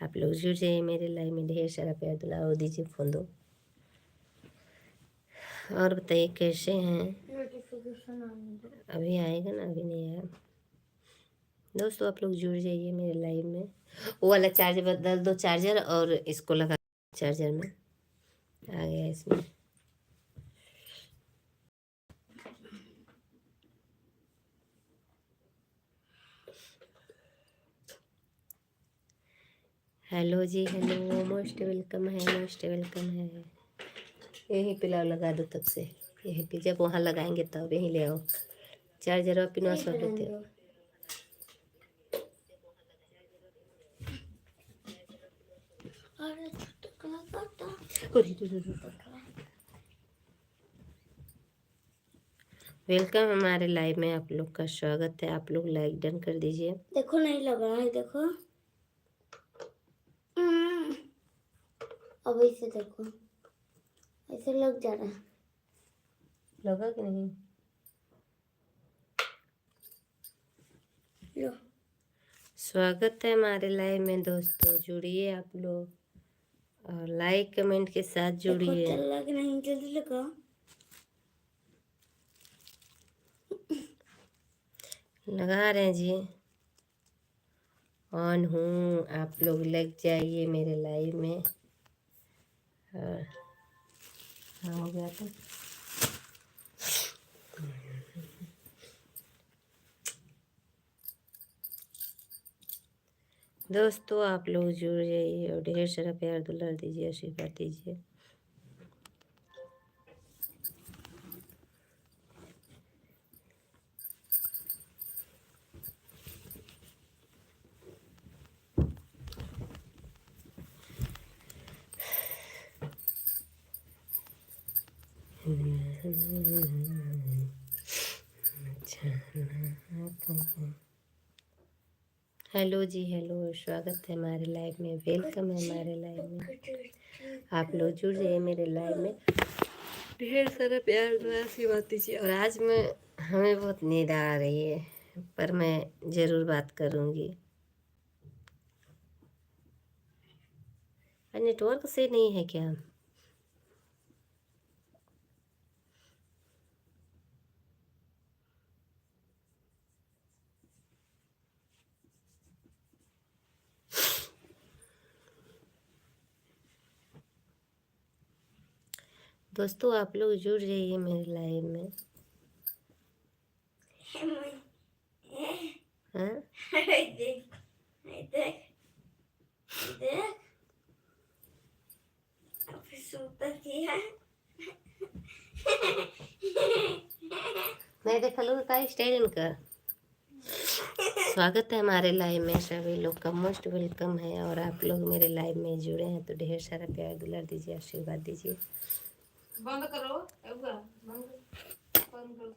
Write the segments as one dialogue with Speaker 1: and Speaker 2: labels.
Speaker 1: आप लोग जुड़ जाइए मेरे लाइव में, ढेर सारा प्यार दुलाओ दीजिए, फोन दो। और बताइए कैसे हैं? अभी आएगा ना, अभी नहीं आया। दोस्तों आप लोग जुड़ जाइए मेरे लाइव में। वो वाला चार्जर बदल दो, चार्जर और इसको लगा, चार्जर में आ गया इसमें। हेलो जी, हेलो, मोस्ट वेलकम है, मोस्ट वेलकम है। यहीं पे लाओ, लगा दो तब से, यहीं पे जब वहाँ लगाएंगे तब यहीं ले आओ चार्जर और पिनवा सब लेते हो। वेलकम हमारे लाइव में, आप लोग का स्वागत है। आप लोग लाइक डन कर दीजिए।
Speaker 2: देखो नहीं लग रहा है, देखो अब ऐसे देखो, ऐसे लग जा रहा है।
Speaker 1: लगा कि नहीं?
Speaker 2: लो,
Speaker 1: स्वागत है हमारे लाइव में दोस्तों, जुड़िए आप लोग और लाइक कमेंट के साथ जुड़िए।
Speaker 2: चल रहा कि नहीं, जल्दी लगाओ।
Speaker 1: लगा रहे हैं जी, ऑन हूँ, आप लोग लग जाइए मेरे लाइव में। हाँ, हो गया तो दोस्तों आप लोग जुड़ जाइए और ढेर सारा प्यार दुलार दीजिए, आशीर्वाद दीजिए। हेलो जी, हेलो, स्वागत है हमारे लाइव में, वेलकम है हमारे लाइव में। आप लोग जुड़ जाइए मेरे लाइव में, ढेर सारा प्यार दुआ सी बात दीजिए। और आज मैं हमें बहुत नींद आ रही है, पर मैं ज़रूर बात करूँगी। नेटवर्क से नहीं है क्या? दोस्तों आप लोग जुड़ जाइए मेरे लाइव में। हाँ,
Speaker 2: देख देख देख, अब सूता किया।
Speaker 1: मैं देखा लोग का स्टाइल इनका। स्वागत है हमारे लाइव में, सभी लोग का मोस्ट वेलकम है। और आप लोग मेरे लाइव में जुड़े हैं तो ढेर सारा प्यार दुलार दीजिए, आशीर्वाद दीजिए। बंद करो, बंद करो।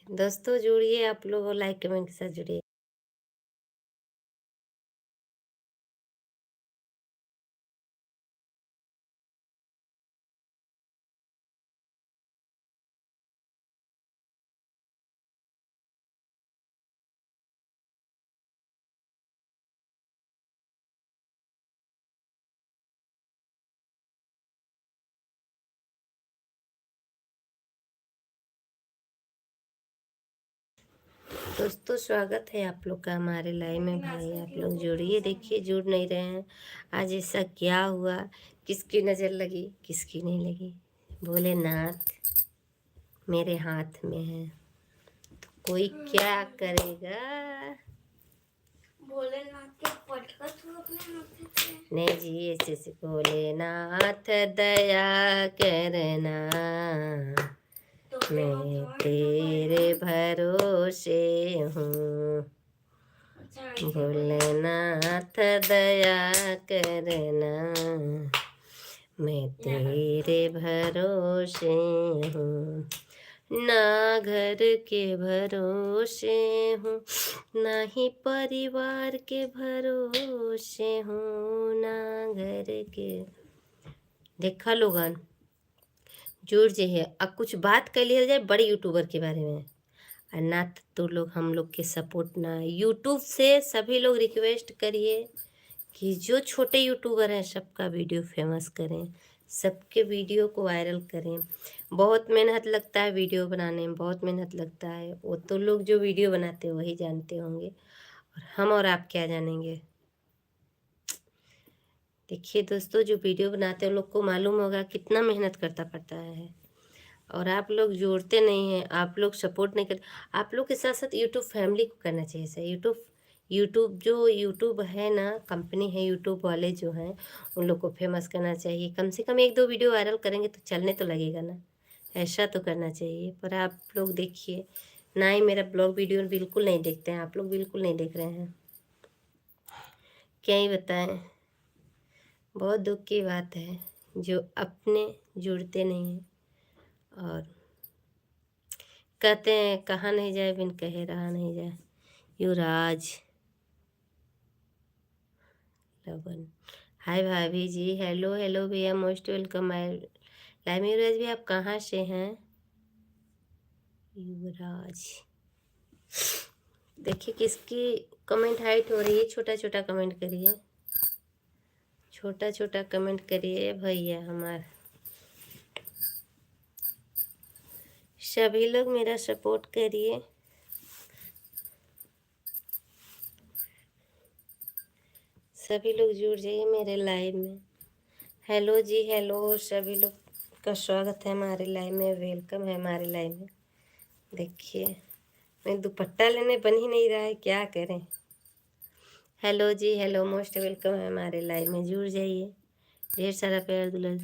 Speaker 1: दोस्तों जुड़िए आप लोग, लाइक कमेंट के साथ जुड़िए। दोस्तों स्वागत है आप लोग का हमारे लाइव में। भाई आप लोग जुड़िए, देखिए जुड़ नहीं रहे हैं। आज ऐसा क्या हुआ, किसकी नज़र लगी किसकी नहीं लगी? भोलेनाथ मेरे हाथ में है, तो कोई क्या करेगा?
Speaker 2: भोलेनाथ के पटका तू अपने हाथ से।
Speaker 1: नहीं जी, ऐसे से भोलेनाथ दया करना, मैं तेरे भरोसे हूँ। भोलेनाथ दया करना, मैं तेरे भरोसे हूँ। ना घर के भरोसे हूँ, ना ही परिवार के भरोसे हूँ, ना घर के। देखा लोगन, जुड़ जे है अब कुछ बात कर लिया जाए बड़े यूट्यूबर के बारे में, और ना तो लोग हम लोग के सपोर्ट ना यूट्यूब से। सभी लोग रिक्वेस्ट करिए कि जो छोटे यूट्यूबर हैं सबका वीडियो फेमस करें, सबके वीडियो को वायरल करें। बहुत मेहनत लगता है वीडियो बनाने में, बहुत मेहनत लगता है। वो तो लोग जो वीडियो बनाते हैं वही जानते होंगे, और हम और आप क्या जानेंगे। देखिए दोस्तों, जो वीडियो बनाते हैं उन लोग को मालूम होगा कितना मेहनत करता पड़ता है, और आप लोग जोड़ते नहीं हैं, आप लोग सपोर्ट नहीं करते। आप लोग के साथ साथ यूट्यूब फैमिली को करना चाहिए सर। यूट्यूब यूट्यूब जो यूट्यूब है ना, कंपनी है यूट्यूब वाले जो हैं, उन लोग को फेमस करना चाहिए। कम से कम एक दो वीडियो वायरल करेंगे तो चलने तो लगेगा ना, ऐसा तो करना चाहिए। पर आप लोग देखिए ना, ही मेरा ब्लॉग वीडियो बिल्कुल नहीं देखते हैं, आप लोग बिल्कुल नहीं देख रहे हैं, क्या ही बताएं। बहुत दुख की बात है जो अपने जुड़ते नहीं हैं, और कहते हैं कहाँ नहीं जाए बिन कहे रहा नहीं जाए। युवराज लवन, हाय भाभी जी, हेलो हेलो भैया, मोस्ट वेलकम माय लाइव में। युवराज भी आप कहाँ से हैं? युवराज, देखिए किसकी कमेंट हाइट हो रही है, छोटा छोटा कमेंट करिए, छोटा छोटा कमेंट करिए भैया हमारा। सभी लोग मेरा सपोर्ट करिए। सभी लोग जुड़ जाइए मेरे लाइव में। हेलो जी, हेलो, सभी लोग का स्वागत है हमारे लाइव में, वेलकम है हमारे लाइव में। देखिए मैं दुपट्टा लेने बन ही नहीं रहा है, क्या करें। हेलो जी, हेलो, मोस्ट वेलकम है हमारे लाइव में, जुड़ जाइए। ढेर सारा प्यार दुलार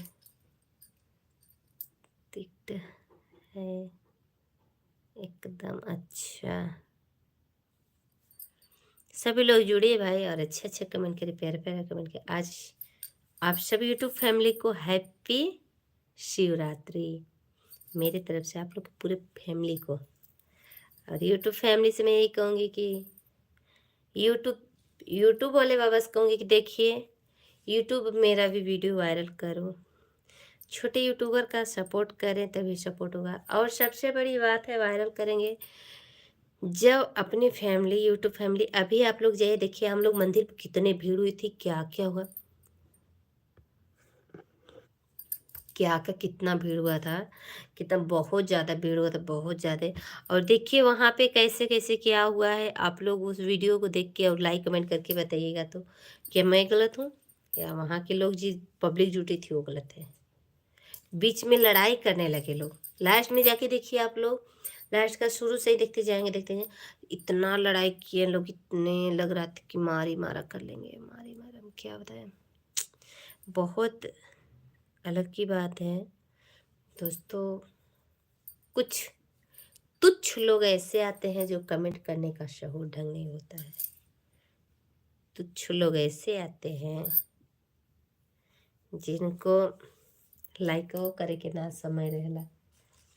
Speaker 1: दिखता है एकदम। अच्छा, सभी लोग जुड़िए भाई, और अच्छे अच्छे कमेंट करिए, प्यारे प्यारे कमेंट करिए। आज आप सभी यूट्यूब फैमिली को हैप्पी शिवरात्रि मेरी तरफ से, आप लोग पूरे फैमिली को। और यूट्यूब फैमिली से मैं यही कहूँगी कि यूट्यूब यूट्यूब वाले बाबा से कहूँगी कि देखिए, यूट्यूब मेरा भी वीडियो वायरल करो, छोटे यूट्यूबर का सपोर्ट करें तभी सपोर्ट होगा। और सबसे बड़ी बात है, वायरल करेंगे जब अपनी फैमिली, यूट्यूब फैमिली। अभी आप लोग जाइए देखिए, हम लोग मंदिर पर कितने भीड़ हुई थी, क्या क्या हुआ, क्या का कितना भीड़ हुआ था, कितना बहुत ज़्यादा भीड़ हुआ था, बहुत ज़्यादा। और देखिए वहाँ पे कैसे कैसे क्या हुआ है, आप लोग उस वीडियो को देख के और लाइक कमेंट करके बताइएगा तो, क्या मैं गलत हूँ या वहाँ के लोग जी पब्लिक जुटी थी वो गलत है। बीच में लड़ाई करने लगे लोग, लास्ट में जाके देखिए आप लोग, लास्ट का शुरू से ही देखते जाएंगे देखते जाएंगे, इतना लड़ाई किए लोग, इतने लग रहा था कि मारी मारा कर लेंगे, मारी मारा, हम क्या बताएं। बहुत अलग की बात है दोस्तों। कुछ तुच्छ लोग ऐसे आते हैं जो कमेंट करने का शहूर ढंग नहीं होता है। तुच्छ लोग ऐसे आते हैं जिनको लाइक वो करे के ना समय रहेला,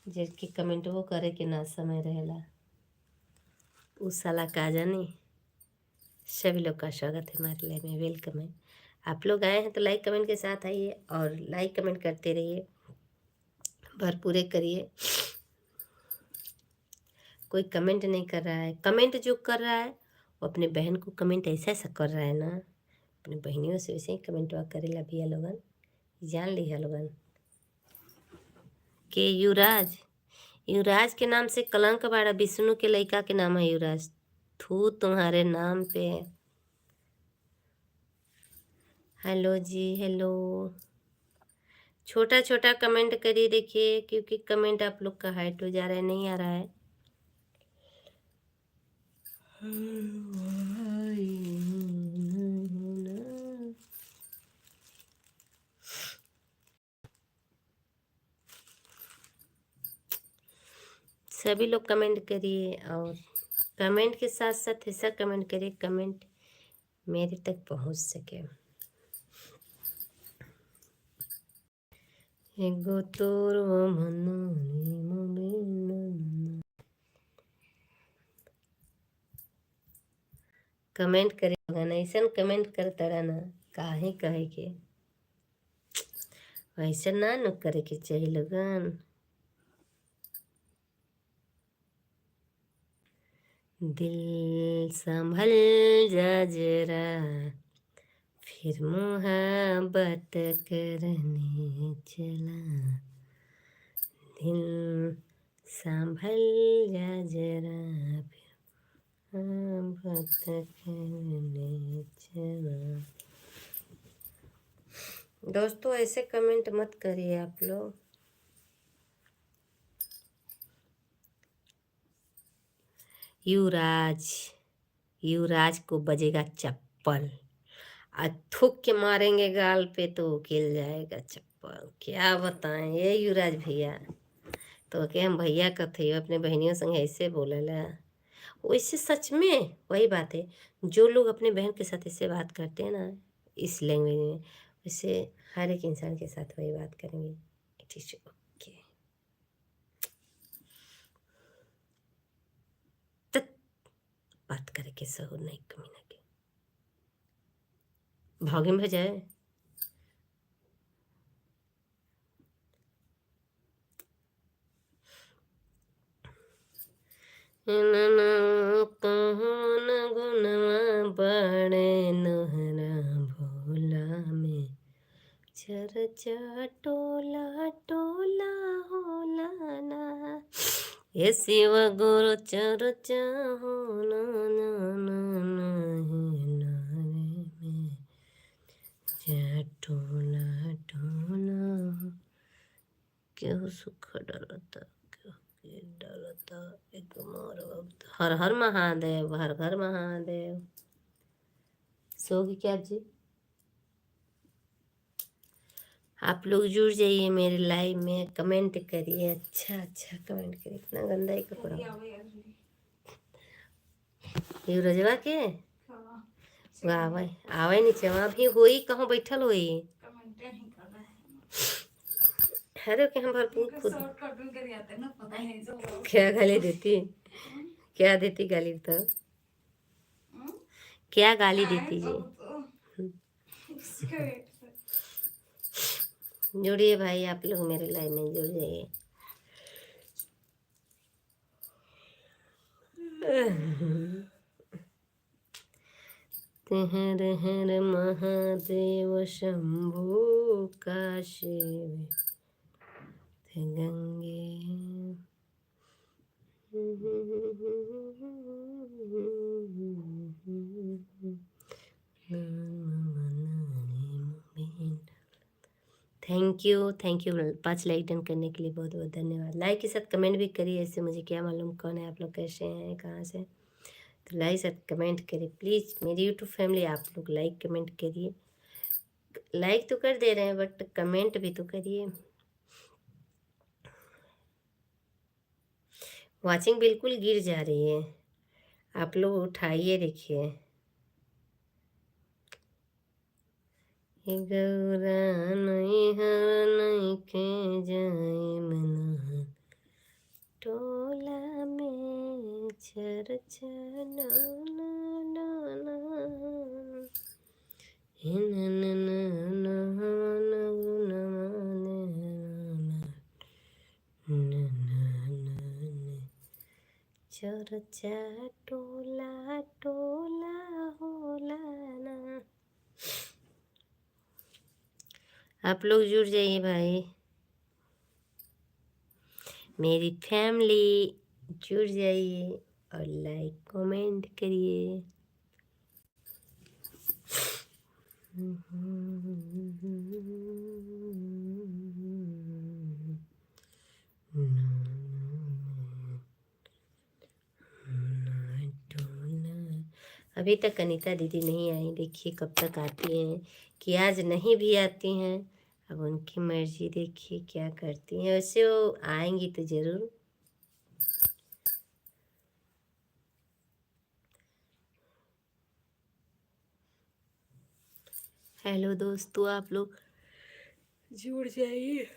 Speaker 1: जिनकी कमेंट वो करे के ना समय रहेला, उस साला का जानी। सभी लोग का स्वागत है हमारे लाइव में, वेलकम है। आप लोग आए हैं तो लाइक कमेंट के साथ आइए, और लाइक कमेंट करते रहिए, भरपूरे करिए। कोई कमेंट नहीं कर रहा है, कमेंट जो कर रहा है वो अपने बहन को कमेंट ऐसा ऐसा कर रहा है ना, अपने बहनियों से वैसे ही कमेंट करेला भैया लोगन, जान लिया लोगन। के युवराज, युवराज के नाम से कलंक बाड़ा, विष्णु के लड़का के नाम है युवराज, थू तुम्हारे नाम पे। हेलो जी, हेलो, छोटा छोटा कमेंट करिए देखिए, क्योंकि कमेंट आप लोग का हाइट हो जा रहा है, नहीं आ रहा है। सभी लोग कमेंट करिए, और कमेंट के साथ साथ ऐसा कमेंट करिए कमेंट मेरे तक पहुंच सके। एगो तोर मनो कमेंट करे लोगन, ऐसा कमेंट करता रहना काहे कहे के, वैसा ना न करे के चाहिए लोगन। दिल संभल जा जरा, फिर मोहब्बत करने चला। दिल संभल जा जरा, फिर मोहब्बत करने चला। दोस्तों ऐसे कमेंट मत करिए आप लोग। युवराज, युवराज को बजेगा चप्पल, आज थूक के मारेंगे गाल पे तो गिर जाएगा चप्पल। क्या बताएं ये युवराज भैया, तो के हम भैया कथे अपने बहनियों संग ऐसे बोलेला। वैसे सच में वही बात है, जो लोग अपने बहन के साथ ऐसे बात करते हैं ना इस लैंग्वेज में, वैसे हर एक इंसान के साथ वही बात करेंगे। It is okay. बात करे के सहूर नहीं कमीना के भागे में जाए। कौन गुनवा बड़े नहरा भोला में, चर्चा टोला टोला होला ना। ये शिव गुरु चर्चा होला ना ना ना नारे में, टोला टोला क्यों सुख डरता, क्यों के डरता एक मोर वक्त। हर हर महादेव, हर हर महादेव। सोगी क्या जी? आप लोग जुड़ जाइए मेरे लाइव में, कमेंट करिए, अच्छा अच्छा कमेंट करिए। इतना गंदा ही कपड़ा ये रजवा के आवे आवे नीचे वहाँ भी होई, कहाँ बैठल होई। अरे के हम भरपूर खुद क्या गाली देती, क्या देती गाली तो, क्या गाली देती जी। जुड़िए भाई आप लोग मेरे लाइव में जुड़ जाइए। हर हर महादेव शंभू का Shiv Gange. Thank you 5 like done करने के लिए बहुत बहुत धन्यवाद। लाइक के साथ कमेंट भी करिए, ऐसे मुझे क्या मालूम कौन है आप लोग, कैसे हैं, कहाँ से। तो लाइक साथ कमेंट करिए प्लीज़। मेरी यूट्यूब फैमिली आप लोग लाइक कमेंट करिए। लाइक तो कर दे रहे हैं बट कमेंट भी तो करिए। वाचिंग बिल्कुल गिर जा रही है, आप लोग उठाइए देखिए। गौरा नहीं हर नहीं के जाए मना, टोला में चर्चा ना ना ना ना, ना ना ना ना ना, चर्चा टोला टोला होला ना। आप लोग जुड़ जाइए भाई, मेरी फैमिली जुड़ जाइए और लाइक कमेंट करिए। अभी तक अनीता दीदी नहीं आई, देखिए कब तक आती हैं, कि आज नहीं भी आती हैं। अब उनकी मर्जी, देखिए क्या करती हैं। वैसे वो आएंगी तो ज़रूर। हेलो दोस्तों, आप लोग जुड़ जाइए।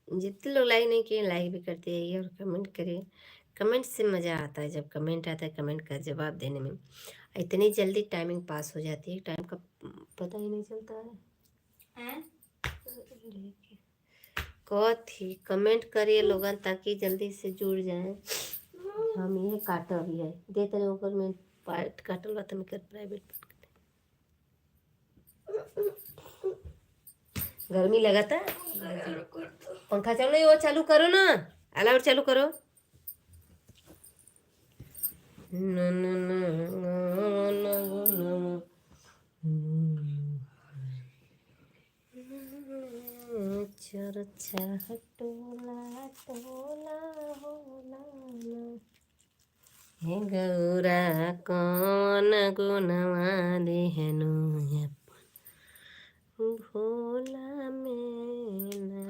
Speaker 1: जितने लोग लाइक नहीं किए लाइक भी करते जाइए और कमेंट करिए। कमेंट से मज़ा आता है, जब कमेंट आता है कमेंट का जवाब देने में। इतनी जल्दी टाइमिंग पास हो जाती है, टाइम का पता ही नहीं चलता है।
Speaker 2: हैं?
Speaker 1: थी कमेंट करिए लोगन ताकि जल्दी से जुड़ जाएं। हम ये काटा भी है देते रहे ऊपर में पार्ट काटल बा मैं कर प्राइवेट गर्मी लगाता पंखा चालू नहीं वो चालू करो ना अलाउड चालू करो न न न न चरचा टोला टोला होला हे गौरा कौन गुनवा देहनु भोला में ना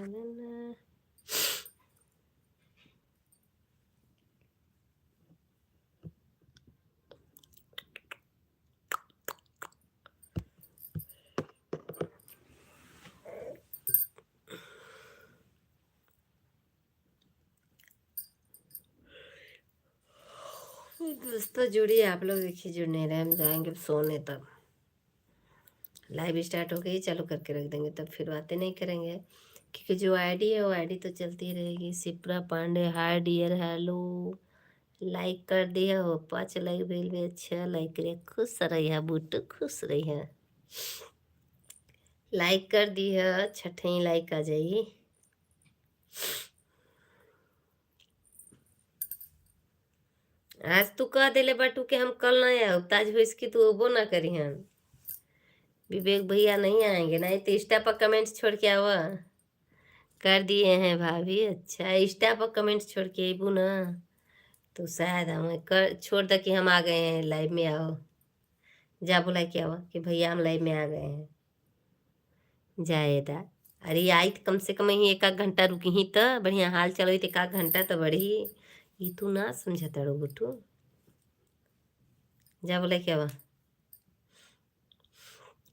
Speaker 1: दोस्तों जुड़िए आप लोग देखिए जुड़ नहीं रहे हम जाएंगे सोने तब लाइव स्टार्ट हो गई चालू करके रख देंगे तब फिर बातें नहीं करेंगे क्योंकि जो आईडी है वो आईडी तो चलती रहेगी। Shipra Pandey hi dear hello like कर दिया हो 5 लाइक भेल भी अच्छा लाइक करिए खुश रहिए बूटू खुश रहिए लाइक कर दी है छठे लाइक आ जाइए। आज तू कह दिले बटू के हम कल नहीं आओ ताज भैंस की तू वो ना करी हम विवेक भैया नहीं आएंगे ना तो इंस्टा पर कमेंट छोड़ के आवा कर दिए हैं भाभी अच्छा इंस्टा पर कमेंट छोड़ के अबू ना तो शायद हम कर छोड़ दे कि हम आ गए हैं लाइव में आओ जा बुला के आओ कि भैया हम लाइव में आ गए हैं जाएदा अरे आई तो कम से कम ही एक आध घंटा रुकी ही तो बढ़िया हाल चलो तो एक आध घंटा तो बढ़ी ये तू ना समझता रो बुटू जा बोले क्या बा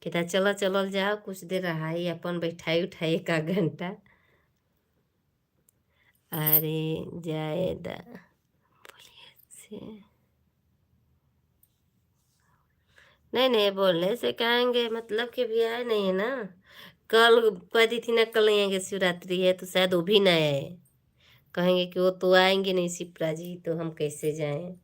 Speaker 1: कहता चलो चलो जाओ कुछ देर रहा ही अपन बैठाई उठाई एक आध घंटा अरे जाएदा बोलिए से नहीं नहीं बोलने से कहेंगे मतलब कि भी आए नहीं है ना कल कह दी थी ना कल नहीं आएंगे शिवरात्रि है तो शायद वो भी ना आए कहेंगे कि वो तो आएंगे नहीं शिप्रा जी तो हम कैसे जाएं।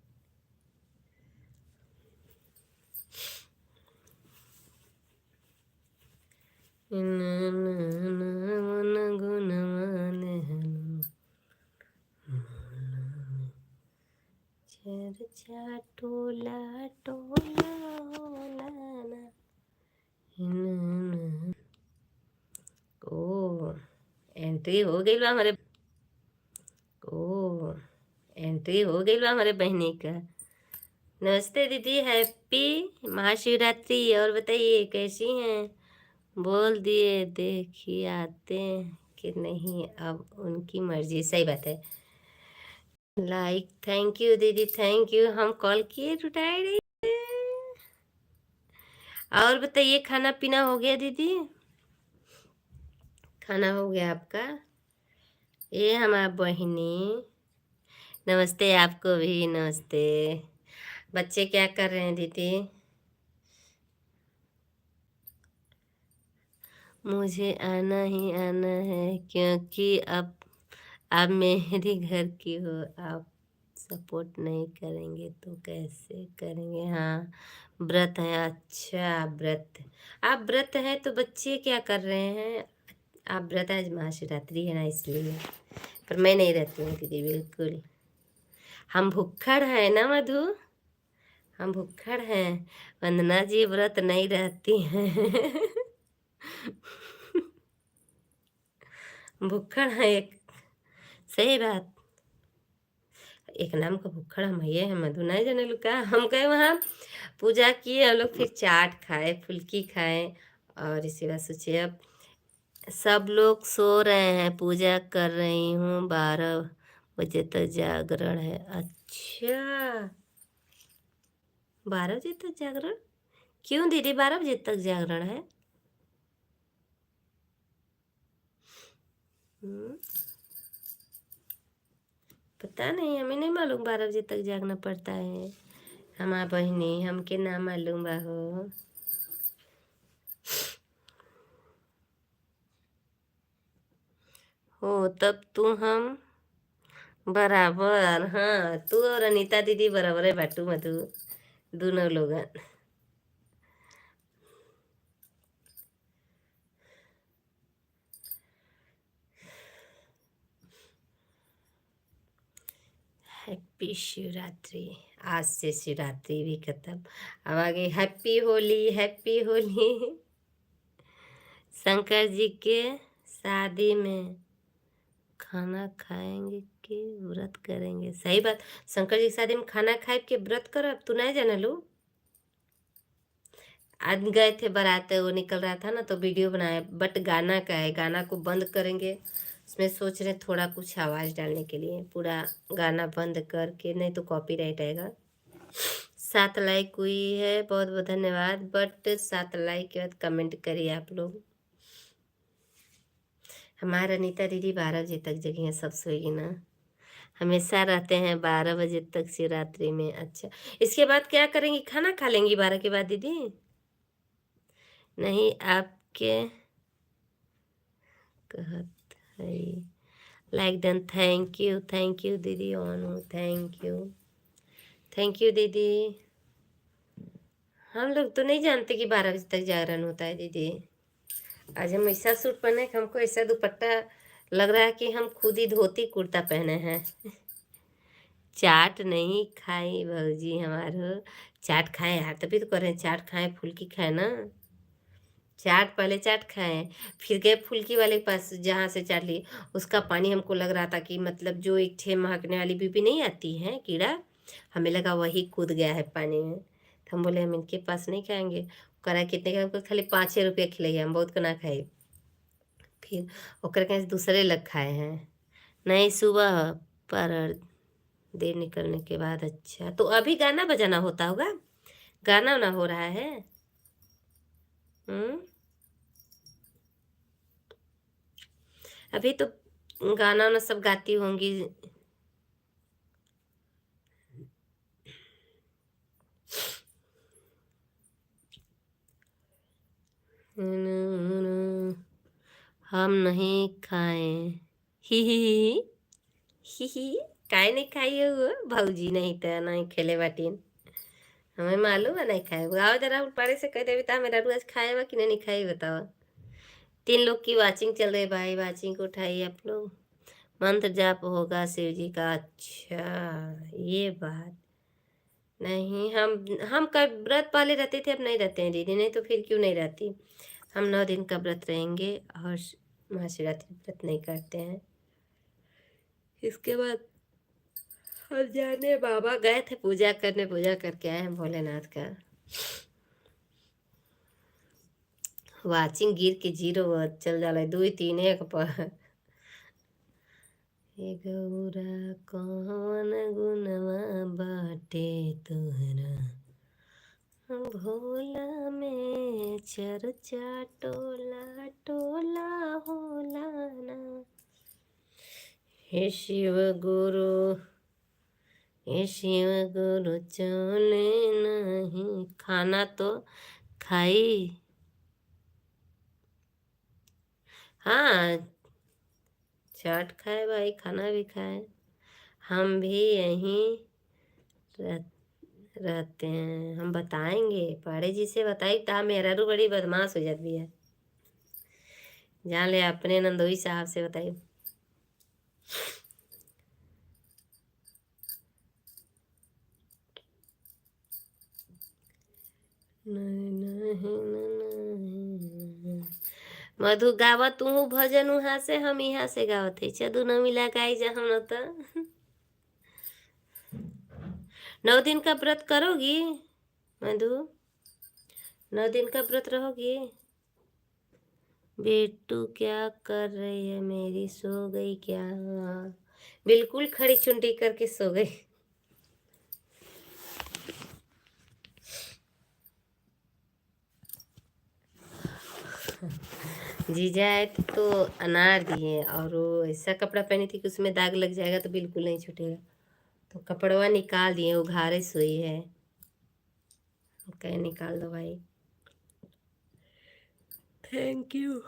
Speaker 1: चर्चा टोला टोला होला ना ओ एंट्री हो गई बा हमारे ओ एंट्री हो गई बा हमारे बहनी का। नमस्ते दीदी हैप्पी महाशिवरात्रि और बताइए कैसी हैं बोल दिए देखिए आते कि नहीं अब उनकी मर्जी सही बात है लाइक थैंक यू दीदी थैंक यू हम कॉल किए उठाए नहीं और बताइए खाना पीना हो गया दीदी खाना हो गया आपका ये हमारा बहिनी नमस्ते आपको भी नमस्ते बच्चे क्या कर रहे हैं दीदी मुझे आना ही आना है क्योंकि अब आप मेरी घर की हो आप सपोर्ट नहीं करेंगे तो कैसे करेंगे हाँ व्रत है अच्छा व्रत आप व्रत हैं तो बच्चे क्या कर रहे हैं आप व्रत आज महाशिवरात्रि है ना इसलिए पर मैं नहीं रहती हूँ दीदी बिल्कुल हम भुक्खड़ हैं ना मधु हम भुक्खड़ हैं वंदना जी व्रत नहीं रहती हैं भुक्खड़ है एक सही बात एक नाम का भुक्खड़ हम ये है मधु नहीं जाने लुका हम गए वहाँ पूजा किए हम लोग फिर चाट खाए फुल्की खाए और इसी बात सोचिए अब सब लोग सो रहे हैं पूजा कर रही हूँ 12 बजे तक जागरण है अच्छा 12 बजे तक जागरण क्यों दीदी 12 बजे तक जागरण है पता नहीं हमें नहीं मालूम 12 बजे तक जागना पड़ता है हमार बहिनी हमके ना मालूम बा हो। हो तब तू हम बराबर। हाँ तू और अनीता दीदी बराबर है बाटू मधु दोनों लोगन। हैप्पी शिवरात्रि। आज से शिवरात्रि भी खत्म। अब आगे हैप्पी होली हैप्पी होली। शंकर जी के शादी में खाना खाएंगे कि व्रत करेंगे? सही बात। शंकर जी की शादी में खाना खाए के व्रत करब? तू नहीं जाना लू? आज गए थे बारात, वो निकल रहा था ना तो वीडियो बनाया, बट गाना का है, गाना को बंद करेंगे। उसमें सोच रहे थोड़ा कुछ आवाज़ डालने के लिए, पूरा गाना बंद करके, नहीं तो कॉपीराइट आएगा। 7 लाइक हुई है, बहुत बहुत धन्यवाद। बट 7 लाइक के बाद कमेंट करिए आप लोग। हमारा अनीता दीदी 12 बजे तक जगी हैं, सब सोएगी ना। हमेशा रहते हैं 12 बजे तक शिवरात्रि में। अच्छा, इसके बाद क्या करेंगी? खाना खा लेंगी 12 के बाद दीदी? नहीं आपके कहत है लाइक डन। थैंक यू दीदी। ओनू थैंक यू दीदी। हम लोग तो नहीं जानते कि 12 बजे तक जागरण होता है दीदी। आज हम ऐसा सूट पहने कि हमको ऐसा दुपट्टा लग रहा है कि हम खुद ही धोती कुर्ता पहने हैं। चाट नहीं खाई भौजी हमारो। चाट खाए यार, तभी तो कर रहे हैं चाट खाएं, फुल्की खाए ना। चाट पहले चाट खाए, फिर गए फुल्की वाले के पास जहाँ से चाट ली। उसका पानी हमको लग रहा था कि मतलब जो एक ठे महकने वाली बीबी नहीं आती है कीड़ा, हमें लगा वही कूद गया है पानी में। तो हम बोले हम इनके पास नहीं खाएंगे। करा कितने का? हमको खाली 5 रुपये खिलाइए, हम बहुत को ना खाए। फिर ओकर कहीं दूसरे लग खाए हैं। नहीं सुबह पर देर निकलने के बाद। अच्छा तो अभी गाना बजाना होता होगा, गाना ना हो रहा है? हम्म, अभी तो गाना वाना सब गाती होंगी। हम नहीं खाए। ही काय नहीं खाई हो भौजी? नहीं तो नहीं खेले बाटीन, हमें मालूम है नहीं खाए। आओ जरा ऊपर से कह दे बेटा मेरा रोज खाए कि नहीं खाई बताओ। 3 लोग की वाचिंग चल रही भाई, वाचिंग को उठाइए आप लोग। मंत्र जाप होगा शिव जी का? अच्छा ये बात। नहीं हम कब व्रत पहले रहते थे, अब नहीं रहते हैं दीदी। नहीं तो फिर क्यों नहीं रहती। हम 9 दिन का व्रत रहेंगे और महाशिवरात्रि व्रत नहीं करते हैं। इसके बाद हम जाने बाबा गए थे पूजा करने, पूजा करके आए हैं भोलेनाथ का। वाचिंग गिर के 0 चल जाला 2 3 1 पर। हे गौरा कौन गुनवा बाटे तुहरा, भोला में चर्चा टोला टोला होला ना। हे शिव गुरु, हे शिव गुरु चले नहीं। खाना तो खाई। हाँ चाट खाए भाई, खाना भी खाए। हम भी यहीं रह, रहते हैं। हम बताएंगे पाड़े जी से, बताई ता मेरा रू बड़ी बदमाश हो जाती है। जान ले अपने नंदोई साहब से बताई। मधु गावा तू भजन वहाँ से, हम यहाँ से गावत है। चदू न मिला गाई जा हम न तो। 9 दिन का व्रत करोगी मधु? 9 दिन का व्रत रहोगी? बेटू क्या कर रही है मेरी, सो गई क्या? हाँ, बिल्कुल खड़ी चुंडी करके सो गई। जीजा आए तो अनार दिए, और वो ऐसा कपड़ा पहनी थी कि उसमें दाग लग जाएगा तो बिल्कुल नहीं छूटेगा, तो कपड़वा निकाल दिए, उघारे सोई है। कहीं निकाल दो भाई। Thank you.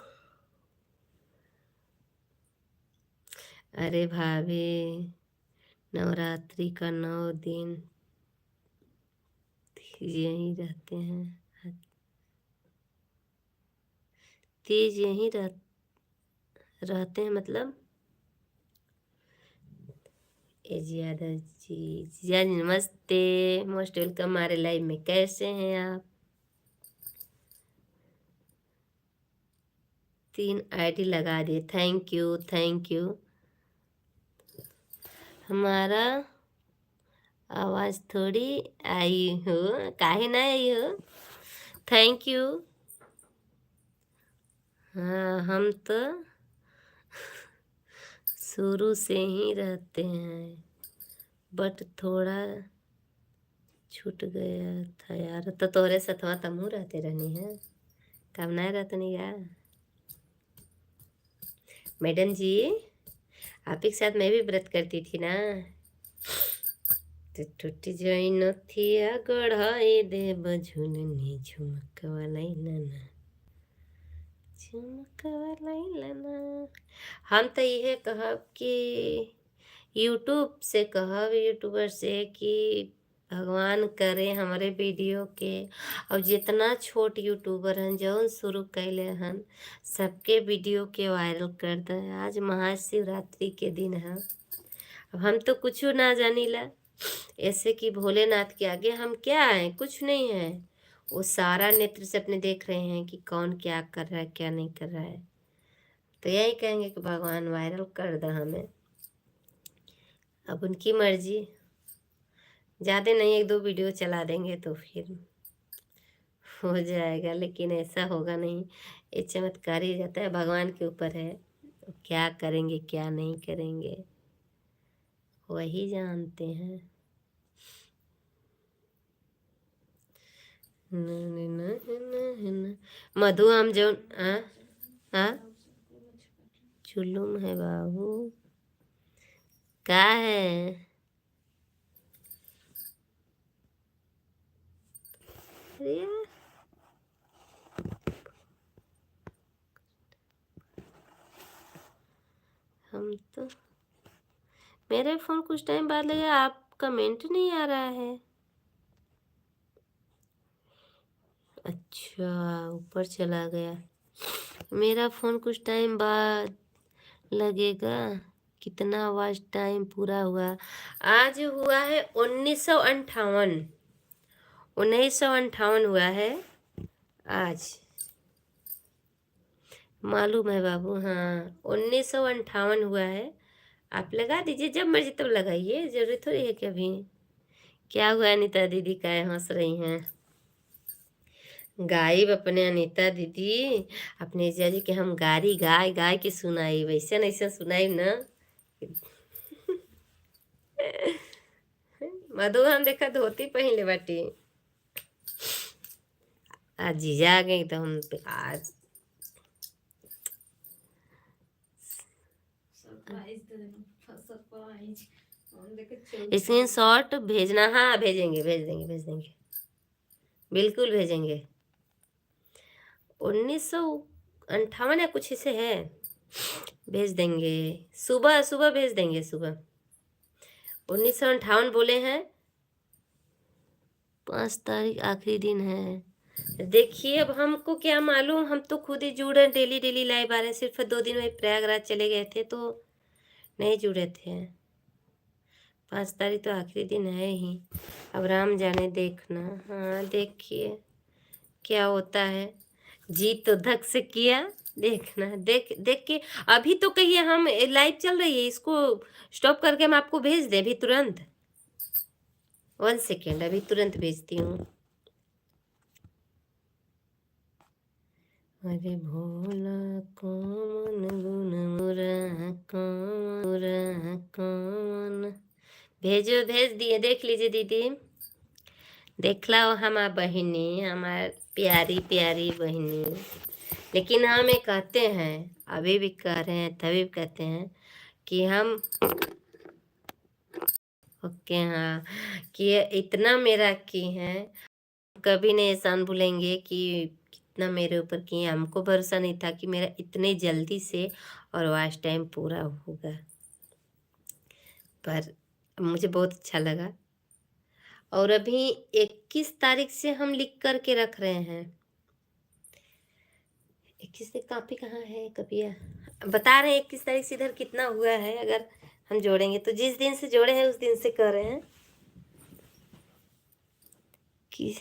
Speaker 1: अरे भाभी, नवरात्रि का 9 दिन यहीं रहते हैं, तीज यहीं रहते हैं मतलब। ए जियादा जी, जिया जी नमस्ते, मोस्ट वेलकम हमारे लाइव में। कैसे हैं आप? 3 आईडी लगा दिए, थैंक यू थैंक यू। हमारा आवाज़ थोड़ी आई हो, काहे ना आई हो, थैंक यू। हाँ, हम तो शुरू से ही रहते हैं, बट थोड़ा छूट गया था यार। तो तोरे सतवा तमू रहते रहनी है, काम ना रहते नहीं यार। मैडम जी, आप ही के साथ मैं भी व्रत करती थी ना। तो टूट जाई नथिया गढ़ाई देव झुननी झुमक वाला ना, झुमक वाला ना। हम तो यह कहब कि यूट्यूब से कहब, यूट्यूबर से कि भगवान करे हमारे वीडियो के और जितना छोट यूट्यूबर हैं जौन शुरू कैले हन सबके वीडियो के वायरल कर दे। आज महाशिवरात्रि के दिन है। अब हम तो कुछ ना जानीला, ऐसे कि भोलेनाथ के आगे हम क्या हैं, कुछ नहीं है। वो सारा नेत्र से अपने देख रहे हैं कि कौन क्या कर रहा है क्या नहीं कर रहा है। तो यही कहेंगे कि भगवान वायरल कर दे हमें, अब उनकी मर्जी। ज़्यादा नहीं, 1-2 वीडियो चला देंगे तो फिर हो जाएगा, लेकिन ऐसा होगा नहीं। ये चमत्कार ही रहता है, भगवान के ऊपर है, तो क्या करेंगे क्या नहीं करेंगे वही जानते हैं। मधु हम जो हाँ चुल्लुम है बाबू, का है अरे हम तो, मेरे फ़ोन कुछ टाइम बाद लगा, आप कमेंट नहीं आ रहा है। अच्छा, ऊपर चला गया। मेरा फ़ोन कुछ टाइम बाद लगेगा। कितना आवाज टाइम पूरा हुआ? आज हुआ है 1958, 1958 हुआ है आज, मालूम है बाबू। हाँ, 1958 हुआ है। आप लगा दीजिए, जब मर्जी तब लगाइए, जरूरी थोड़ी है कि अभी। क्या हुआ अनीता दीदी, का हंस रही हैं? गायब अपने अनीता दीदी, अपने जीजा जी के हम गारी गाय गाय के सुनाई, वैसे ऐसा सुनाई ना। मधु हम देखा धोती पहले बाटी, आज जीजा आ गई तो हम आज स्क्रीन शॉट भेजना। हाँ भेजेंगे, भेज देंगे, भेज देंगे, बिल्कुल भेजेंगे। 1958 या कुछ ऐसे है, भेज देंगे। सुबह सुबह भेज देंगे, सुबह 1958 बोले हैं। 5 तारीख आखिरी दिन है। देखिए अब हमको क्या मालूम, हम तो खुद ही जुड़े, डेली डेली लाइव आ रहे हैं। सिर्फ 2 दिन में प्रयागराज चले गए थे तो नहीं जुड़े थे। 5 तारीख तो आखिरी दिन है ही, अब राम जाने, देखना। हाँ देखिए क्या होता है, जी तो धक से किया, देखना। देख देख के अभी तो कहिए हम लाइव चल रही है, इसको स्टॉप करके हम आपको भेज दें अभी तुरंत। 1 सेकेंड, अभी तुरंत भेजती हूँ। अरे भोला कौन गुण मुरा कौन, भेजो, भेज दिए, देख लीजिए दीदी, देख लो हमार बहिनी, हमार प्यारी प्यारी बहिनी। लेकिन हम ये कहते हैं, अभी भी कह रहे हैं, तभी भी कहते हैं कि हम ओके, हाँ कि इतना मेरा की हैं, कभी नहीं एहसान भूलेंगे कि कितना मेरे ऊपर किए। हमको भरोसा नहीं था कि मेरा इतने जल्दी से और वॉच टाइम पूरा होगा, पर मुझे बहुत अच्छा लगा। और अभी 21 तारीख से हम लिख कर के रख रहे हैं। 21 से कापी कहाँ है कपिया? बता रहे हैं 21 तारीख से इधर कितना हुआ है, अगर हम जोड़ेंगे तो जिस दिन से जोड़े हैं उस दिन से कर रहे हैं। किस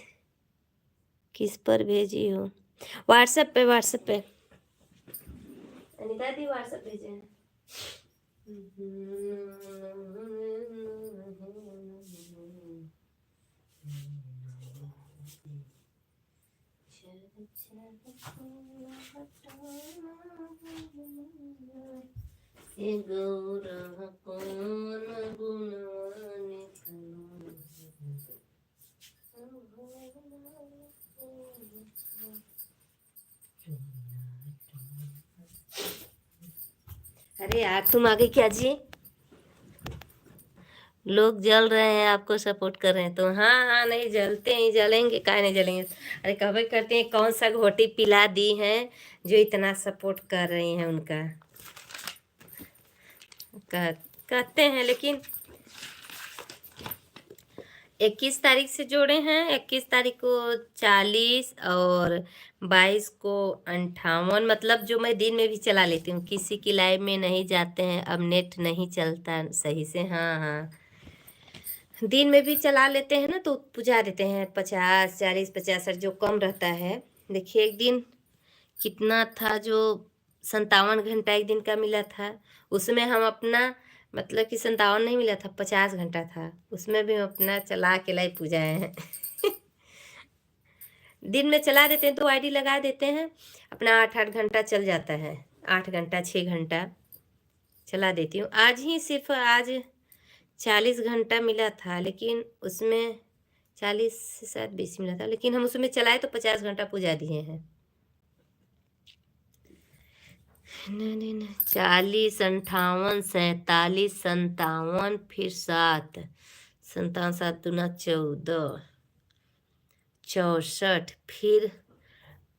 Speaker 1: किस पर भेजी हो? व्हाट्सएप पे, व्हाट्सएप पे अनिता दी व्हाट्सएप भेजे हैं। अरे यार तुम आगे क्या जी? लोग जल रहे हैं, आपको सपोर्ट कर रहे हैं तो हाँ हाँ, नहीं जलते ही जलेंगे, काहे नहीं जलेंगे। अरे कहवे करते हैं कौन सा घोटी पिला दी है जो इतना सपोर्ट कर रही हैं उनका। कहते हैं, लेकिन 21 तारीख से जोड़े हैं। 21 तारीख को 40 और 22 को 58, मतलब जो मैं दिन में भी चला लेती हूँ। किसी की लाइव में नहीं जाते हैं, अब नेट नहीं चलता सही से। हाँ हाँ, दिन में भी चला लेते हैं ना तो पुजा देते हैं 50 40 50 जो कम रहता है। देखिए एक दिन कितना था, जो 57 घंटा एक दिन का मिला था, उसमें हम अपना मतलब कि 57 नहीं मिला था, 50 घंटा था, उसमें भी हम अपना चला के लाई पूजाए हैं। दिन में चला देते हैं तो आईडी लगा देते हैं, अपना 8-8 घंटा चल जाता है, 8 घंटा 6 घंटा चला देती हूँ। आज ही सिर्फ आज 40 घंटा मिला था, लेकिन उसमें 40 से शायद 20 मिला था, लेकिन हम उसमें चलाए तो 50 घंटा पूजा दिए हैं। 40 58 47 57 फिर 7 57 7 दूना 14 64 फिर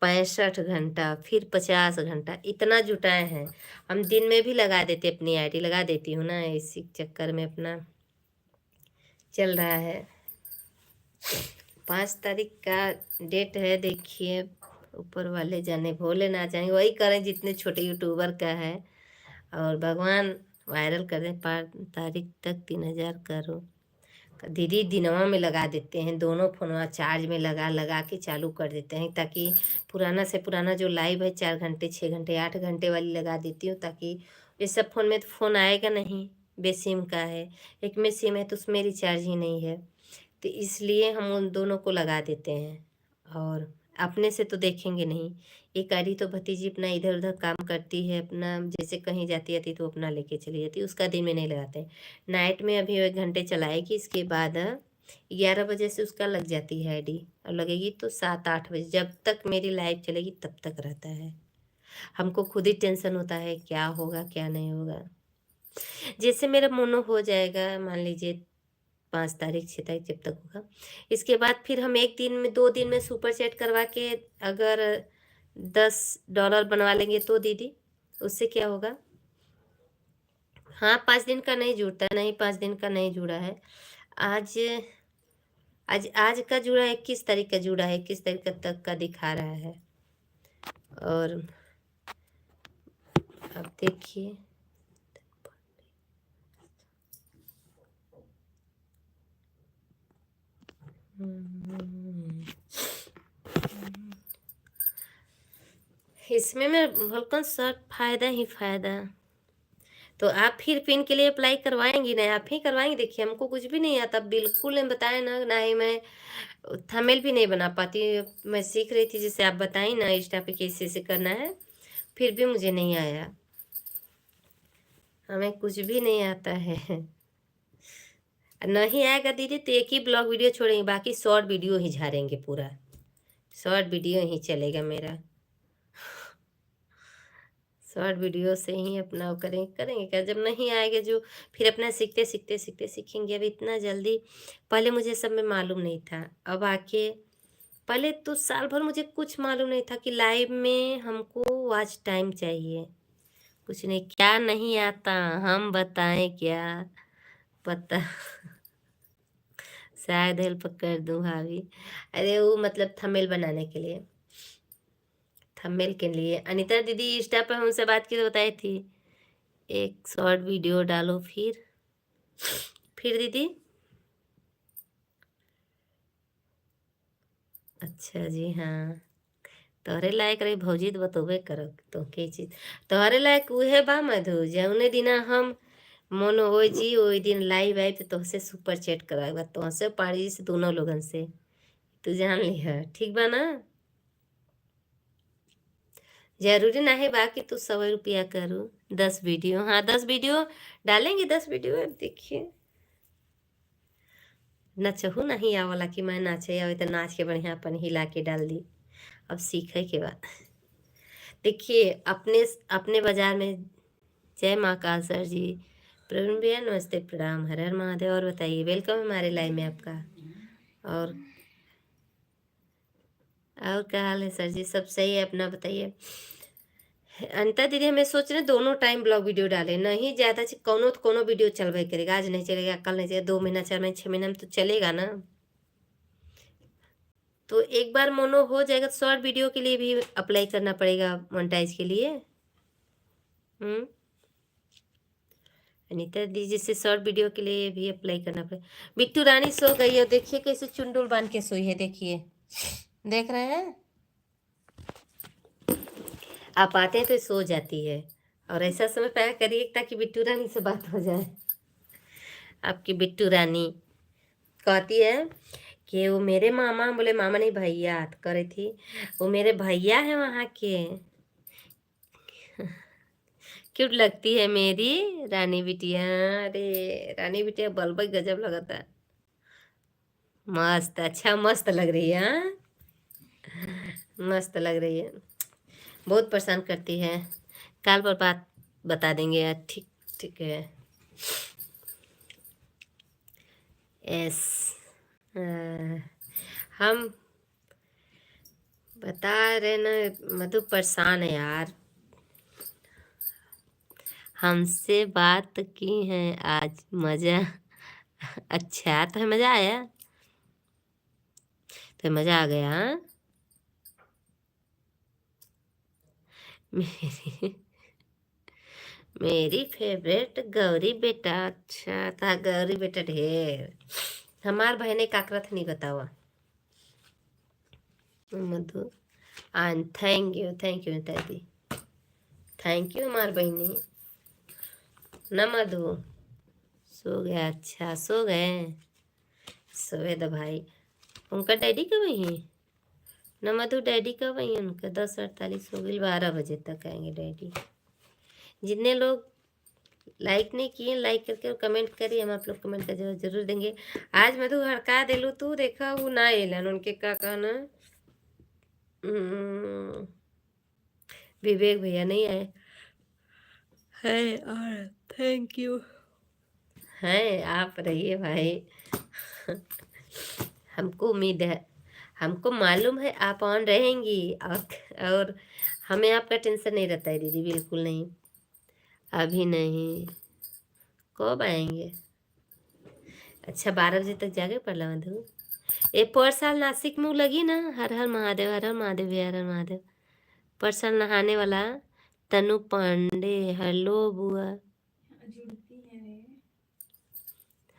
Speaker 1: 65 घंटा फिर 50 घंटा, इतना जुटाए हैं। हम दिन में भी लगा देते, अपनी आईडी लगा देती हूँ ना, इसी चक्कर में अपना चल रहा है। 5 तारीख का डेट है, देखिए ऊपर वाले जाने, भोले ना जाने, वही करें जितने छोटे यूट्यूबर का है, और भगवान वायरल कर दें। 5 तारीख तक 3000 करो। दीदी दिनवा में लगा देते हैं, दोनों फोनवा चार्ज में लगा लगा के चालू कर देते हैं, ताकि पुराना से पुराना जो लाइव है 4 घंटे 6 घंटे 8 घंटे वाली लगा देती हूँ, ताकि ये सब फ़ोन में तो फ़ोन आएगा नहीं, बेसिम का है। एक में सिम है तो उसमें रिचार्ज ही नहीं है, तो इसलिए हम उन दोनों को लगा देते हैं। और अपने से तो देखेंगे नहीं, एक आईडी तो भतीजी अपना इधर उधर काम करती है, अपना जैसे कहीं जाती आती तो अपना लेके चली जाती, उसका दिन में नहीं लगाते। नाइट में अभी 1 घंटे चलाएगी, इसके बाद 11 बजे से उसका लग जाती है आईडी, और लगेगी तो 7-8 बजे, जब तक मेरी लाइव चलेगी तब तक रहता है। हमको खुद ही टेंशन होता है क्या होगा क्या नहीं होगा। जैसे मेरा मोनो हो जाएगा, मान लीजिए 5 तारीख 6 तारीख जब तक होगा, इसके बाद फिर हम 1 दिन में 2 दिन में सुपर चैट करवा के अगर $10 बनवा लेंगे तो दीदी उससे क्या होगा। हाँ 5 दिन का नहीं जुड़ता, नहीं 5 दिन का नहीं जुड़ा है। आज आज का जुड़ा है, 21 तारीख का जुड़ा है, 21 तारीख तक का दिखा रहा है। और अब देखिए इसमें मैं भलकन शर्ट फायदा ही फायदा। तो आप फिर पिन के लिए अप्लाई करवाएंगी ना, आप ही करवाएंगी। देखिए हमको कुछ भी नहीं आता, बिल्कुल नहीं बताए ना, ना ही मैं थंबनेल भी नहीं बना पाती। मैं सीख रही थी, जैसे आप बताई ना इंस्टा पे कैसे करना है, फिर भी मुझे नहीं आया, हमें कुछ भी नहीं आता है। नहीं आएगा दीदी तो एक ही ब्लॉग वीडियो छोड़ेंगे, बाकी शॉर्ट वीडियो ही झाड़ेंगे, पूरा शॉर्ट वीडियो ही चलेगा मेरा। शॉर्ट वीडियो से ही अपना करेंगे क्या, जब नहीं आएगा जो फिर अपना सीखते सीखते सीखते सीखेंगे। अब इतना जल्दी पहले मुझे सब में मालूम नहीं था, अब आके पहले तो साल भर मुझे कुछ मालूम नहीं था कि लाइव में हमको वॉच टाइम चाहिए। कुछ नहीं, क्या नहीं आता हम बताएं क्या, पता शायद हेल्प कर दूं भाभी। अरे वो मतलब थंबनेल बनाने के लिए, थंबनेल के लिए अनीता दीदी इंस्टा पर हमसे बात की तो बताई थी एक शॉर्ट वीडियो डालो। फिर दीदी अच्छा जी हाँ, तोहरे लायक रही भौजी तो बतोबे करो तो के चीज तोहरे लायक उहे बा मधु। जौने दिना हम मोनो हो जी ओई दिन लाइव आई तो तोहसे सुपर चैट कराएगा, तोहसे पाड़ी से दोनों लोगन से, तू जान लिह ठीक बा ना। जरूरी नहीं बाकी तू 100 रुपया करू 10 वीडियो, हाँ 10 वीडियो डालेंगे, 10 वीडियो। अब देखिए नचहू नहीं आवला कि मैं नाचे आवे तो नाच के बढ़िया अपन हिला के डाल दी। अब सीखे के बाद देखिए अपने अपने बाजार में। जय माँ काल सर जी, प्रवीण भैया नमस्ते प्रणाम, हर हर महादेव। और बताइए वेलकम हमारे लाइव में आपका। और क्या हाल है सर जी, सब सही है, अपना बताइए। अनिता दीदी हमें सोच रहे दोनों टाइम ब्लॉग वीडियो डाले, नहीं ज़्यादा कोनो तो कोनो वीडियो चलवे करेगा, आज नहीं चलेगा कल नहीं चलेगा, 2 महीना 4 महीना 6 महीना में तो चलेगा ना। तो एक बार मोनो हो जाएगा तो शॉर्ट वीडियो के लिए भी अप्लाई करना पड़ेगा मोनेटाइज के लिए। अनिता दी जैसे शॉर्ट वीडियो के लिए भी अप्लाई करना पड़ेगा। बिट्टू रानी सो गई है, देखिए कैसे चुंडुल बांध के सोई है, देखिए देख रहे हैं आप आते हैं तो सो जाती है। और ऐसा समय पैदा करिए ताकि बिट्टू रानी से बात हो जाए। आपकी बिट्टू रानी कहती है कि वो मेरे मामा, बोले मामा नहीं भैया कर रही थी, वो मेरे भैया है वहाँ के। क्यूट लगती है मेरी रानी बिटिया। अरे रानी बिटिया बल्ब गजब लगता है, मस्त अच्छा मस्त लग रही है हाँ? मस्त लग रही है, बहुत परेशान करती है। कल पर बात बता देंगे, ठीक ठीक है। यस हम बता रहे ना मधु परेशान है यार, हमसे बात की है आज मजा। अच्छा तो मजा आया, तो मजा आ गया हाँ? मेरी मेरी फेवरेट गौरी बेटा। अच्छा था गौरी बेटा ढेर, हमार बहने काकरत नहीं बतावा मधु। थैंक यू दादी, थैंक यू हमार बहनी न मधु। सो गया, अच्छा सो गए, सोए दो भाई। उनका डैडी कब वही न मधु, डैडी कब वही उनका 10:48 हो गई, 12 बजे तक आएंगे डैडी। जितने लोग लाइक नहीं किए लाइक करके और कमेंट करिए, हम आप लोग कमेंट का जवाब जरूर देंगे। आज मधु हड़का दिलू तू देखा वो ना एलन उनके का कहना, विवेक भैया नहीं आए है। और थैंक यू है, आप रहिए भाई। हमको उम्मीद है, हमको मालूम है आप ऑन रहेंगी, और हमें आपका टेंशन नहीं रहता है दीदी, बिल्कुल नहीं। अभी नहीं, कब आएंगे? अच्छा 12 बजे तक जागे पड़ला मधु। ये पर साल नासिक में लगी ना, हर हर महादेव हर हर महादेव हर हर महादेव। पर साल नहाने वाला तनु पांडे, हेलो बुआ।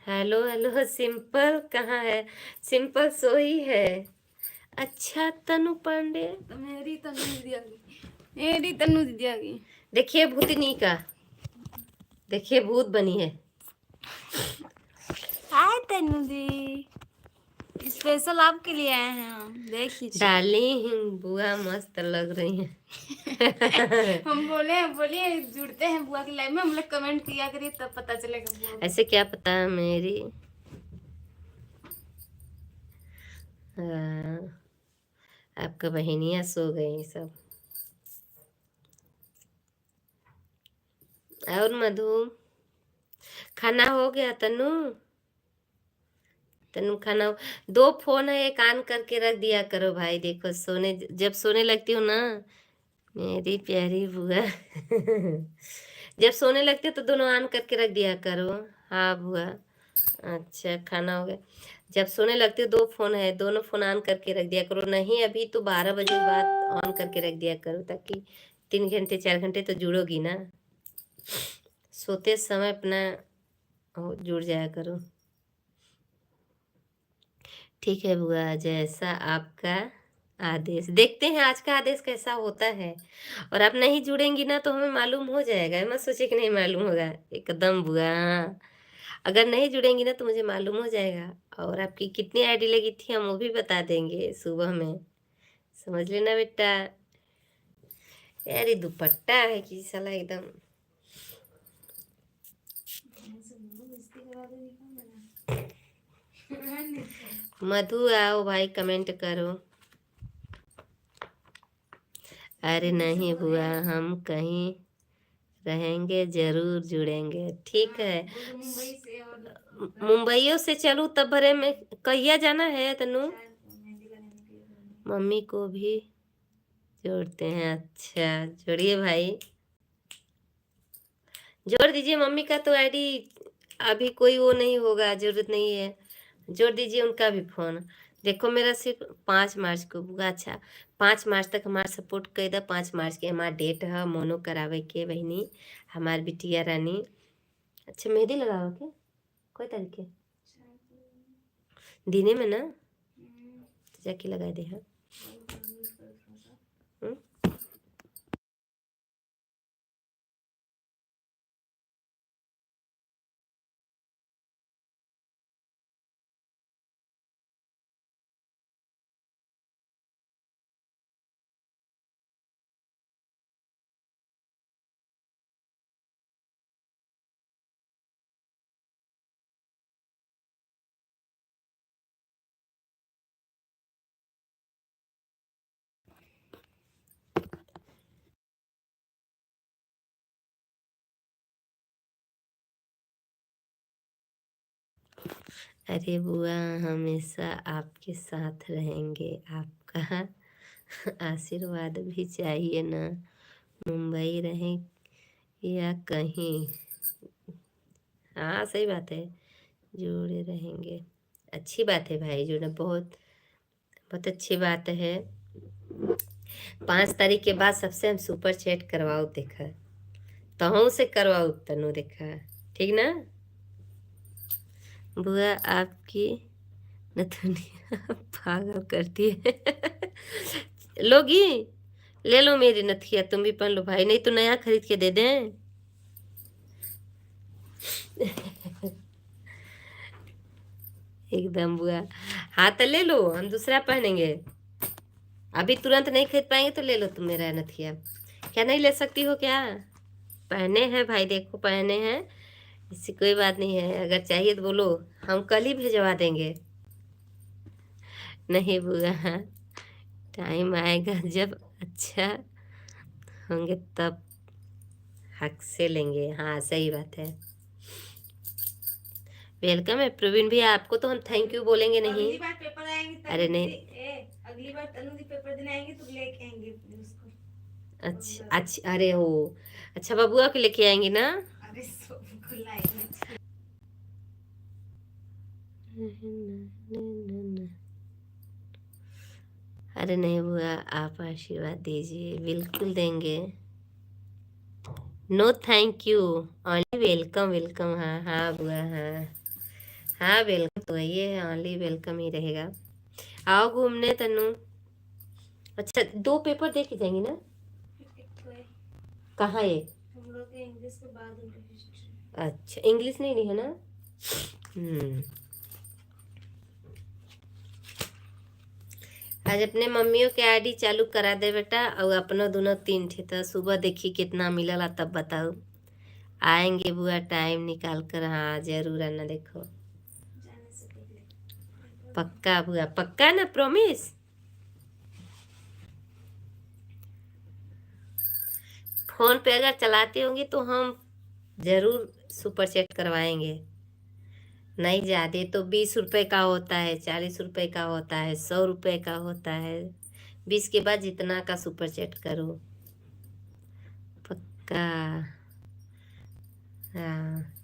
Speaker 1: हेलो हेलो सिंपल कहाँ है? सिंपल सोई है। अच्छा तनु पांडे,
Speaker 2: मेरी तनु दीदी आ गई, मेरी तनु दीदी आ गई।
Speaker 1: देखिए भूतनी का, देखिए भूत बनी है।
Speaker 2: हाय तनु दी, स्पेशल आपके लिए आए हैं हम, देख लीजिए।
Speaker 1: डार्लिंग बुआ मस्त लग रही है।
Speaker 2: हम बोलिए जुड़ते हैं बुआ की लाइव में, हम लोग कमेंट किया करिए तब पता चलेगा बुआ को।
Speaker 1: ऐसे क्या पता मेरी। आपका बहनियां सो गई सब। और मधु खाना हो गया तनु? तनु खाना, दो फोन है, एक ऑन करके रख दिया करो भाई। देखो सोने, जब सोने लगती हूँ ना मेरी प्यारी बुआ जब सोने लगते हो तो दोनों ऑन करके रख दिया करो। हाँ बुआ। अच्छा खाना हो गया। जब सोने लगते हो दो फोन है, दोनों फोन ऑन करके रख दिया करो। नहीं अभी तो 12 बजे के बाद ऑन करके रख दिया करो, ताकि 3 घंटे 4 घंटे तो जुड़ोगी ना। सोते समय अपना जुड़ जाया करो। ठीक है बुआ, जैसा आपका आदेश। देखते हैं आज का आदेश कैसा होता है। और आप नहीं जुड़ेंगी ना तो हमें मालूम हो जाएगा, मत सोचे कि नहीं मालूम होगा। एकदम बुआ, हाँ। अगर नहीं जुड़ेंगी ना तो मुझे मालूम हो जाएगा। और आपकी कितनी आईडी लगी थी हम वो भी बता देंगे सुबह में, समझ लेना बेटा। यार ये दुपट्टा है कि साला एकदम। मधु आओ भाई, कमेंट करो। अरे नहीं बुआ, हम कहीं रहेंगे जरूर जुड़ेंगे। ठीक है, मुंबईयों से चलूँ तब भरे में कहिया जाना है तनु? मम्मी को भी जोड़ते हैं। अच्छा जोड़िए भाई, जोड़ दीजिए मम्मी का तो आईडी। अभी कोई वो नहीं होगा, जरूरत नहीं है। जोड़ दीजिए उनका भी फोन। देखो मेरा सिर्फ 5 मार्च को बुआ। अच्छा 5 मार्च तक हमारा सपोर्ट कर दो। 5 मार्च के हमारा डेट है मोनो करावे के बहनी, हमार बिटिया रानी। अच्छा मेहंदी लगाओ क्या? कोई तरीके दिने में ना, तो जाके लगा दे। हाँ हम्म? अरे बुआ हमेशा आपके साथ रहेंगे, आपका आशीर्वाद भी चाहिए ना। मुंबई रहें या कहीं, हाँ सही बात है, जुड़े रहेंगे। अच्छी बात है भाई, जुड़ना बहुत बहुत अच्छी बात है। 5 तारीख के बाद सबसे हम सुपर चैट करवाओ देखा, तहु से करवाओ तनु देखा, ठीक ना बुआ? आपकी नथुनिया पागल करती है लोगी, ले लो मेरी नथिया, तुम भी पहन लो भाई, नहीं तो नया खरीद के दे दें एकदम बुआ। हाँ तो ले लो, हम दूसरा पहनेंगे। अभी तुरंत नहीं खरीद पाएंगे तो ले लो तुम मेरा नथिया। क्या नहीं ले सकती हो क्या? पहने हैं भाई, देखो पहने हैं, इससे कोई बात नहीं है। अगर चाहिए तो बोलो, हम कल ही भिजवा देंगे। नहीं बुआ, टाइम आएगा जब अच्छा होंगे तब हक से लेंगे। हाँ सही बात है। वेलकम है प्रवीण भैया, आपको तो हम थैंक यू बोलेंगे नहीं।
Speaker 2: अगली बार पेपर आएंगे तब
Speaker 1: अरे नहीं,
Speaker 2: अगली बार तनु दी पेपर देने आएंगे तो लेके आएंगे उसको।
Speaker 1: अच्छा अच्छा, अरे हो अच्छा, बबुआ को लेके आएंगी ना?
Speaker 2: अरे सबको लाएंगे।
Speaker 1: अरे नहीं बुआ, आप आशीर्वाद दीजिए, बिल्कुल देंगे। No thank you, only welcome welcome. हाँ हाँ बुआ, हाँ हाँ वेलकम तो ये है, ओनली वेलकम ही रहेगा। आओ घूमने तनु। अच्छा 2 पेपर दे के जाएंगी ना? कहाँ है?
Speaker 2: हम लोग के इंग्लिश के बाद उनके फिजिक्स।
Speaker 1: अच्छा इंग्लिश नहीं है ना? आज अपने मम्मियों के आईडी चालू करा दे बेटा, और अपना दोनों 3 थे तो सुबह देखी कितना मिलला तब बताओ। आएंगे बुआ टाइम निकाल कर, हाँ जरूर आना। देखो
Speaker 2: जाने से पहले
Speaker 1: पक्का बुआ, पक्का ना, प्रॉमिस। फोन पे अगर चलाती होंगी तो हम जरूर सुपर चैट करवाएंगे। नहीं ज्यादा तो 20 रुपए का होता है, 40 रुपए का होता है, 100 रुपए का होता है। 20 के बाद जितना का सुपर चैट करो। पक्का। हाँ,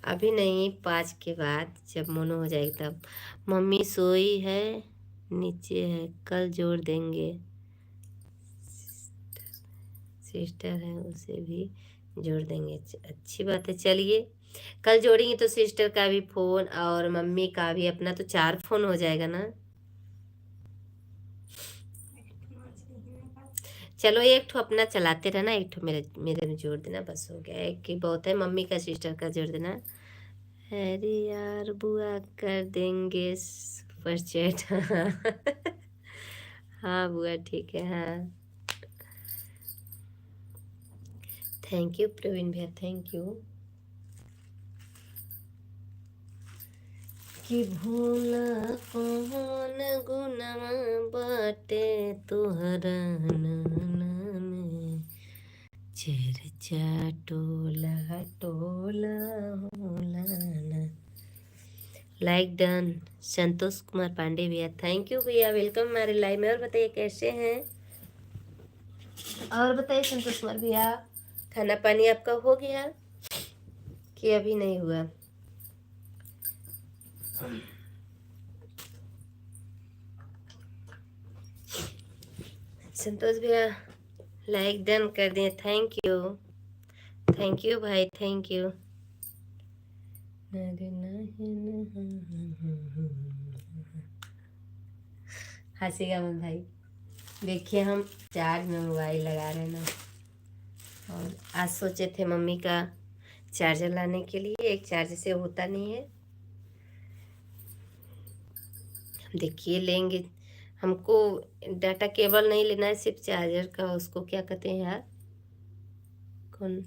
Speaker 1: अभी नहीं, 5 के बाद जब मोनो हो जाएगी तब। मम्मी सोई है, नीचे है, कल जोड़ देंगे। सिस्टर है, उसे भी जोड़ देंगे। अच्छी बात है, चलिए कल जोड़ेंगे तो सिस्टर का भी फोन और मम्मी का भी, अपना तो 4 फोन हो जाएगा ना। चलो एक ठो अपना चलाते रहना, एक ठो मेरे मेरे में जोड़ देना, बस हो गया। एक ही बहुत है, मम्मी का सिस्टर का जोड़ देना। अरे यार बुआ कर देंगे सुपर चैट। हाँ बुआ ठीक है, हाँ। थैंक यू प्रवीण भैया, थैंक यू। कि भूला कौन गुनाह बाटे तुहरा में, चर्चा टोला टोला होला ना। Like done. संतोष कुमार पांडे भैया, थैंक यू भैया, वेलकम हमारे लाइव में। और बताइए कैसे हैं? और बताइए संतोष कुमार भैया, खाना पानी आपका हो गया कि अभी नहीं हुआ? संतोष भैया लाइक डन कर दिए, थैंक यू। थैंक यू भाई, थैंक यू। हंसीगा मत भाई। देखिए हम चार्ज में मोबाइल लगा रहे हैं ना, और आज सोचे थे मम्मी का चार्जर लाने के लिए, एक चार्जर से होता नहीं है। देखिए लेंगे, हमको डाटा केबल नहीं लेना है, सिर्फ चार्जर का, उसको क्या कहते हैं यार, कौन,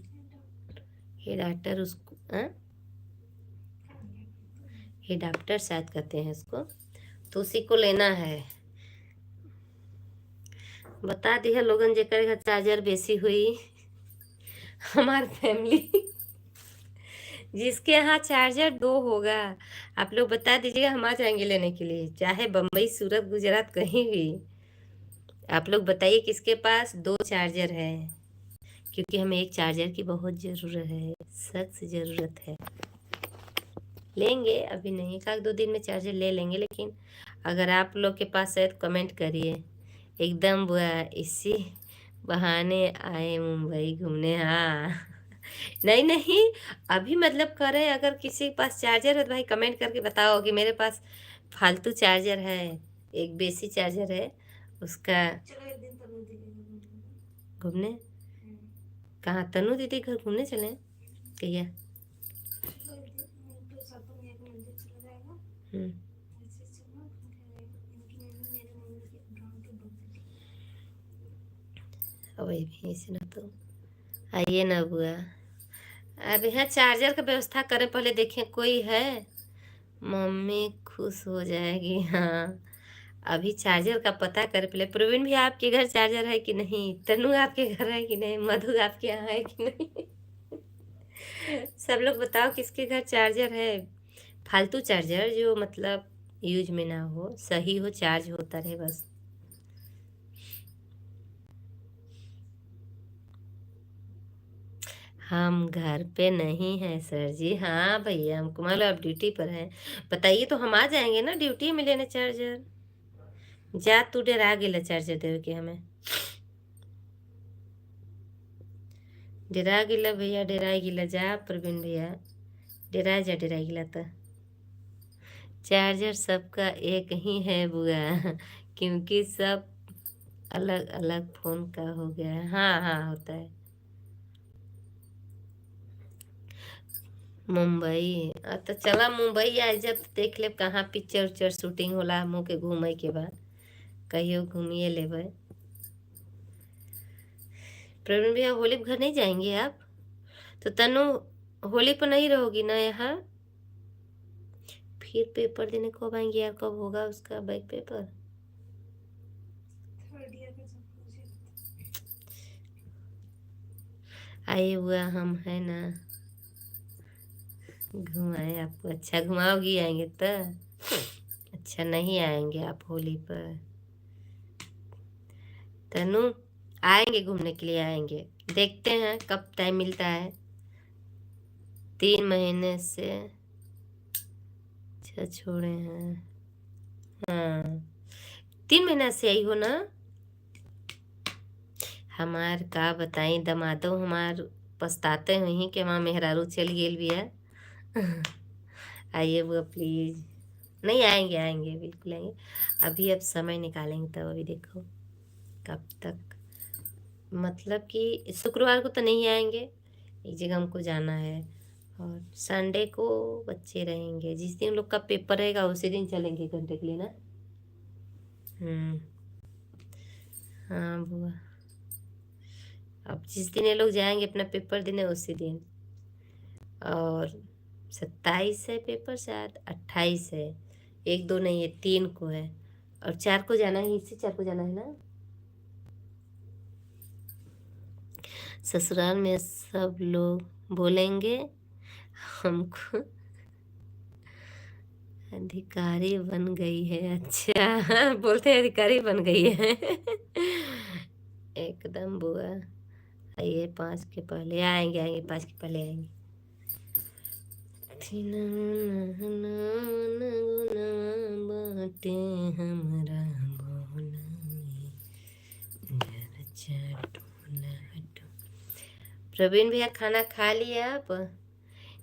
Speaker 1: एडाप्टर उसको, एडाप्टर शायद कहते हैं उसको, तो उसी को लेना है। बता दिया लोगन जेकर घर चार्जर बेसी हुई। हमार फैमिली जिसके यहाँ चार्जर 2 होगा, आप लोग बता दीजिएगा, हम आ जाएंगे लेने के लिए, चाहे बम्बई सूरत गुजरात कहीं भी। आप लोग बताइए किसके पास 2 चार्जर है, क्योंकि हमें एक चार्जर की बहुत ज़रूरत है, सख्त ज़रूरत है। लेंगे अभी नहीं, 1-2 दिन में चार्जर ले लेंगे, लेकिन अगर आप लोग के पास है तो कमेंट करिए। एकदम बुआ इसी बहाने आए मुंबई घूमने, हाँ। नहीं नहीं, अभी मतलब करे, अगर किसी के पास चार्जर है तो भाई कमेंट करके बताओ कि मेरे पास फालतू चार्जर है, एक बेसी चार्जर है उसका। घूमने कहाँ? तनु दीदी घर घूमने चले? कहिया? हम्म, वही भी ऐसे ना, तो आइए ना बुआ। अब यहाँ चार्जर का व्यवस्था करें, पहले देखें कोई है, मम्मी खुश हो जाएगी। हाँ, अभी चार्जर का पता करें पहले। प्रवीण भी आपके घर चार्जर है कि नहीं? तनु आपके घर है कि नहीं? मधु आपके यहाँ है कि नहीं? सब लोग बताओ किसके घर चार्जर है। फालतू चार्जर जो मतलब यूज में ना हो, सही हो, चार्ज होता रहे बस। हम घर पे नहीं हैं सर जी। हाँ भैया, हमको मालूम आप ड्यूटी पर हैं। बताइए तो हम आ जाएंगे ना ड्यूटी में लेने चार्जर। जा तू डेरा गेला चार्जर देवे के हमें, डेरा गिला भैया, डेरा गिला जा प्रवीण भैया, डेरा जा, डेरा गिला तो चार्जर सबका एक ही है बुआ। क्योंकि सब अलग अलग फोन का हो गया है। हाँ हाँ होता है। मुंबई तो चला मुंबई आ जब देख ले कहाँ पिक्चर उच्चर शूटिंग होला, मुँह के घूमे के बाद कहियो घूमिए लेबै। प्रवीण भैया होली पे घर नहीं जाएंगे आप? तो तनु होली पर नहीं रहोगी ना यहाँ? फिर पेपर देने कब आएंगे यार? कब होगा उसका बैक पेपर? आइए हुआ हम है ना। घुमाए आपको, अच्छा घुमाओगी, आएंगे तो। अच्छा नहीं आएंगे आप होली पर। तनु, आएंगे घूमने के लिए, आएंगे, देखते हैं कब टाइम मिलता है। 3 महीने से अच्छा छोड़े हैं। हाँ, 3 महीना से आई हो ना। हमार का बताई दमादो हमार पछताते हुई कि वहाँ मेहरारू चल गेल भी है। आइए वो प्लीज। नहीं, आएंगे आएंगे, बिल्कुल आएंगे। अभी अब समय निकालेंगे तब, अभी देखो कब तक। मतलब कि शुक्रवार को तो नहीं आएंगे, एक जगह हमको जाना है। और संडे को बच्चे रहेंगे, जिस दिन लोग का पेपर रहेगा उसी दिन चलेंगे घंटे के लिए ना। हम्म। हाँ बुआ, अब जिस दिन ये लोग जाएंगे अपना पेपर देने उसी दिन। और 27 है पेपर, शायद 28 है। 1 2 नहीं है, 3 को है। और 4 को जाना है, इसी 4 को जाना है ना। ससुराल में सब लोग बोलेंगे हमको अधिकारी बन गई है। अच्छा बोलते हैं अधिकारी बन गई है। एकदम बुआ। आइए, 5 के पहले आएंगे, आएंगे 5 के पहले आएंगे। बाटे हमरा प्रवीण भैया, खाना खा लिया आप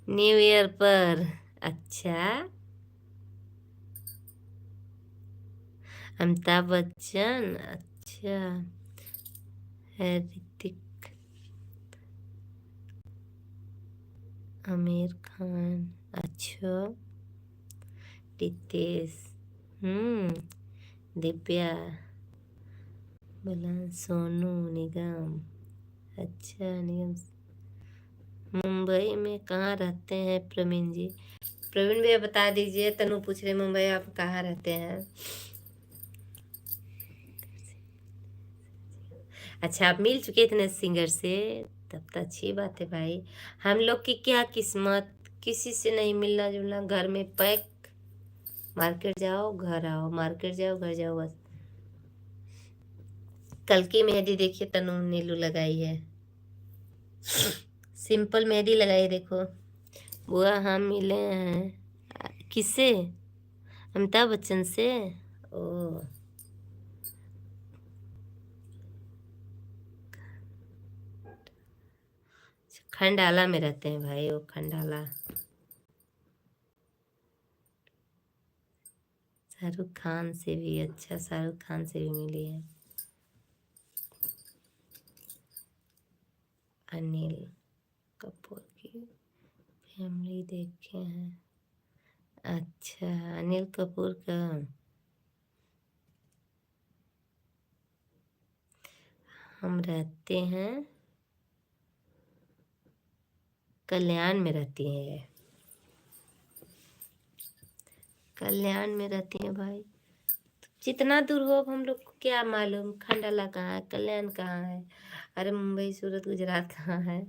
Speaker 1: न्यू ईयर पर? अच्छा, अमिताभ बच्चन, अच्छा है। ऋतिक, आमिर खान, अच्छा। रितेश, दिव्या, बोला सोनू निगम, अच्छा निगम। मुंबई में कहाँ रहते हैं प्रवीण जी? प्रवीण भैया बता दीजिए। तनु पूछ रहे मुंबई आप कहाँ रहते हैं। अच्छा, आप मिल चुके इतने सिंगर से, तब तो अच्छी बात है भाई। हम लोग की क्या किस्मत, किसी से नहीं मिलना जुलना, घर में पैक। मार्केट जाओ घर आओ, मार्केट जाओ घर जाओ, बस। कल की मेहंदी देखिए तनु नीलू लगाई है, सिंपल मेहंदी लगाई, देखो। बुआ हम मिले हैं, किससे? अमिताभ बच्चन से। ओ, खंडाला में रहते हैं भाई, वो खंडाला। शाहरुख खान से भी, अच्छा शाहरुख खान से भी मिली है। अनिल कपूर की फैमिली देखे हैं। अच्छा, अनिल कपूर का। हम रहते हैं कल्याण में, रहती हैं कल्याण में रहती हैं भाई। जितना दूर हो, अब हम लोग को क्या मालूम खंडाला कहाँ है, कल्याण कहाँ है। अरे मुंबई सूरत गुजरात कहाँ है।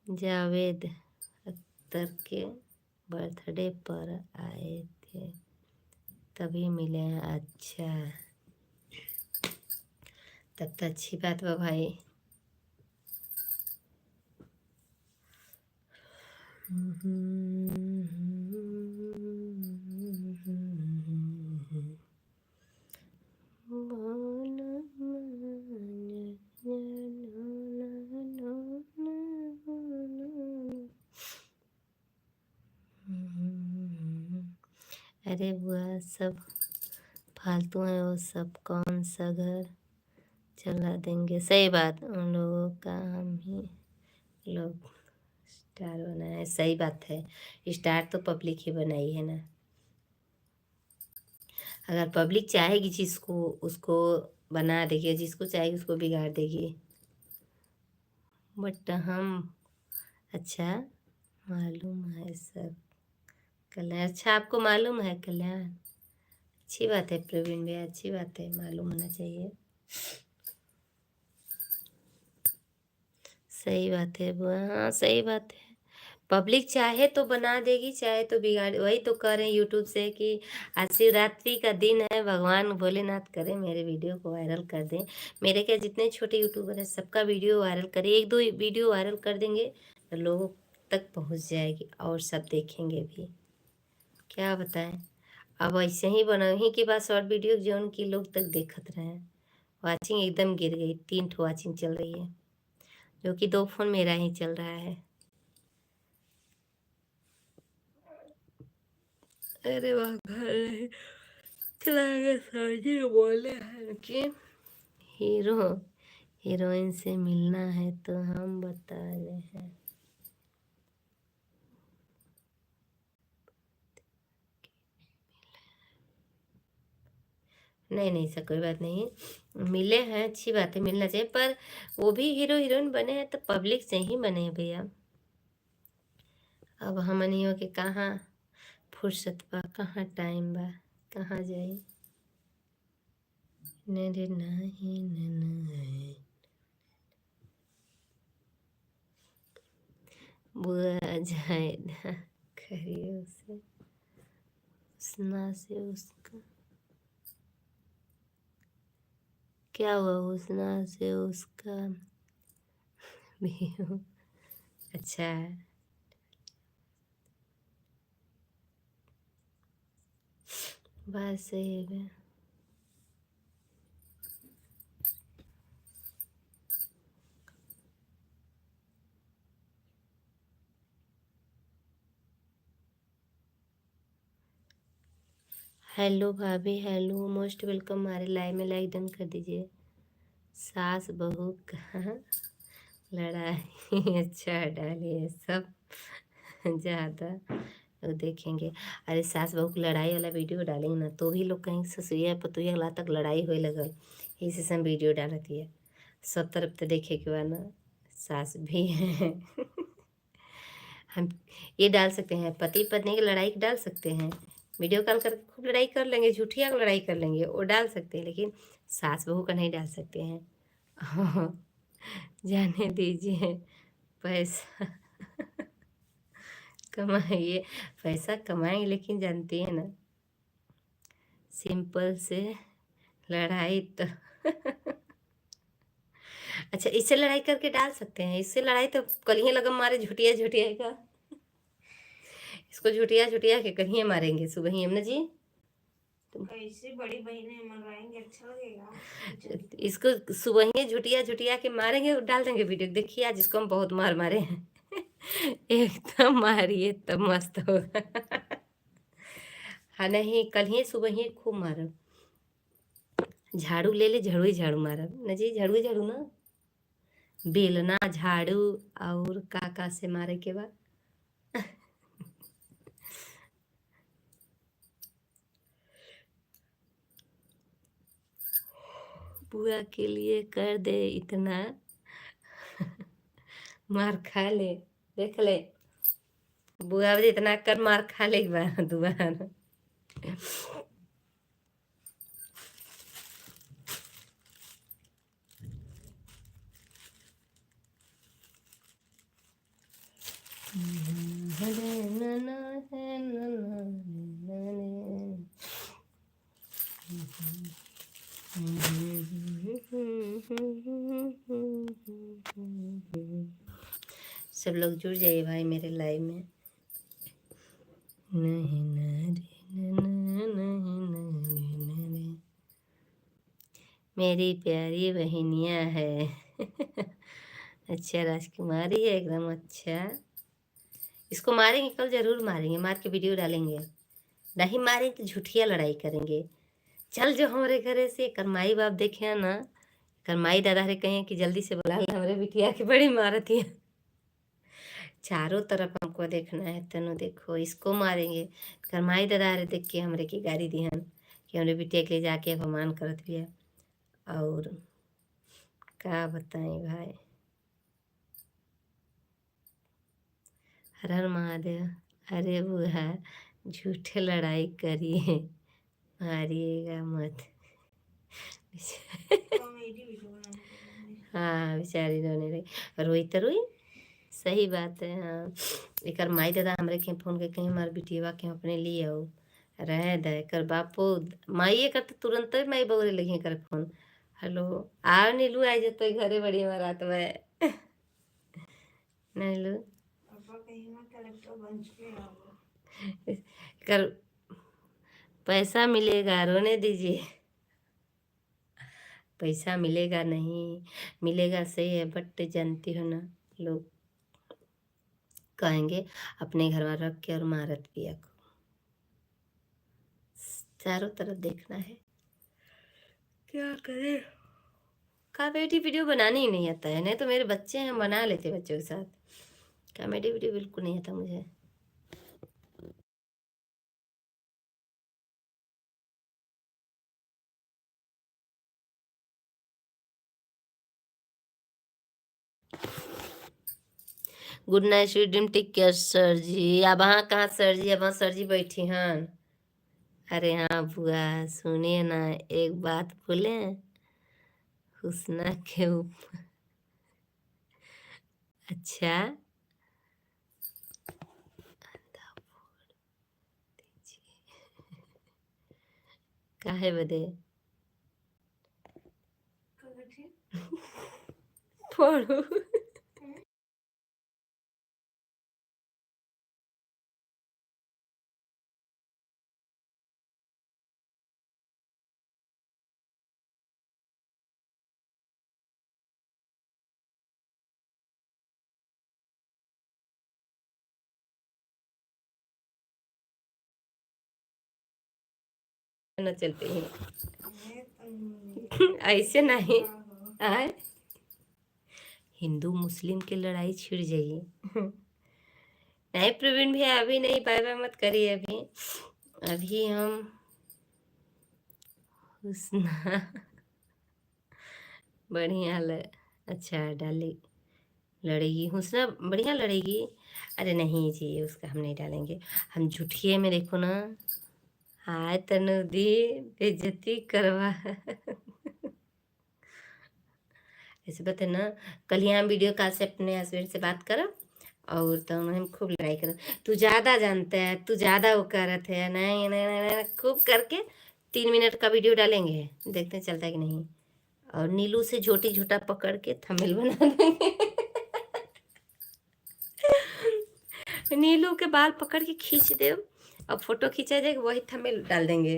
Speaker 1: जावेद अख्तर के बर्थडे पर आए थे, तभी मिले हैं। अच्छा, तब तो अच्छी बात बा भाई। अरे बुआ, सब फालतू है वो सब, कौन सा घर चला देंगे। सही बात, उन लोगों का हम ही लोग स्टार बनाए, सही बात है। स्टार तो पब्लिक ही बनाई है ना। अगर पब्लिक चाहेगी जिसको, उसको बना देगी, जिसको चाहेगी उसको बिगाड़ देगी। बट हम, अच्छा मालूम है सर कल्याण। अच्छा, आपको मालूम है कल्याण, अच्छी बात है प्रवीण भैया, अच्छी बात है, मालूम होना चाहिए। सही बात है बुआ, हाँ सही बात है। पब्लिक चाहे तो बना देगी, चाहे तो बिगाड़, वही तो कह रहे हैं यूट्यूब से कि आज शिवरात्रि का दिन है, भगवान भोलेनाथ करें मेरे वीडियो को वायरल कर दें। मेरे क्या जितने छोटे यूट्यूबर हैं सबका वीडियो वायरल करें, एक दो वीडियो वायरल कर देंगे तो लोगों तक पहुंच जाएगी और सब देखेंगे भी। क्या बताएं, अब ऐसे ही बना ही के बाद शॉर्ट वीडियो जो उनकी लोग तक देखत रहे हैं। वाचिंग एकदम गिर गई, 3 ठो वाचिंग चल रही है, जो कि 2 फोन मेरा ही चल रहा है। अरे वाह, घर चलाएंगे सर बोले हैं कि हीरो हीरोइन से मिलना है तो हम बता रहे हैं। नहीं नहीं सर, कोई बात नहीं, मिले हैं अच्छी बात है, मिलना चाहिए, पर वो भी हीरो हीरोइन बने हैं तो पब्लिक से ही बने हैं भैया। अब हमनियों के कहाँ फुर्सत बा, कहाँ टाइम बा, कहाँ जाई। नहीं नहीं नहीं, बुआ जाए ना करिए उसे, उसना से उसका क्या हुआ, उसना से उसका भी हो। अच्छा है, बात सही है। हेलो भाभी, हेलो, मोस्ट वेलकम हमारे लाइव में, लाइक डन कर दीजिए। सास बहू का लड़ाई अच्छा डालिए सब ज़्यादा लोग देखेंगे। अरे सास बहू की लड़ाई वाला वीडियो डालेंगे ना तो भी लोग कहीं ससुरिया पतुया ला तक लड़ाई होए लगल, इसी से हम वीडियो डालती है। सब तरफ तो देखे के बाद ना सास भी है हम ये डाल सकते हैं, पति पत्नी की लड़ाई डाल सकते हैं, वीडियो कॉल करके खूब लड़ाई कर लेंगे, झूठिया को लड़ाई कर लेंगे, वो डाल सकते हैं, लेकिन सास बहू का नहीं डाल सकते हैं जाने दीजिए, पैसा कमाइए, पैसा कमाएंगे, लेकिन जानती है ना सिंपल से लड़ाई तो अच्छा, इससे लड़ाई करके डाल सकते हैं, इससे लड़ाई तो कलिए लगम मारे झुटिया झुटिया का, इसको झुटिया झुटिया के कहीं मारेंगे सुबह ही, यमुना जी
Speaker 2: कैसे बड़ी बहनें मनवाएंगे, अच्छा लगेगा।
Speaker 1: इसको सुबह ही झुटिया झुटिया के मारेंगे और डाल देंगे वीडियो, देखिए आज इसको हम बहुत मार मारे हैं एकदम मारिए तब मस्त होगा हाँ नहीं, कल ही सुबह ही खूब मारब, झाड़ू ले ले, झाड़ू ही झाड़ू मारब ना जी, झाड़ू ही झाड़ू ना, बेलना झाड़ू और काका से मारे के बाद बुआ के लिए कर दे इतना मार खा ले, देख ले बुआ भी इतना कर मार खा ले एक बार दोबारा सब लोग जुड़ जाइए भाई मेरे लाइव में। नहीं नहीं मेरी प्यारी बहनिया है अच्छा राजकुमारी है एकदम, अच्छा इसको मारेंगे, कल जरूर मारेंगे, मार के वीडियो डालेंगे, नहीं मारेंगे तो झूठिया लड़ाई करेंगे। चल जो हमारे घरे से, कर माई बाप देखे ना, कर माई दादा रे कहें कि जल्दी से बुला ले हमारे बिटिया की बड़ी मारत है चारों तरफ हमको देखना है, तनु देखो इसको मारेंगे, कर माई दादा रे देख के हमरे की गाड़ी दिहन कि हमरे बिटिया के लिए जाके अपमान करत भी है। और क्या बताएं भाई, हर हर महादेव। अरे बुआ झूठे लड़ाई करिए, मारिएगा मत हाँ बेचारी रोने रही, रोई तो रोई, सही बात है। हाँ, एकर माई दादा हमरे के फोन के कहीं हमार बिटिया के अपने लिए आओ रहे दे कर बापू माइए कर तो तुरंत ही माई बगरे लगी कर फोन। हेलो आ नीलू आई जतो घरे बड़ी हमार रात में नीलू कर पैसा मिलेगा रोने दीजिए। पैसा मिलेगा नहीं मिलेगा सही है बट जानती हो ना लोग कहेंगे अपने घर में रख के और मारत पिया को चारों तरफ देखना है क्या करें। कॉमेडी वीडियो बनाने ही नहीं आता है नहीं तो मेरे बच्चे हैं बना लेते बच्चों के साथ। कॉमेडी वीडियो बिल्कुल नहीं आता मुझे। Good night sweet dream take care sir ji. अब हाँ कहाँ सर जी अब हाँ सर जी बैठी हैं। अरे हाँ बुआ सुनिए ना एक बात बोले हुस्ना के ऊपर अच्छा काहे बदे पढ़ो ना चलते हैं ऐसे नहीं आए हिंदू मुस्लिम की लड़ाई छिड़ जाइए। नहीं प्रवीण भैया अभी नहीं बाय बाय मत करिए अभी अभी हम हुस्ना बढ़िया अच्छा डाली लड़ेगी हुस्ना बढ़िया लड़ेगी। अरे नहीं जी उसका हम नहीं डालेंगे हम झूठिए में देखो ना हाय तनु दी बेइज्जती करवा ऐसे बता ना कल यहाँ वीडियो कॉल से अपने हस्बैंड से बात करो और तो हम खूब लड़ाई करो तू ज़्यादा जानता है तू ज़्यादा वो करत है नहीं नहीं नहीं, नहीं खूब करके 3 मिनट का वीडियो डालेंगे देखते हैं चलता है कि नहीं। और नीलू से झोटी झोटा पकड़ के थंबनेल बना देंगे नीलू के बाल पकड़ के खींच दे और फोटो खींचा जाएगा वही थंबनेल डाल देंगे।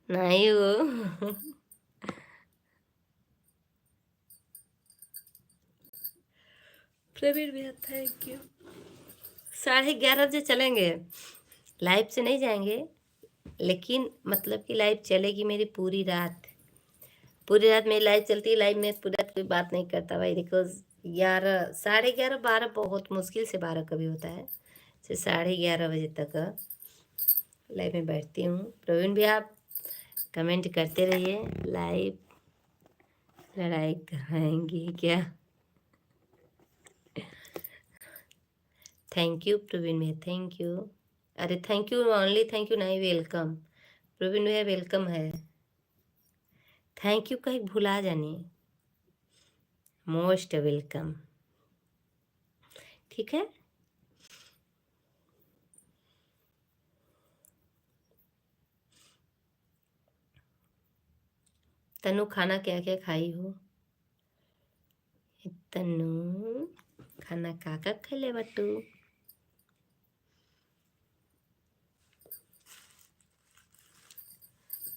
Speaker 1: नहीं वो प्रवीण भैया थैंक यू 11:30 बजे चलेंगे लाइव से नहीं जाएंगे लेकिन मतलब कि लाइव चलेगी मेरी पूरी रात मेरी लाइव चलती है। लाइव में पूरी रात कोई बात नहीं करता भाई देखो 11 11:30 12 बहुत मुश्किल से 12 कभी होता है से 11:30 बजे तक लाइव में बैठती हूँ। प्रवीण भी आप कमेंट करते रहिए लाइव लड़ाई कराएंगी क्या। थैंक यू प्रवीण भैया थैंक यू। अरे thank you only thank you नहीं वेलकम प्रवीण भैया वेलकम है। थैंक यू कहीं भुला जानी मोस्ट वेलकम ठीक है। तनु खाना क्या क्या खाई हो तनु खाना का खैले बटू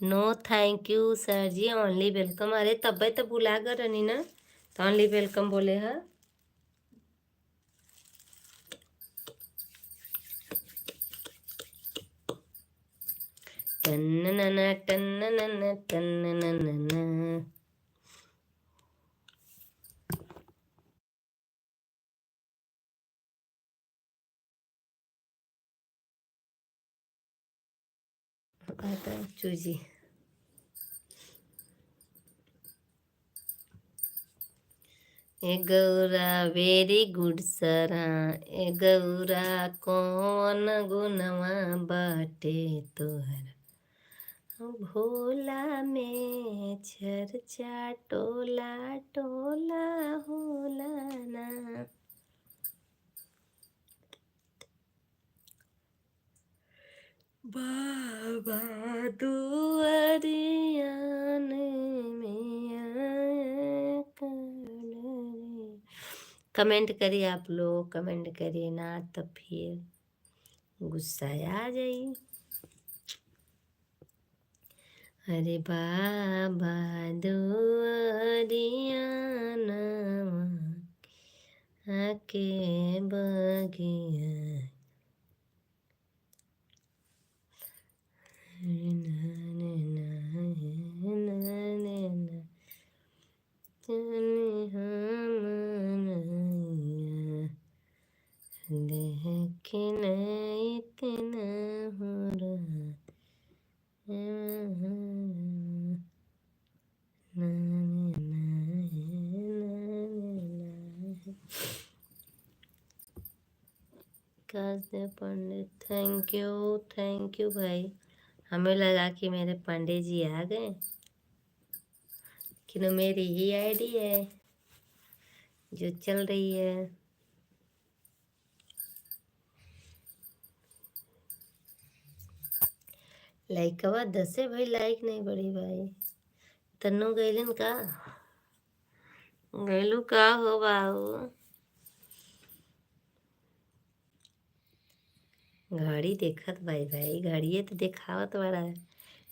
Speaker 1: no thank you sir ji only welcome. अरे तब तो भुला गए रनी ना तो ओनली वेलकम बोले हैं। टन्ननना टन्ननना टन्ननना आता चूजी ए गौरा वेरी गुड सरा ए गौरा कौन गुनवा बाटे तोहरा भोला में चर्चा टोला टोला होला ना। बाबा दुआरियान में आया कर। कमेंट करिए आप लोग, कमेंट करिए ना तो फिर गुस्सा आ जाइए। अरे बाबा दुआरियान आके बगिया लेकिन इतना हो रहा काश पंडित, थैंक यू भाई। हमें लगा कि मेरे पंडित जी आ गए, कि मेरी ही आईडी है जो चल रही है। लाइक कवा 10 है भाई, लाइक नहीं बढ़ी भाई। तन्नू गैलन का गैलू का हो बाबू। घड़ी देखत भाई, घड़िए तो दिखावत बड़ा है।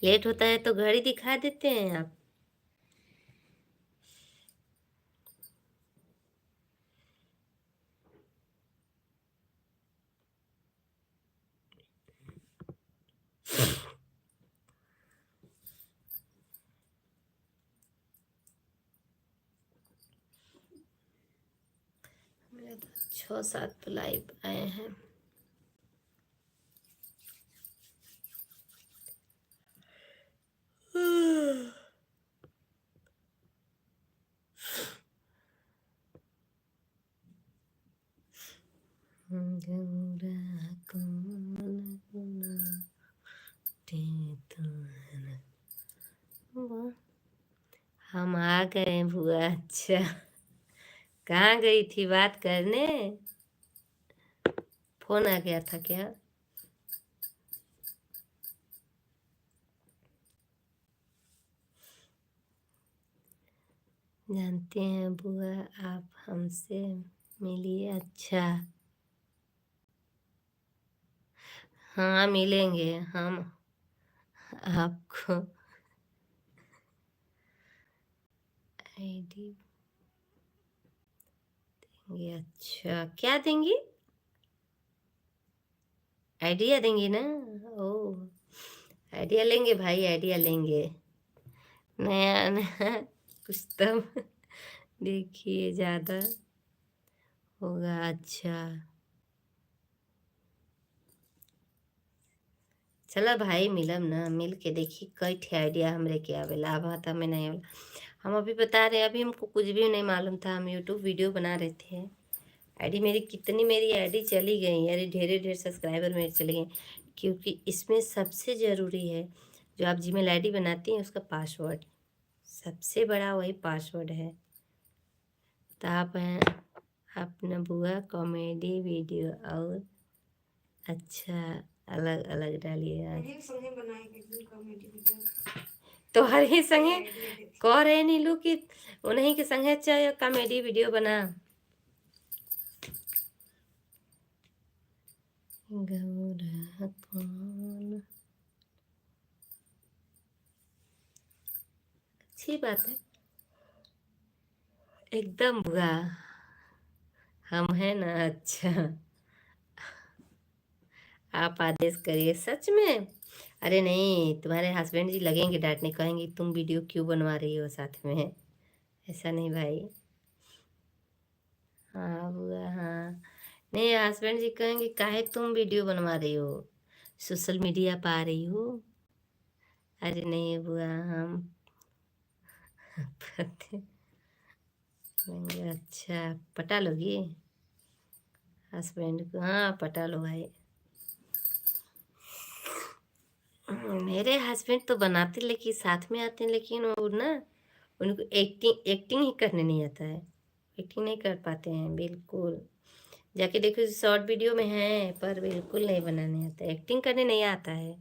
Speaker 1: लेट होता है तो घड़ी दिखा देते हैं आप। मेरे तो 6-7 लाइव आए हैं। हम आ गए बुआ। अच्छा, कहाँ गई थी बात करने? फोन आ गया था क्या? जानते हैं बुआ, आप हमसे मिलिए। अच्छा, हाँ मिलेंगे हम आपको। आईडी देंगे? अच्छा, क्या देंगी? आइडिया देंगी ना? ओ, आइडिया लेंगे भाई, आइडिया लेंगे। नया नया कुछ तो देखिए, ज़्यादा होगा। अच्छा, चला भाई मिलब ना, मिल के देखी कई ठे आइडिया हमरे के आवेला। अब आता हमें नहीं आवेला। हम अभी बता रहे हैं, अभी हमको कुछ भी नहीं मालूम था। हम यूट्यूब वीडियो बना रहे थे। आईडी मेरी कितनी, मेरी आईडी चली गई। अरे ढेर सब्सक्राइबर मेरे चले गए। क्योंकि इसमें सबसे ज़रूरी है, जो आप जीमेल आईडी बनाती हैं उसका पासवर्ड, सबसे बड़ा वही पासवर्ड है। तो आप हैं अपना बुआ कॉमेडी वीडियो और अच्छा अलग अलग डालिए। तो हर ही संगे कह रहे नीलू कि उन्हीं के संगे अच्छा कॉमेडी वीडियो बना। गौरा कौन, अच्छी बात है एकदम बुआ। हम हैं ना। अच्छा, आप आदेश करिए। सच में? अरे नहीं, तुम्हारे हस्बैंड जी लगेंगे डांटने, कहेंगे तुम वीडियो क्यों बनवा रही हो साथ में। ऐसा नहीं भाई। हाँ बुआ, हाँ। नहीं, हस्बैंड जी कहेंगे काहे तुम वीडियो बनवा रही हो, सोशल मीडिया पर आ रही हो। अरे नहीं बुआ, हम पते कहेंगे। अच्छा, पटा लोगी हस्बैंड को? हाँ पटा लो भाई। मेरे हस्बैंड तो बनाते लेकिन साथ में आते हैं, लेकिन वो ना उनको एक्टिंग एक्टिंग ही करने नहीं आता है। एक्टिंग नहीं कर पाते हैं बिल्कुल। जाके देखो शॉर्ट वीडियो में है, पर बिल्कुल नहीं बनाने आता, एक्टिंग करने नहीं आता है।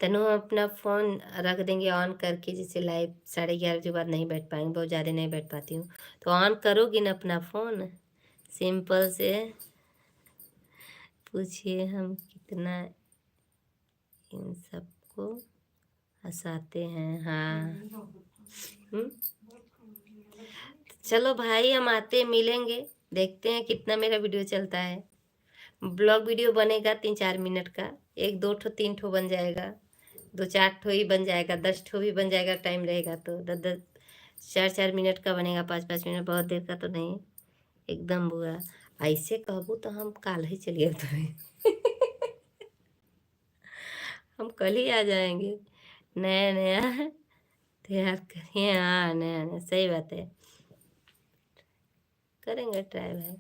Speaker 1: तनु अपना फ़ोन रख देंगे ऑन करके, जैसे लाइव 11:30 के बाद नहीं बैठ पाएंगे, बहुत ज़्यादा नहीं बैठ पाती हूँ, तो ऑन करोगी ना अपना फ़ोन, सिंपल से पूछिए हम कितना इन सबको हंसाते हैं। हाँ। चलो भाई, हम आते मिलेंगे, देखते हैं कितना मेरा वीडियो चलता है। ब्लॉग वीडियो बनेगा 3-4 मिनट का, 1-2 ठो 3 ठो बन जाएगा, 2-4 ठो ही बन जाएगा, 10 ठो भी बन जाएगा, टाइम रहेगा तो 10-10 4-4 मिनट का बनेगा, 5-5 मिनट, बहुत देर का तो नहीं। एकदम बुआ ऐसे कहबू तो हम कल ही चलिए तो हम कल ही आ जाएंगे, नया नया तैयार करिए। हाँ, नया नया, सही बात है, करेंगे ट्राई भाई।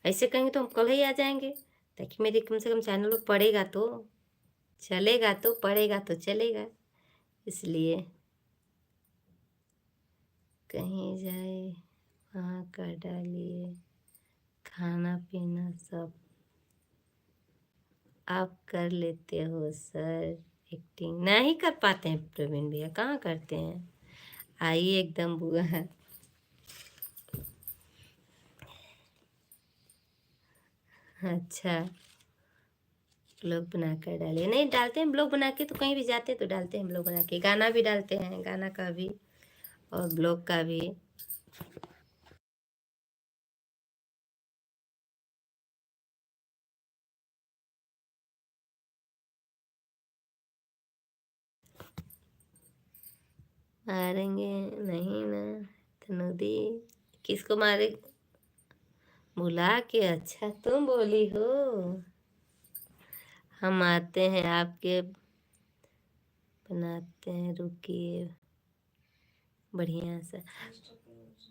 Speaker 1: ऐसे कहेंगे तो हम कल ही आ जाएंगे, ताकि मेरे कम से कम चैनल पर पड़ेगा तो चलेगा, तो पड़ेगा तो चलेगा, इसलिए कहीं जाए वहाँ का डालिए, खाना पीना सब आप कर लेते हो सर, एक्टिंग नहीं कर पाते हैं प्रवीण भैया, कहाँ करते हैं। आइए एकदम बुआ। अच्छा, ब्लॉग बना कर डालिए, नहीं डालते हैं ब्लॉग बना के, तो कहीं भी जाते हैं तो डालते हैं ब्लॉग बना के, गाना भी डालते हैं, गाना का भी और ब्लॉग का भी। मारेंगे नहीं ना तनुदी, किसको मारे बुला के। अच्छा तुम बोली हो, हम आते हैं आपके बनाते हैं, रुकिए बढ़िया सा।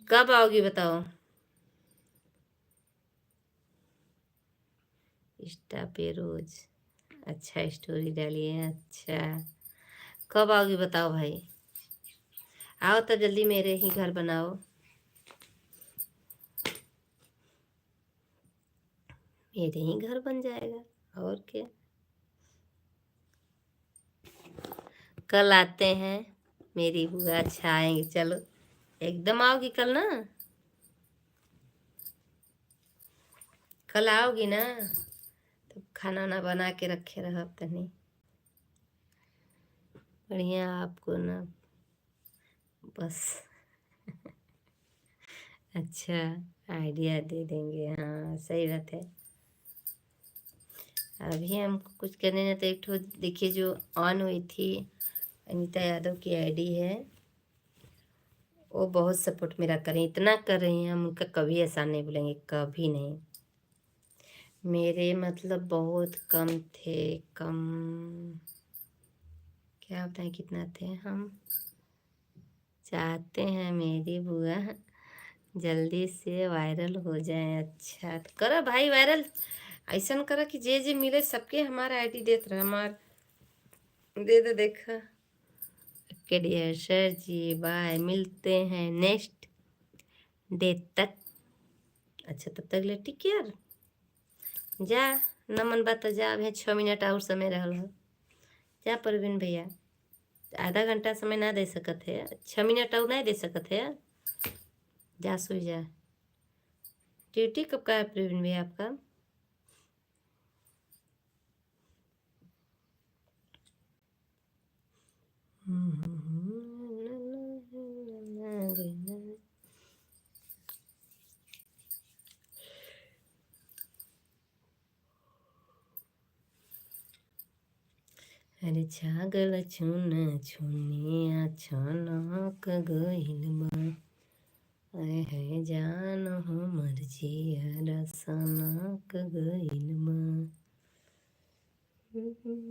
Speaker 1: कब आओगी बताओ। इंस्टा पे रोज, अच्छा स्टोरी डालिए, अच्छा कब आओगी बताओ भाई। आओ तो जल्दी, मेरे ही घर बनाओ, मेरे ही घर बन जाएगा और क्या। कल आते हैं, मेरी बुआ अच्छा आएंगे, चलो एकदम आओगी कल ना, कल आओगी ना, तो खाना ना बना के रखे रह तनी बढ़िया आपको ना, बस अच्छा आइडिया दे देंगे। हाँ सही बात है। अभी हमको कुछ करने ना, तो एक ठो देखिए जो ऑन हुई थी, अनीता यादव की आईडी है, वो बहुत सपोर्ट मेरा करें, इतना कर रही हैं, हम उनका कभी ऐसा नहीं बोलेंगे, कभी नहीं। मेरे मतलब बहुत कम थे, कम क्या बताएं कितना थे। हम चाहते हैं मेरी बुआ जल्दी से वायरल हो जाए। अच्छा तो करो भाई वायरल, ऐसा करो कि जे जे मिले सबके हमारा आईडी देते रहे, हमार दे दे देखा के डियर सर जी, बाय, मिलते हैं नेक्स्ट डे तक। अच्छा तब तक ले टेक केयर, जा न मन बात जा, अभी 6 मिनट और समय रहल हो, जा परवीन भैया, आधा घंटा समय ना दे सकत है, 6 मिनट और नहीं दे सकत है, जा सोई जा। ड्यूटी कब का है प्रवीण भैया आपका। अरे छागल छुन छुनिया छनक गइल बा, आए है जान हमर जिया सनक गइल बा। गइल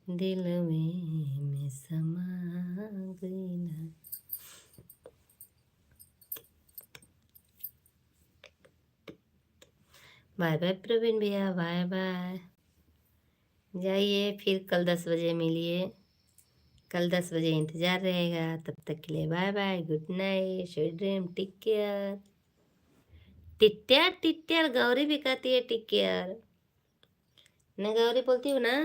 Speaker 1: दिल में मैं समा गई ना। बाय बाय प्रवीण भैया, बाय बाय। जाइए फिर कल 10 बजे मिलिए। कल 10 बजे इंतज़ार रहेगा। तब तक के लिए bye bye, good night, sweet dream, take care. टिट्टर टिट्टर गौरी भी कहती है टेक केयर। मैं गौरी बोलती हूँ ना।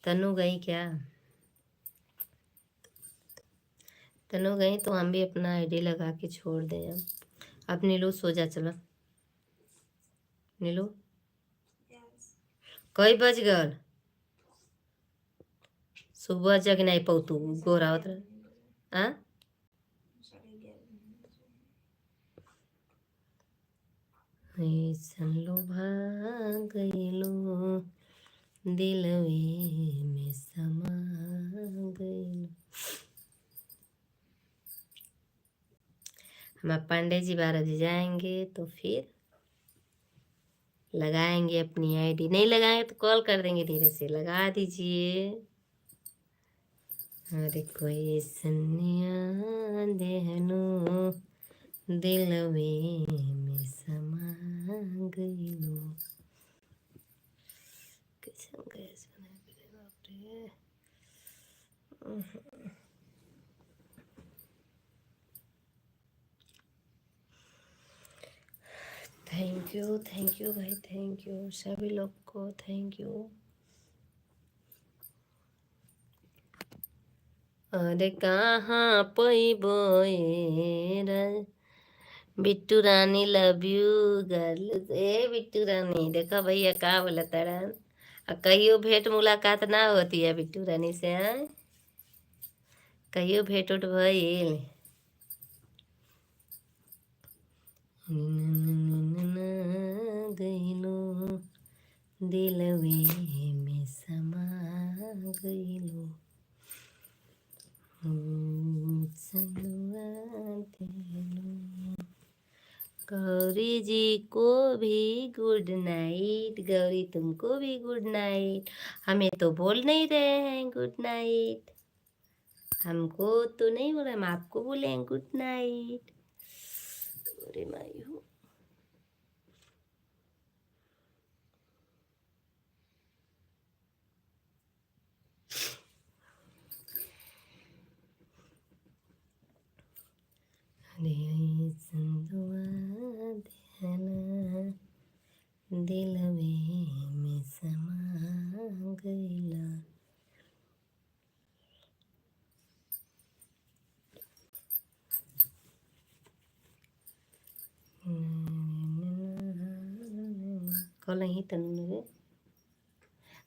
Speaker 1: तनु गई क्या? तनु गई तो हम भी अपना आईडी लगा के छोड़ दें। अब नीलू सो जा, चलो नीलू। कई बज गल? सुबह जग नहीं पाऊ तू गोरा उतर। हाँ ऐसन लोभा गइलो दिलवे में समा गइलो। हम पांडे जी 12 बजे जाएंगे तो फिर लगाएंगे अपनी आईडी। नहीं लगाएंगे तो कॉल कर देंगे, धीरे से लगा दीजिए। अरे कोई सन्या देहनो दिलवे में समा गइलो। कैसन गैस बना के, बाप रे। थैंक यू भाई, थैंक यू सभी लोग को, थैंक यू। अरे कहाँ पैबो बिट्टू रानी, लव यू गर्ल। ए बिट्टू रानी देखो भैया का बोला तरन। कहियो भेंट मुलाकात ना होती है बिट्टू रानी से? हाँ कहियो भेंट उठ भइल? गइलो दिलवे में समा गइलो। गौरी जी को भी गुड नाइट। गौरी तुमको भी गुड नाइट। हमें तो बोल नहीं रहे हैं गुड नाइट। हमको तो नहीं बोला, हम आपको बोले हैं गुड नाइट। अरे माई हूँ। दिलवे में समा गइला। कल ही तनु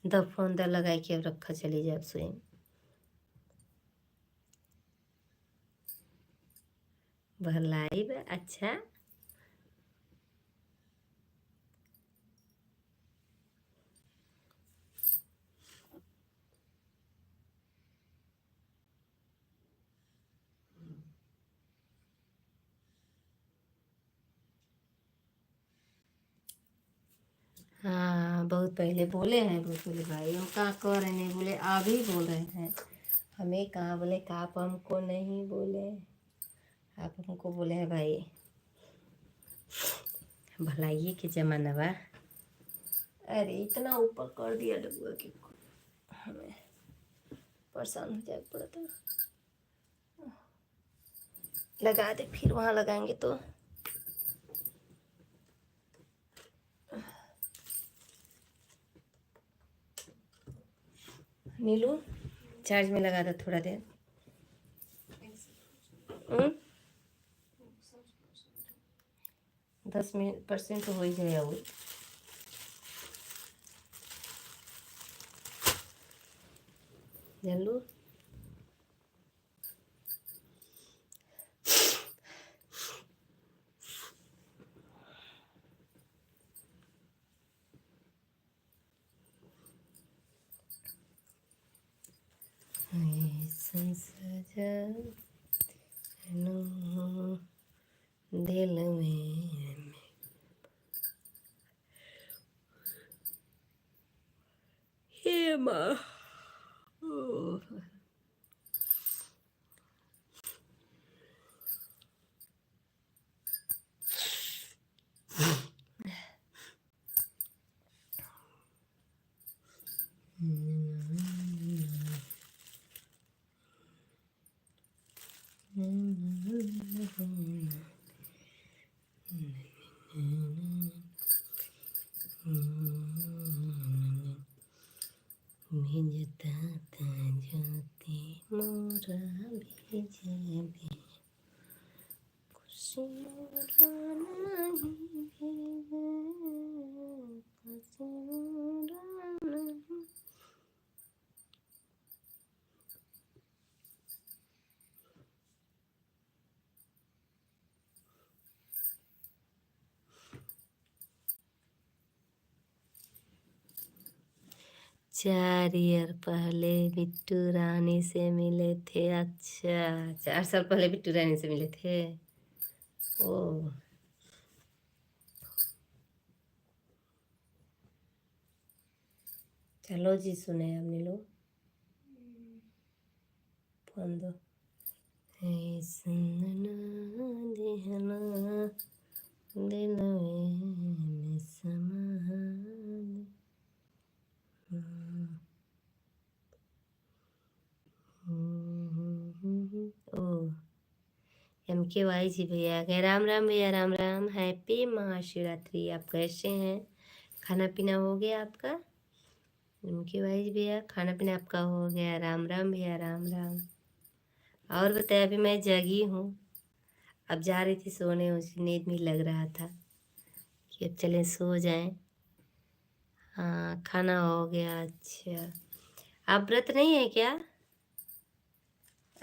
Speaker 1: द फोन द लगा के रखा, चली जाओ स्वयं। भलाई अच्छा। हाँ बहुत पहले बोले हैं, बहुत पहले भाई हम कहाँ कह रहे नहीं बोले, अभी बोल रहे हैं। हमें कहाँ बोले कि आप हमको नहीं बोले, आप हमको बोले हैं भाई। भलाइए के जमाना बा। अरे इतना ऊपर कर दिया डबुआ कि हमें परेशान हो जाए पड़ा था। लगा दे फिर वहाँ लगाएंगे तो। नीलू चार्ज में लगा दे थोड़ा देर। 10% तो हो ही गया वो। जानलू सजा दिल में भिजता ज्योति मोरा भिजबे खुशी मोरा नहीं भेजे खुशी मोरा नहीं। चार ईयर पहले बिट्टू रानी से मिले थे। अच्छा, 4 साल पहले बिट्टू रानी से मिले थे। ओ, चलो जी सुने अपने लोग फोन दो। हे सुनना दिहना दिलवे में समा ओ MKY जी भैया गए। राम राम भैया, राम राम। हैप्पी महाशिवरात्रि। आप कैसे हैं? खाना पीना हो गया आपका? MKY जी भैया खाना पीना आपका हो गया? राम राम भैया, राम राम। और बताया, अभी मैं जगी हूँ, अब जा रही थी सोने, उसी नींद में लग रहा था कि अब चलें सो जाएं। हाँ खाना हो गया। अच्छा, आप व्रत नहीं है क्या?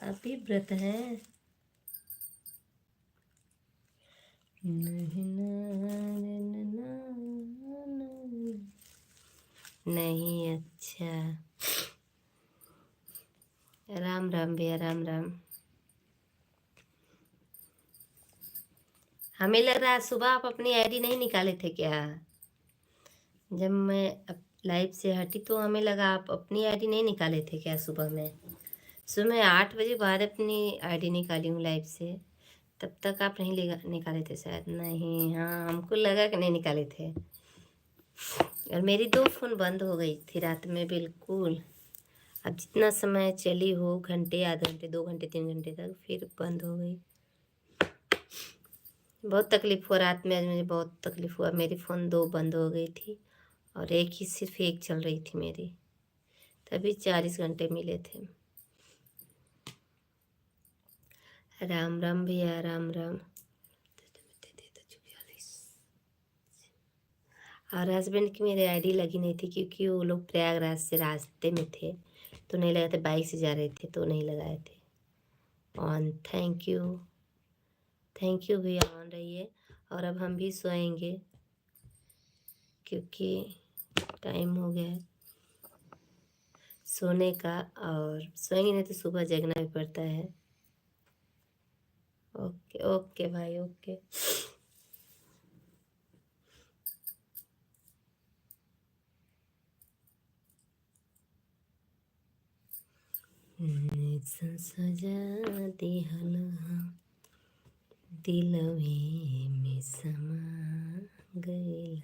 Speaker 1: आप भी व्रत हैं? नहीं नहीं। अच्छा, राम राम भैया, राम राम। हमें लग रहा है सुबह आप अपनी आईडी नहीं निकाले थे क्या? जब मैं लाइव से हटी तो हमें लगा आप अपनी आईडी नहीं निकाले थे क्या सुबह में? सुबह 8 बजे बाद अपनी आईडी निकाली हूँ लाइव से, तब तक आप नहीं निकाले थे शायद। नहीं, हाँ हमको लगा कि नहीं निकाले थे। और मेरी 2 फ़ोन बंद हो गई थी रात में बिल्कुल। अब जितना समय चली हो, घंटे, आधे घंटे, 2 घंटे, 3 घंटे तक, फिर बंद हो गई। बहुत तकलीफ़ हुआ रात में, आज मुझे बहुत तकलीफ़ हुआ। मेरी फ़ोन 2 बंद हो गई थी और एक ही, सिर्फ एक चल रही थी मेरी, तभी 40 घंटे मिले थे। राम राम भैया, राम राम। और हस्बैंड की मेरी आईडी लगी नहीं थी क्योंकि वो लोग प्रयागराज से रास्ते में थे, तो नहीं लगा था। बाइक से जा रहे थे तो नहीं लगाए थे on. Thank you, thank you भैया, ऑन रहिए। और अब हम भी सोएंगे क्योंकि टाइम हो गया है सोने का, और सोएंगे नहीं तो सुबह जगना भी पड़ता है। ओके ओके भाई, ओके। सजा दिहल दिलवे में समा गइल।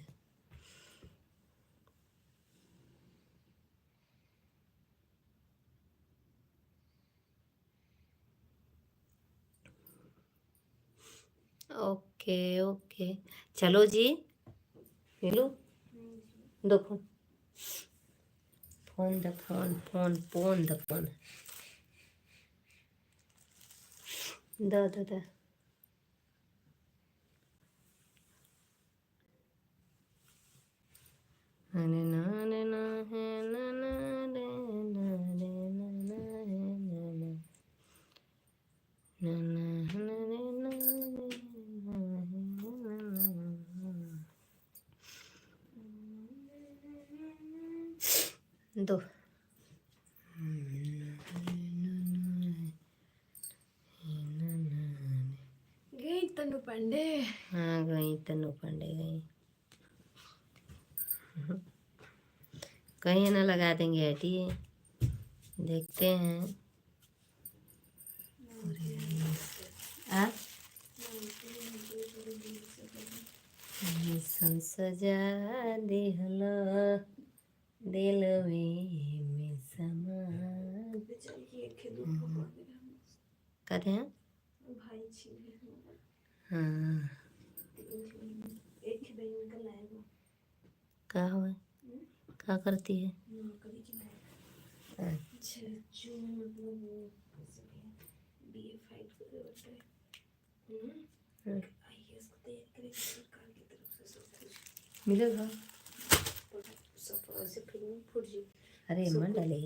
Speaker 1: ओके ओके, चलो जी मिलू। दो phone, phone the phone, phone phone the phone, दो। अने ना ने ना है ना ना रे ना रे ना ना है ना ना ना ना ना रे ना रे ना है ना ना। दो
Speaker 2: गई तनु पांडे।
Speaker 1: हाँ गई तनु पांडे गई। कहीं ना लगा देंगे आईडी। देखते हैं। आ सजा दिहला दिलवे में समा कहते हैं। हाँ क्या हुआ, क्या करती है? अच्छा मिलेगा। अरे मन डाले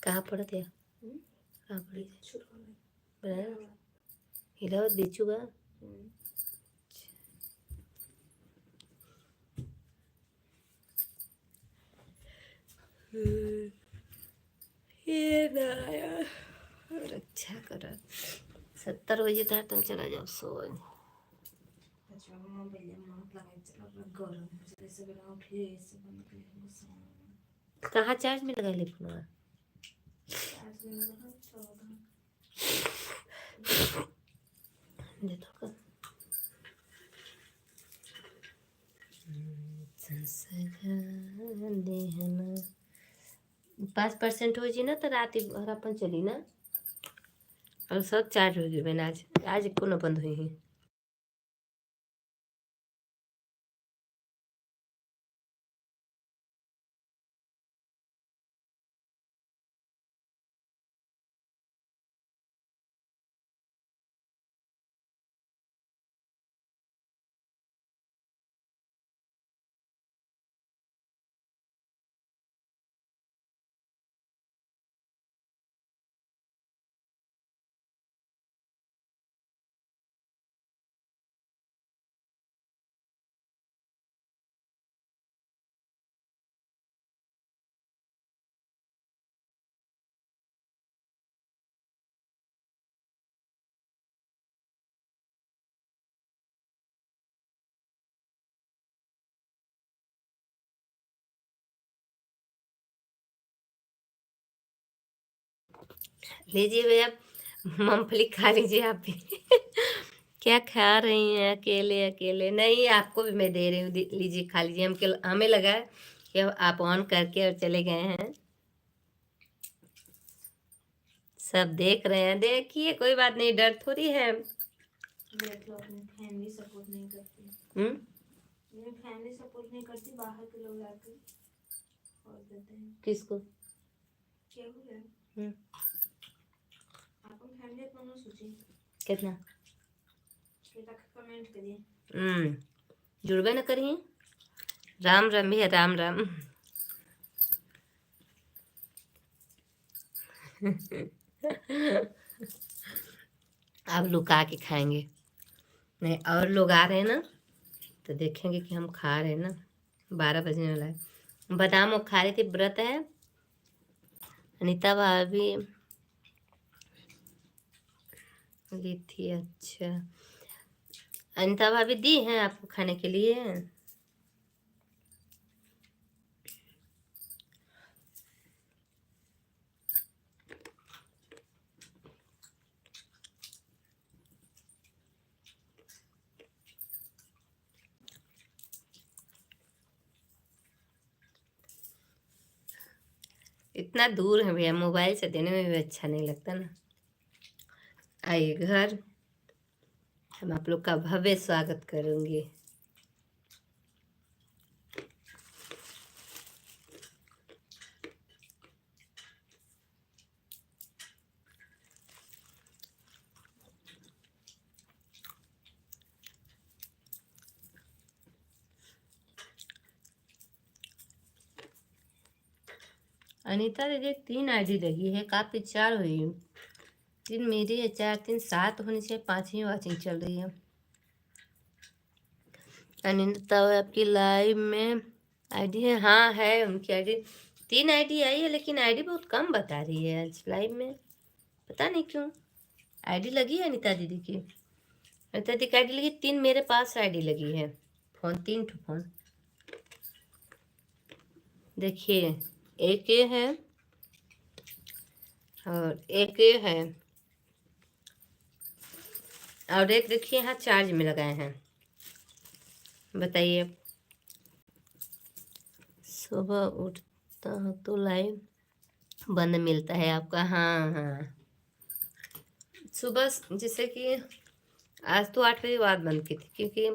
Speaker 1: कहाँ पढ़ते हैं? कहाँ पढ़े हिलावत बेचूगा। ये ना यार रक्षा कर 70 बजे था तुम चला जाओ सो। कहाँ चार्ज में लगा ले फोन? देखो 5% हो जी ना तो रात भर अपन चली ना और सब चार्ज होगी मैंने आज को न बंद हुई है। लीजिए भैया मूंगफली खा लीजिए आप भी। क्या खा रही हैं अकेले अकेले? नहीं आपको भी मैं दे रही हूँ, लीजिए खा लीजिए। हमें लगा कि आप ऑन करके और चले गए हैं। सब देख रहे हैं, देखिए कोई बात नहीं, डर थोड़ी है।
Speaker 2: देख लो अपनी फैमिली सपोर्ट नहीं करती। मेरी फैमिली सपोर्ट नहीं करती, बाहर के लोग आके और देते हैं।
Speaker 1: किसको?
Speaker 2: क्या हुआ? अपन फैमिली को ना सोची
Speaker 1: कितना
Speaker 2: कमेंट करिए।
Speaker 1: जुड़बे न करिए। राम राम भैया राम राम। अब लुका के खाएंगे, नहीं और लोग आ रहे हैं ना तो देखेंगे कि हम खा रहे हैं ना। 12 बजने वाला है। बादाम वो खा रही थी, व्रत है। अनीता भाभी ली थी। अच्छा अनीता भाभी दी हैं आपको खाने के लिए? इतना दूर है भैया, मोबाइल से देने में भी अच्छा नहीं लगता ना। आइए घर, हम आप लोग का भव्य स्वागत करेंगे। अनीता दीदी 3 आईडी लगी है, काफी 4 हुई। 3 मेरी है, 4 3 7 होनी चाहिए, 5 ही वॉचिंग चल रही है। अनीता आपकी लाइव में आईडी है? हाँ है उनकी आईडी। 3 आईडी आई है लेकिन आईडी बहुत कम बता रही है आज लाइव में, पता नहीं क्यों। आईडी लगी है अनीता दीदी की, अनीता दीदी की आईडी लगी। 3 मेरे पास आईडी लगी है, फोन 3 ठो फोन देखिए। एक ये है और एक ये है, और एक देखिए यहाँ चार्ज में लगाए हैं। बताइए, सुबह उठता हूँ तो लाइव बंद मिलता है आपका। हाँ हाँ, सुबह जैसे कि आज तो 8 बजे बाद बंद की थी, क्योंकि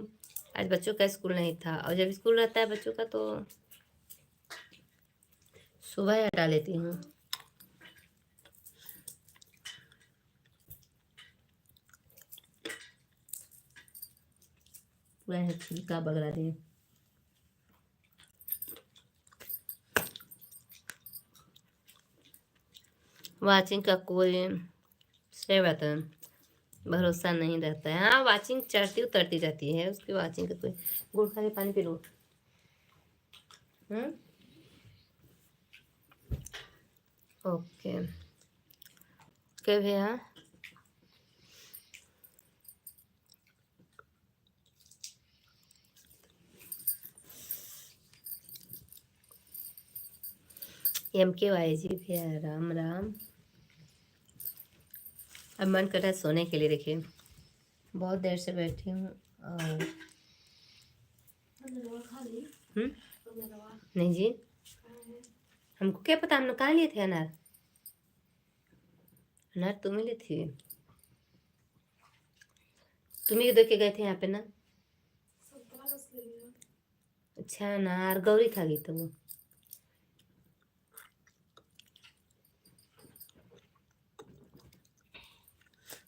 Speaker 1: आज बच्चों का स्कूल नहीं था, और जब स्कूल रहता है बच्चों का तो सुबह ही हटा लेती हूँ। वह छिलका बगड़ा दिए। वाचिंग का कोई से बता भरोसा नहीं रहता है। हाँ, वाचिंग चढ़ती उतरती रहती है, उसकी वाचिंग का कोई। गुड़ खा के पानी पी लो। ओके ओके भैया। MKY जी भैया, राम राम। अब मन कर रहा है सोने के लिए। देखिए बहुत देर से बैठी हूँ और नहीं जी, हमको क्या पता, हमने कहाँ लिए थे अनार। अनार तुम ही ली थी, तुम ही दे के गए थे यहाँ पे ना। अच्छा, अनार गौरी खा गई तो वो।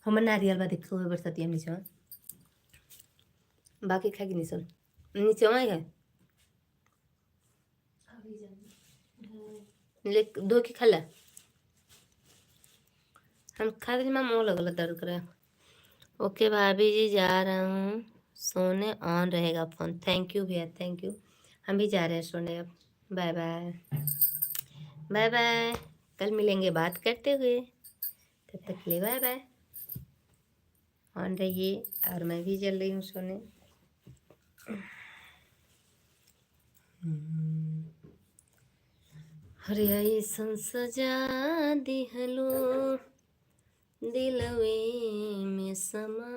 Speaker 1: हम नारियल बा देखो बरसाती नीचे बाकी खाएगी नहीं सुन नीचे है ले धो के खा ला। हम खा रहे माँ मुँह लगल दर्द करे। ओके भाभी जी, जा रहा हूँ सोने, ऑन रहेगा फोन। थैंक यू भैया, थैंक यू। हम भी जा रहे हैं सोने अब। बाय बाय बाय बाय, कल मिलेंगे बात करते हुए। तब तक के लिए बाय बाय। ऑन रहिए, और मैं भी चल रही हूँ सोने। हरियाई सजा दिहलो दिलवे में समा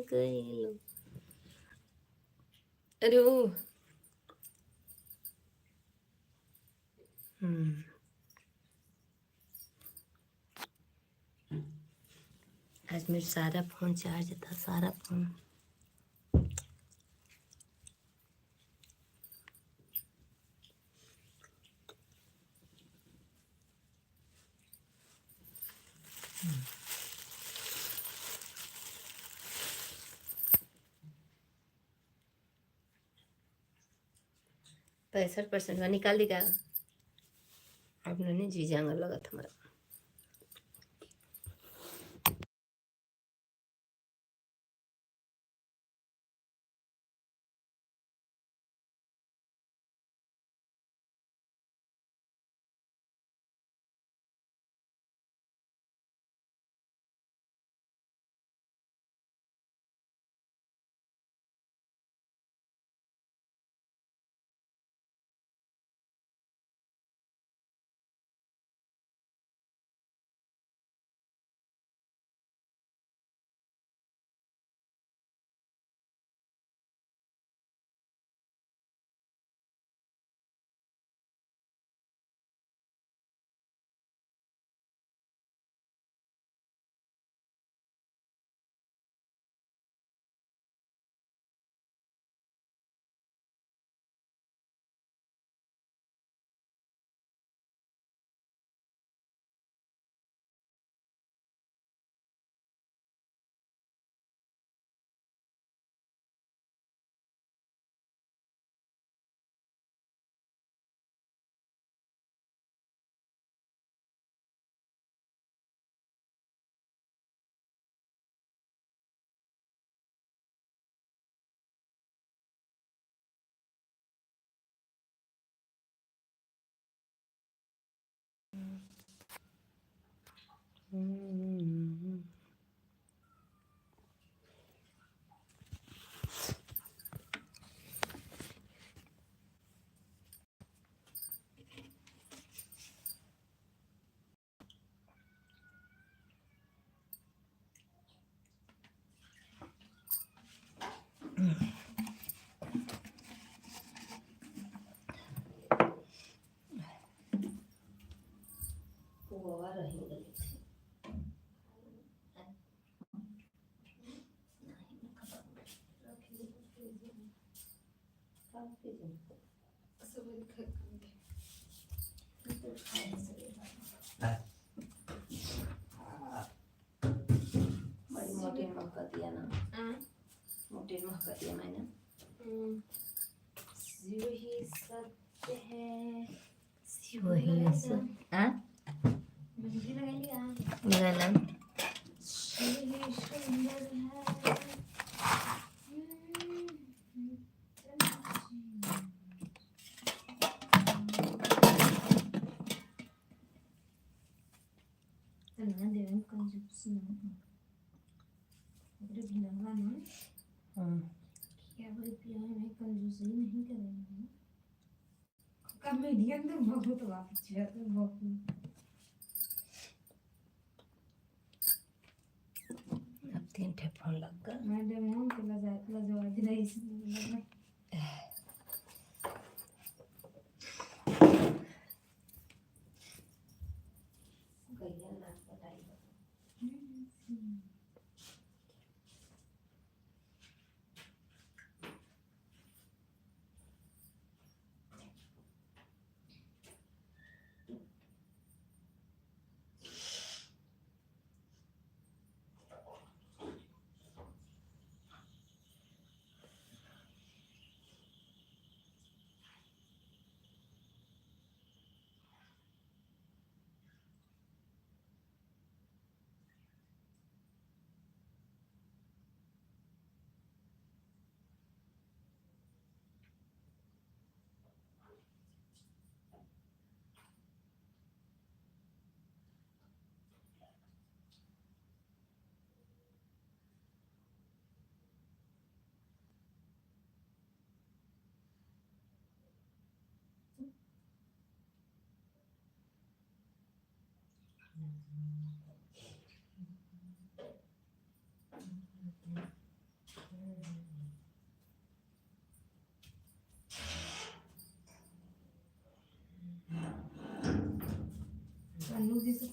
Speaker 1: गइलो। अरे ओ आज मेरा सारा फोन चार्ज था, सारा फोन। पैंसठ % निकाल दी का। अब नहीं जी जांगा लगा था हमारा। बड़ी मोटी महका दिया ना, मोटी महका दिया मैंने।
Speaker 2: शिव ही सत्य है।
Speaker 1: शिव ही सत्य। हाँ
Speaker 2: मेहंदी लगा लिया।
Speaker 1: लगा।
Speaker 2: शिव ही सुंदर है। तन्ना देवन कंजूस ना। अगर भिड़ा ना क्या बोले पिया में कंजूसी नहीं करेंगे। कॉमेडियन तो बहुत वापस जाते हैं बहुत।
Speaker 1: अब 3 ठे फोन लग गया।
Speaker 2: मैडम हम के लजवा दे रही है।
Speaker 1: गैया नाच बताई।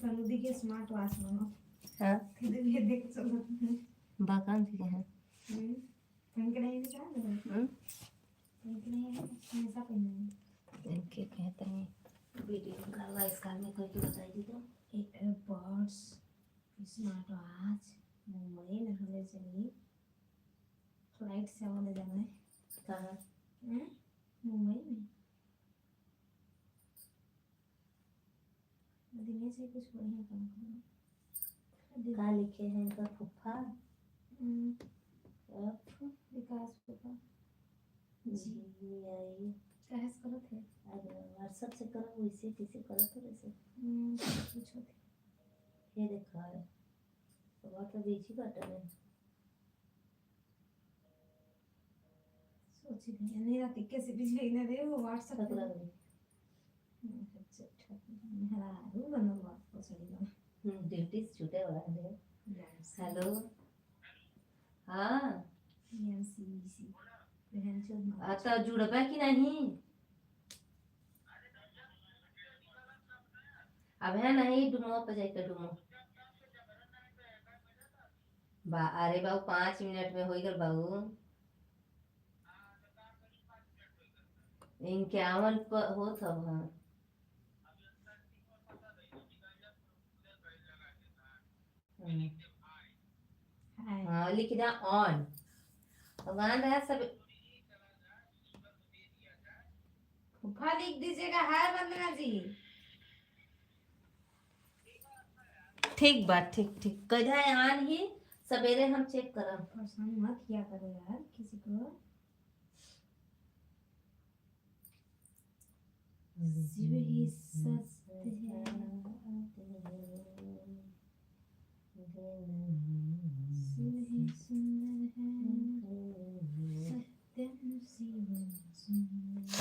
Speaker 2: कन्नू दी के स्मार्ट वॉच बनो।
Speaker 1: हाँ
Speaker 2: फिर ये देख चलो।
Speaker 1: बाकान थी हैं।
Speaker 2: इनके नहीं दिखा दे। इनके नहीं हमेशा पहनना।
Speaker 1: इनके कहते हैं वीडियो निकालना इस काल में कोई की बताई तो
Speaker 2: एयरबड्स स्मार्ट वॉच मुंबई में हमें चाहिए। फ्लाइट से आने जाना है।
Speaker 1: कहाँ?
Speaker 2: मुंबई में। दिनेश से कुछ बढ़िया काम करो।
Speaker 1: कहाँ लिखे हैं इनका फुफा?
Speaker 2: विकास फुफा
Speaker 1: जी आई
Speaker 2: कहस करो थे।
Speaker 1: अरे व्हाट्सएप से करो वैसे किसी करो तो वैसे
Speaker 2: पूछो थे।
Speaker 1: ये देखा है तो बहुत बीजी बटन है।
Speaker 2: सोची थी नहीं रात कैसे बिजली ना दे वो व्हाट्सएप
Speaker 1: तक
Speaker 2: पे।
Speaker 1: लग रही
Speaker 2: मेहरारू बनल बात पसड़ी बना।
Speaker 1: ड्यूटी छूटे वाला है। हेलो हाँ
Speaker 2: एमसीसी बहन चोद
Speaker 1: आता जुड़बा कि नहीं? अब है नहीं डुमो पे जाके डुमो बा। अरे बाबू 5 मिनट में होई गल बाबू। 51 पर हो सब। हाँ हाँ लिख दिया ऑन भगवान रहा सब।
Speaker 2: फुफा लिख दीजिएगा। हाय वंदना जी।
Speaker 1: ठीक बात ठीक ठीक कदा आन ही सवेरे हम चेक करब।
Speaker 2: परेशान मत किया करो यार किसी को। शिव ही सत्य है। शिव ही सुंदर है। सत्यम शिवम सुंदर।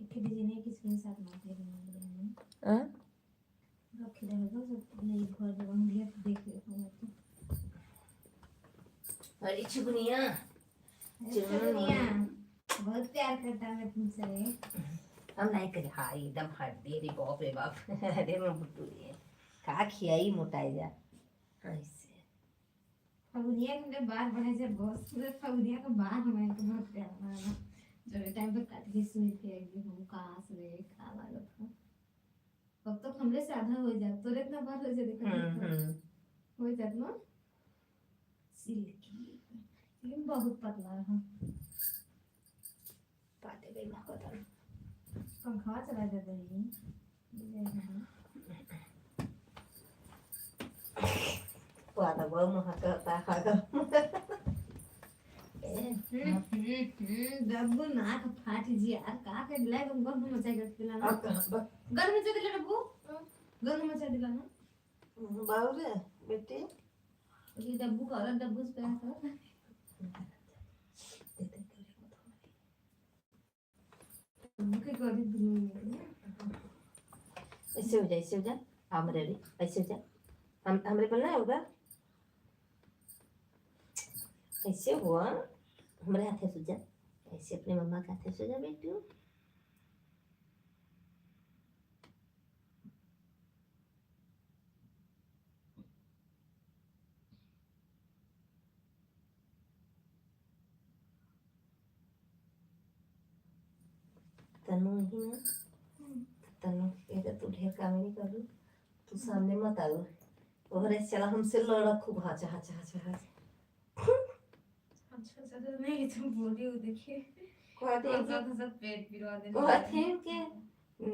Speaker 2: एक डिजाइन की स्क्रीनशॉट मारते हैं।
Speaker 1: हां
Speaker 2: रखे रहेगा सब नहीं घर जब हम लिया तो देख लेगा तो।
Speaker 1: अरे चुगनिया
Speaker 2: बहुत प्यार करता है तुमसे।
Speaker 1: हम नहीं करे हाँ एकदम हड्डी रे बाप रे बाप। अरे मैं बुट्टू रे का खियाई मोटाई जा ऐसे।
Speaker 2: फगुनिया के बार बने से बहुत पूरे फगुनिया का बार हमारे को बहुत प्यार लगा। जब टाइम पर काट के सुई के एकदम हम कहाँ से खा लगा था। कब तक हम हमरे से आधा हो जात तोरे इतना बार हो जाए देखा हो जात ना सिल्की लेकिन बहुत पतला है
Speaker 1: पाटे गई ना पता
Speaker 2: पंखा चला जाता है
Speaker 1: वाला बहुत महकता है
Speaker 2: डब्बू नाक फाट जी यार का के दिला तुम गर्म मचा के दिला ना गर्म मचा दिला डब्बू गर्म मचा दिला ना
Speaker 1: बाबू बेटे
Speaker 2: ये डब्बू का और डब्बू पे आता मुझे कर दी
Speaker 1: ऐसे हो जा हमरे भी ऐसे हो जा हम हमरे बनना होगा ऐसे हुआ हमारे हाथ से जा ऐसे अपने मम्मा के हाथ से जा बेटू तनु ही ना तनु ये तू ढेर काम नहीं कर रही तू सामने मत आओ और चला हमसे लड़ा खूब हाचा हाचा हाचा हाचा
Speaker 2: अच्छा तो नहीं तुम बोली हो देखिए
Speaker 1: कहते हैं कि
Speaker 2: सब पेट पिलवा देने
Speaker 1: कहते हैं कि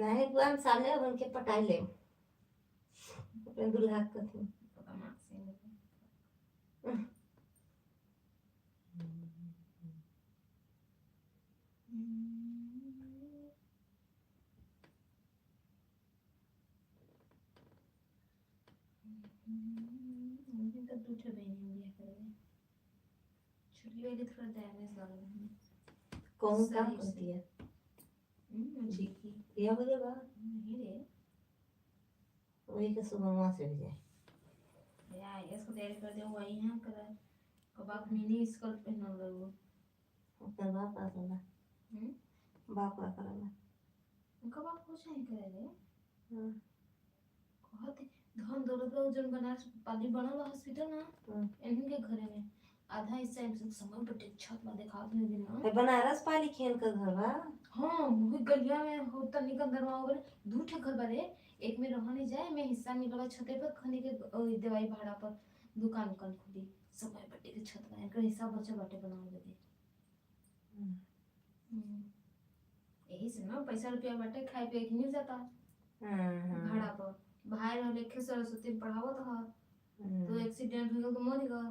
Speaker 1: नहीं बुआ हम सामने अब उनके पटाई ले अपने दुल्हा कहते
Speaker 2: पता मार से मुझे तो दूठे बहने दिया करेंगे छोटी वाली थोड़ा डैमेज लग रहा है
Speaker 1: कौन काम करती है
Speaker 2: ठीक ही
Speaker 1: यह हो जाएगा
Speaker 2: नहीं रे
Speaker 1: वही का सुबह वहाँ से हो जाए
Speaker 2: यार इसको देर कर दे वही यहाँ कर कबाब मिनी स्कर्ट पहना लो
Speaker 1: उसका बाप आ गया बाप आ गया
Speaker 2: कबाब कुछ नहीं करे रे
Speaker 1: हाँ
Speaker 2: कहते धन दौलत का जन बनारस पाली बनल हॉस्पिटल ना इन्हीं के घरे में आधा हिस्सा समय पर छत में दिखात नहीं देना
Speaker 1: बनारस पाली खेल का घर बा
Speaker 2: हाँ वही गलिया में होता निकल दरवा हो गए दू ठे घर बारे एक में रह नहीं जाए मैं हिस्सा मिलवा छते पर खनी के दवाई भाड़ा पर दुकान दुकान खुली समय बट्टे के छत में इनका हिस्सा बच्चा बाटे बनाओ दे यही से ना पैसा रुपया बाटे खाए पे एक मिल जाता भाड़ा पर बाहर रहले के सरस्वती पढ़ावत ह तो एक्सीडेंट हो गया तो मर गया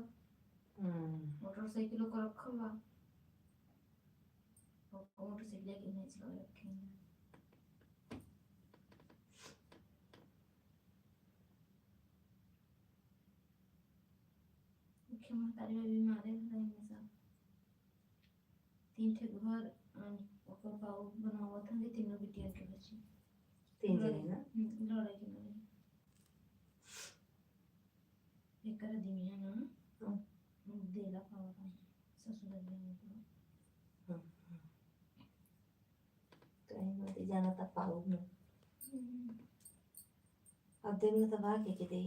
Speaker 2: मोटरसाइकिल को रखल बा मोटरसाइकिल लेके नहीं चला रखेंगे मुख्य महतारी में बीमारी रहेंगे सब तीन ठे घर ओकर बाबू बनावत हन तीनों बिटिया के बच्चे
Speaker 1: तीन जने ना
Speaker 2: लड़ाई के लड़ाई एकर दिमिया ना देला पावा ससुर दिया
Speaker 1: कहीं मत जाना था पाऊ में अब दिन में तो भाग के दे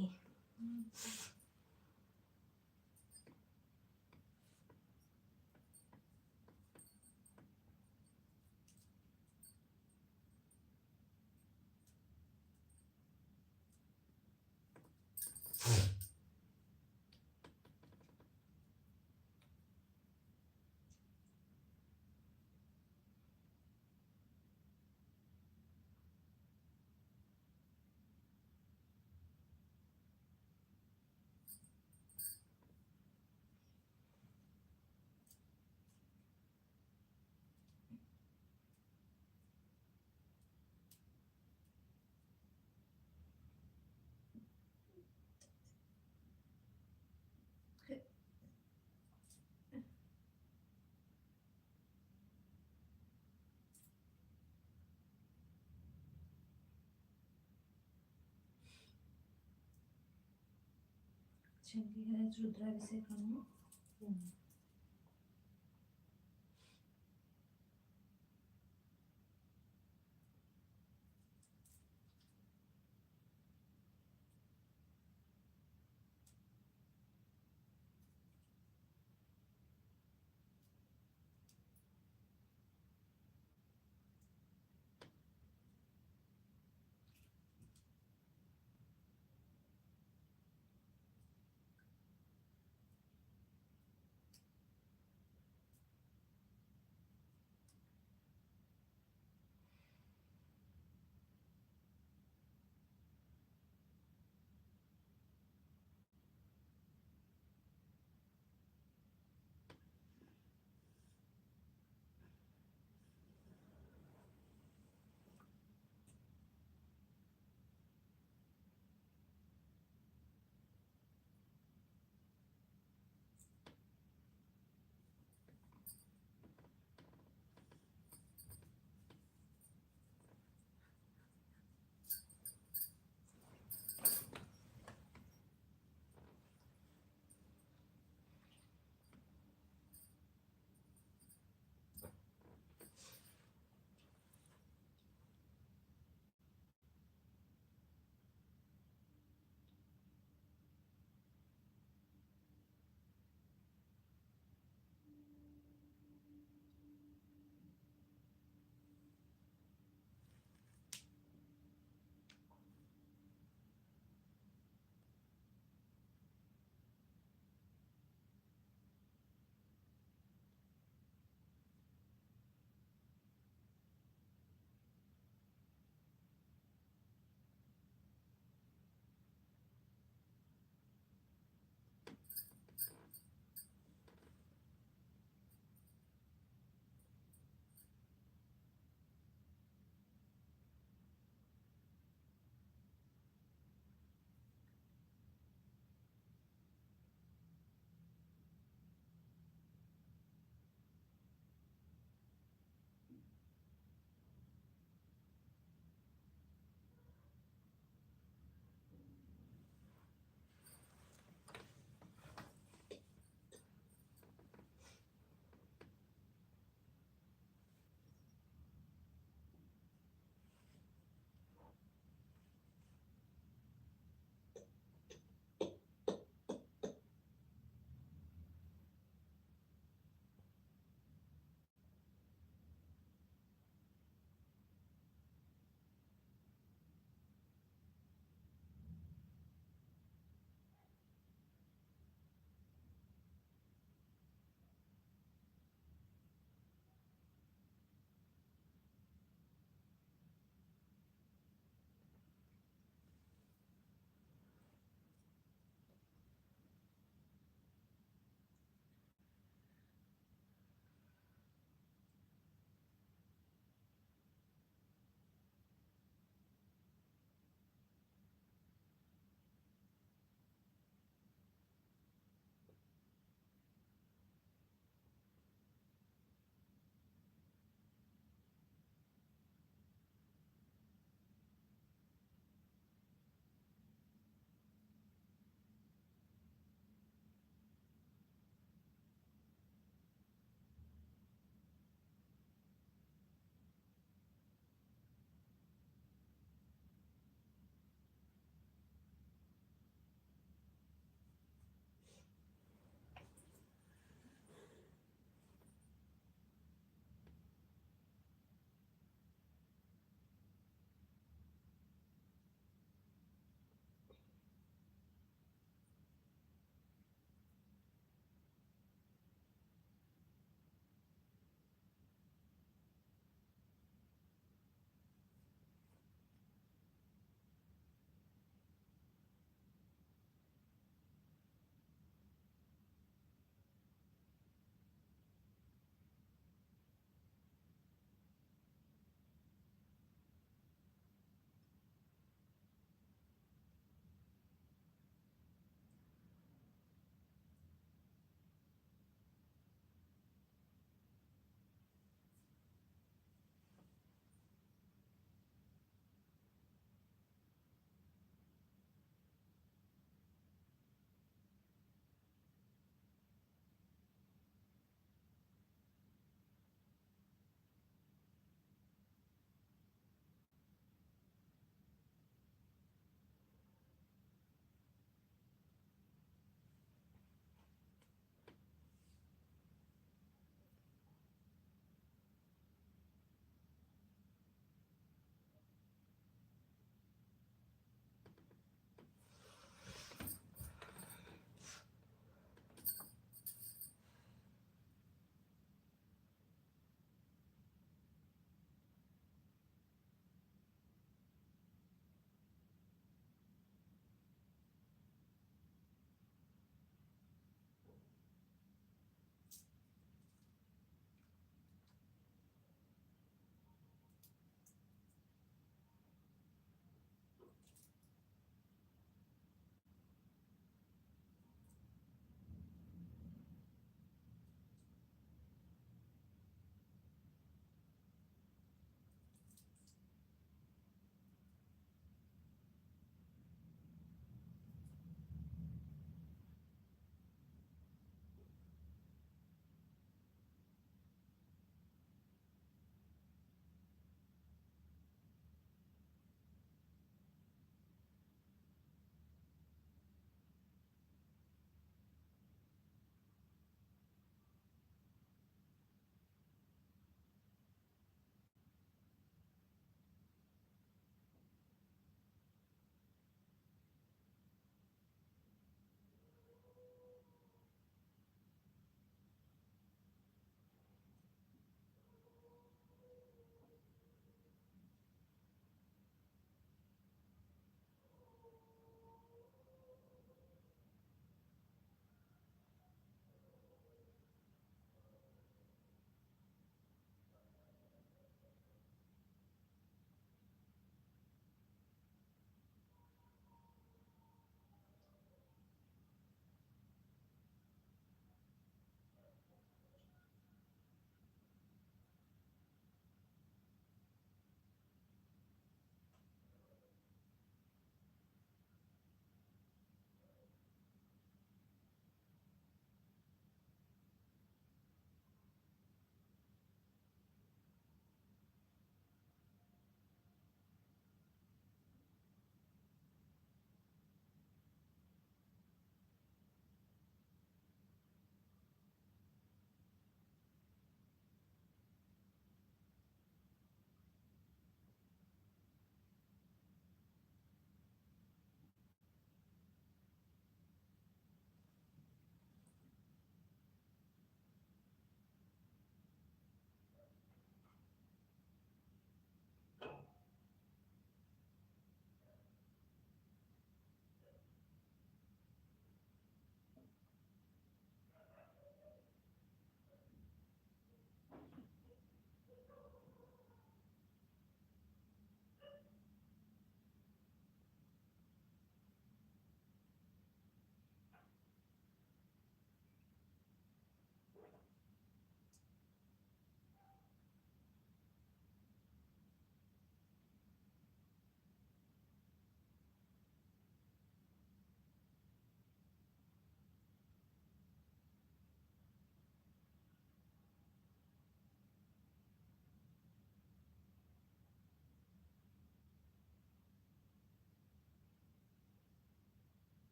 Speaker 2: चंगी है रुद्राभिषेक करना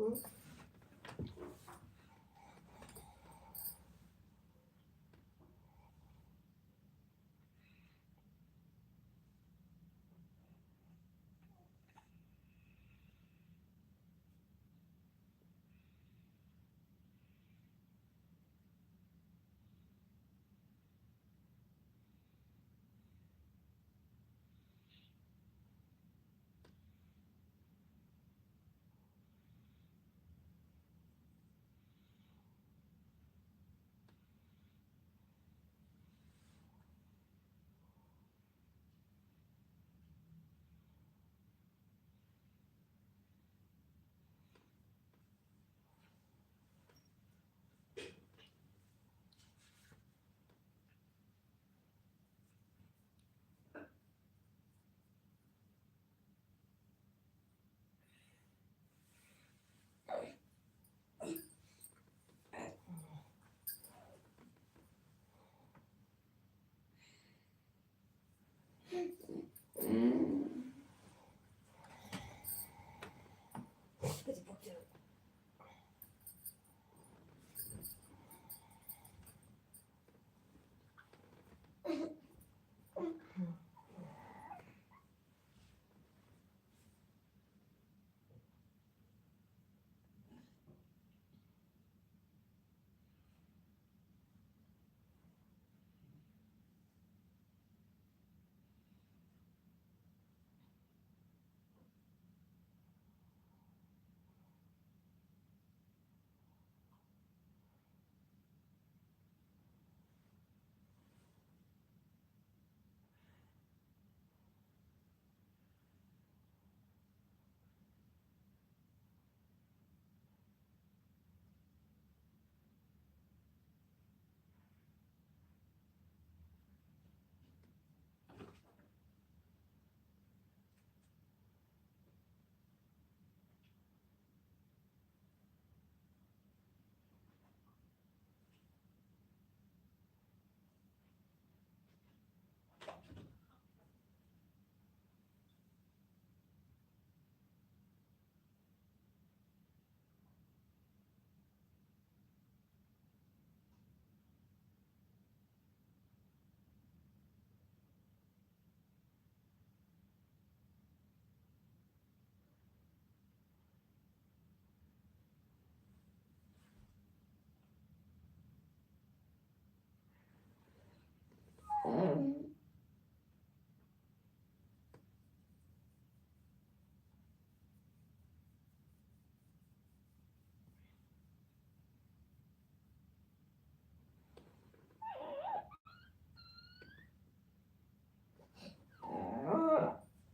Speaker 1: हम्म?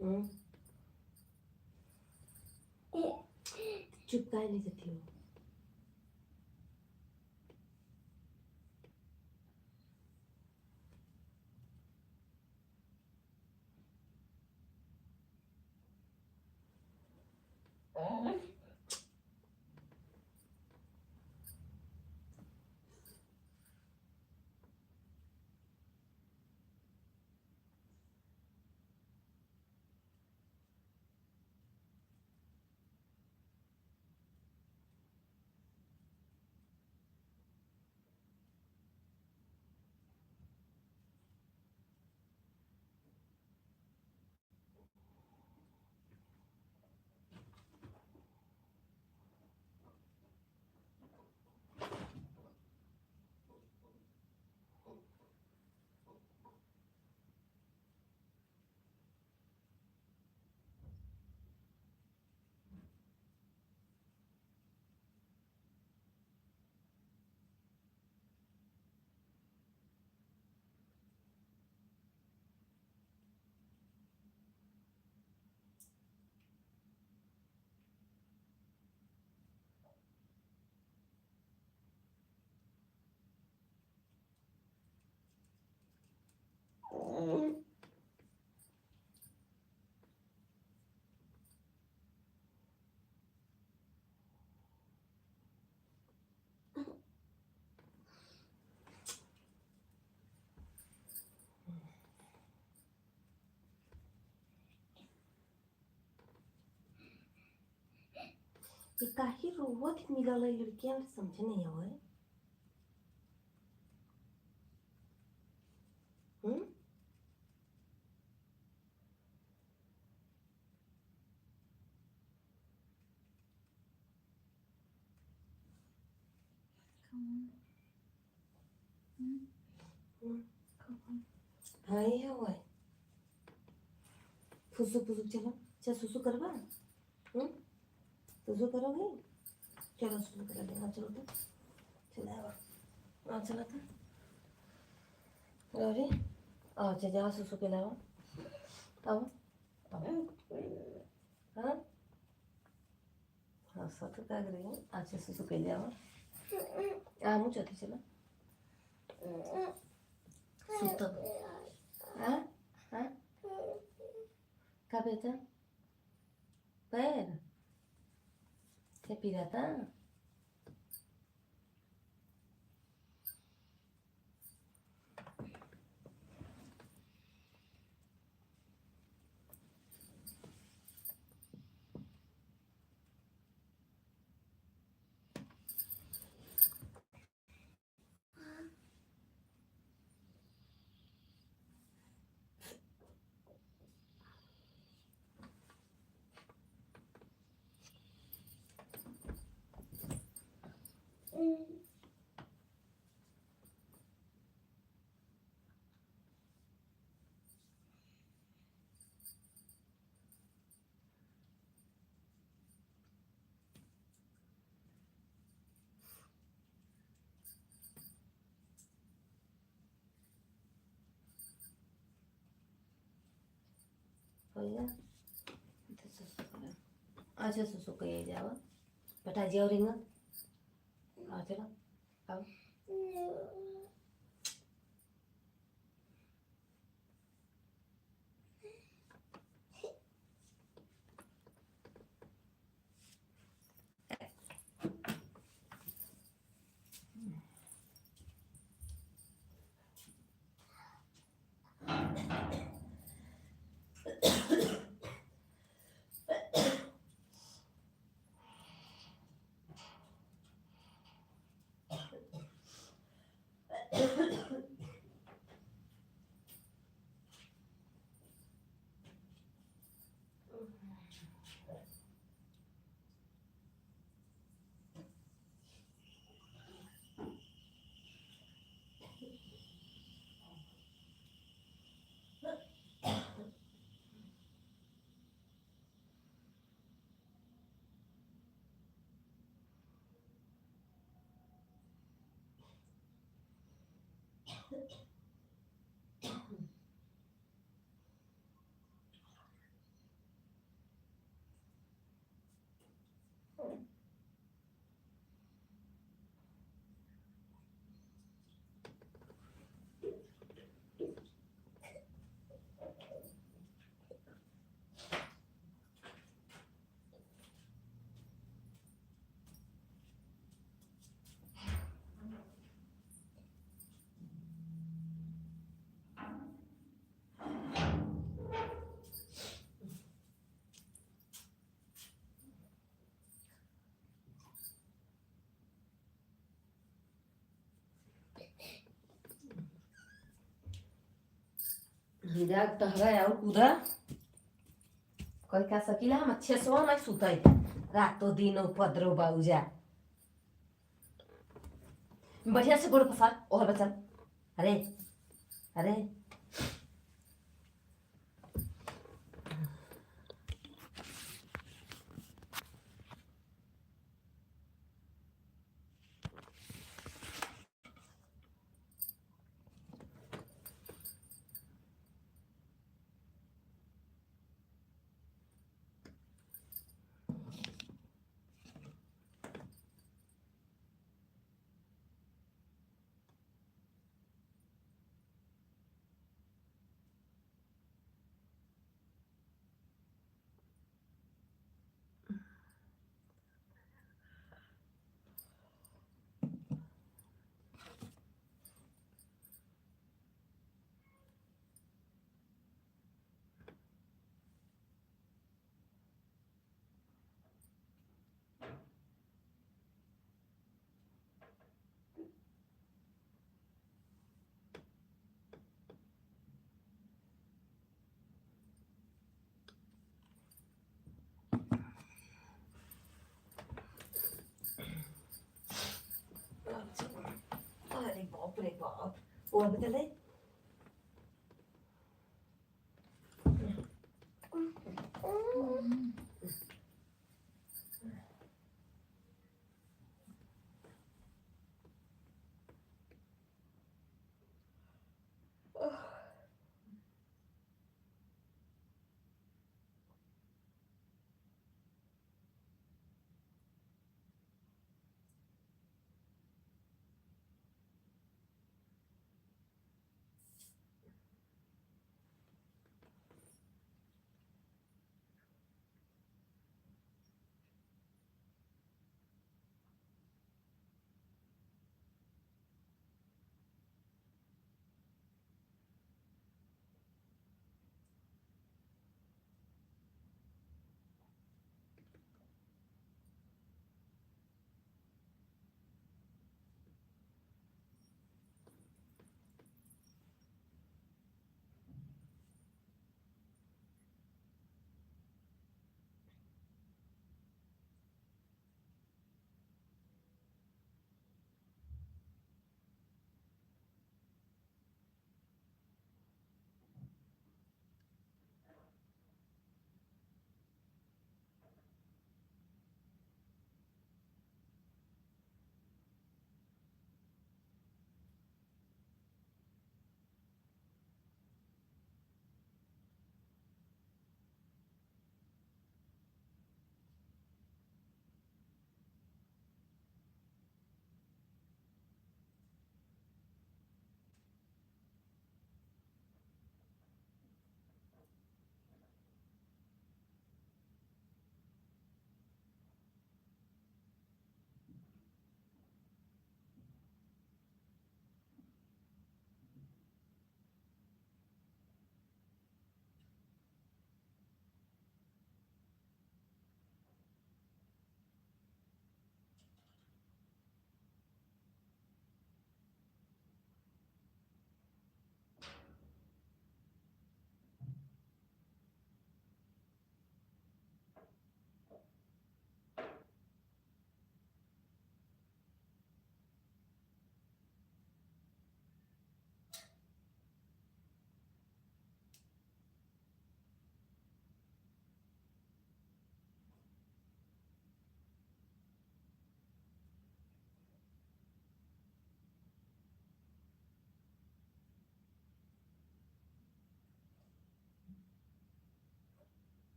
Speaker 1: हम्म? चुप काहे नहीं जाती हो? ये काही रोवत मिलावला लड़कियां समझ नहीं आवे हम्म हाँ ये हुआ है फुसु फुसु चलो चल सुसु करवा सुसु करोगे चलो सुसु करा देना चलो तो चला चला था अरे अच्छा जाओ सुसु के लावा आओ आओ हाँ हाँ सब का रही है अच्छा सुसु के लावा मुझे तो चला सुतो हाँ हाँ का बेटा पैर क्या पी रहा था भैया अच्छा सुसु को ये जाओ बेटा जाओ रिंगा आ चलो आओ जाग टहरा और कूदा कोई का सकीला हम अच्छे सो नहीं सुतई रातो दिन उपद्रव बाउजा बढ़िया से गोड़ पसार और बचल अरे अरे बाप रे बाप वो बता दे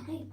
Speaker 2: नहीं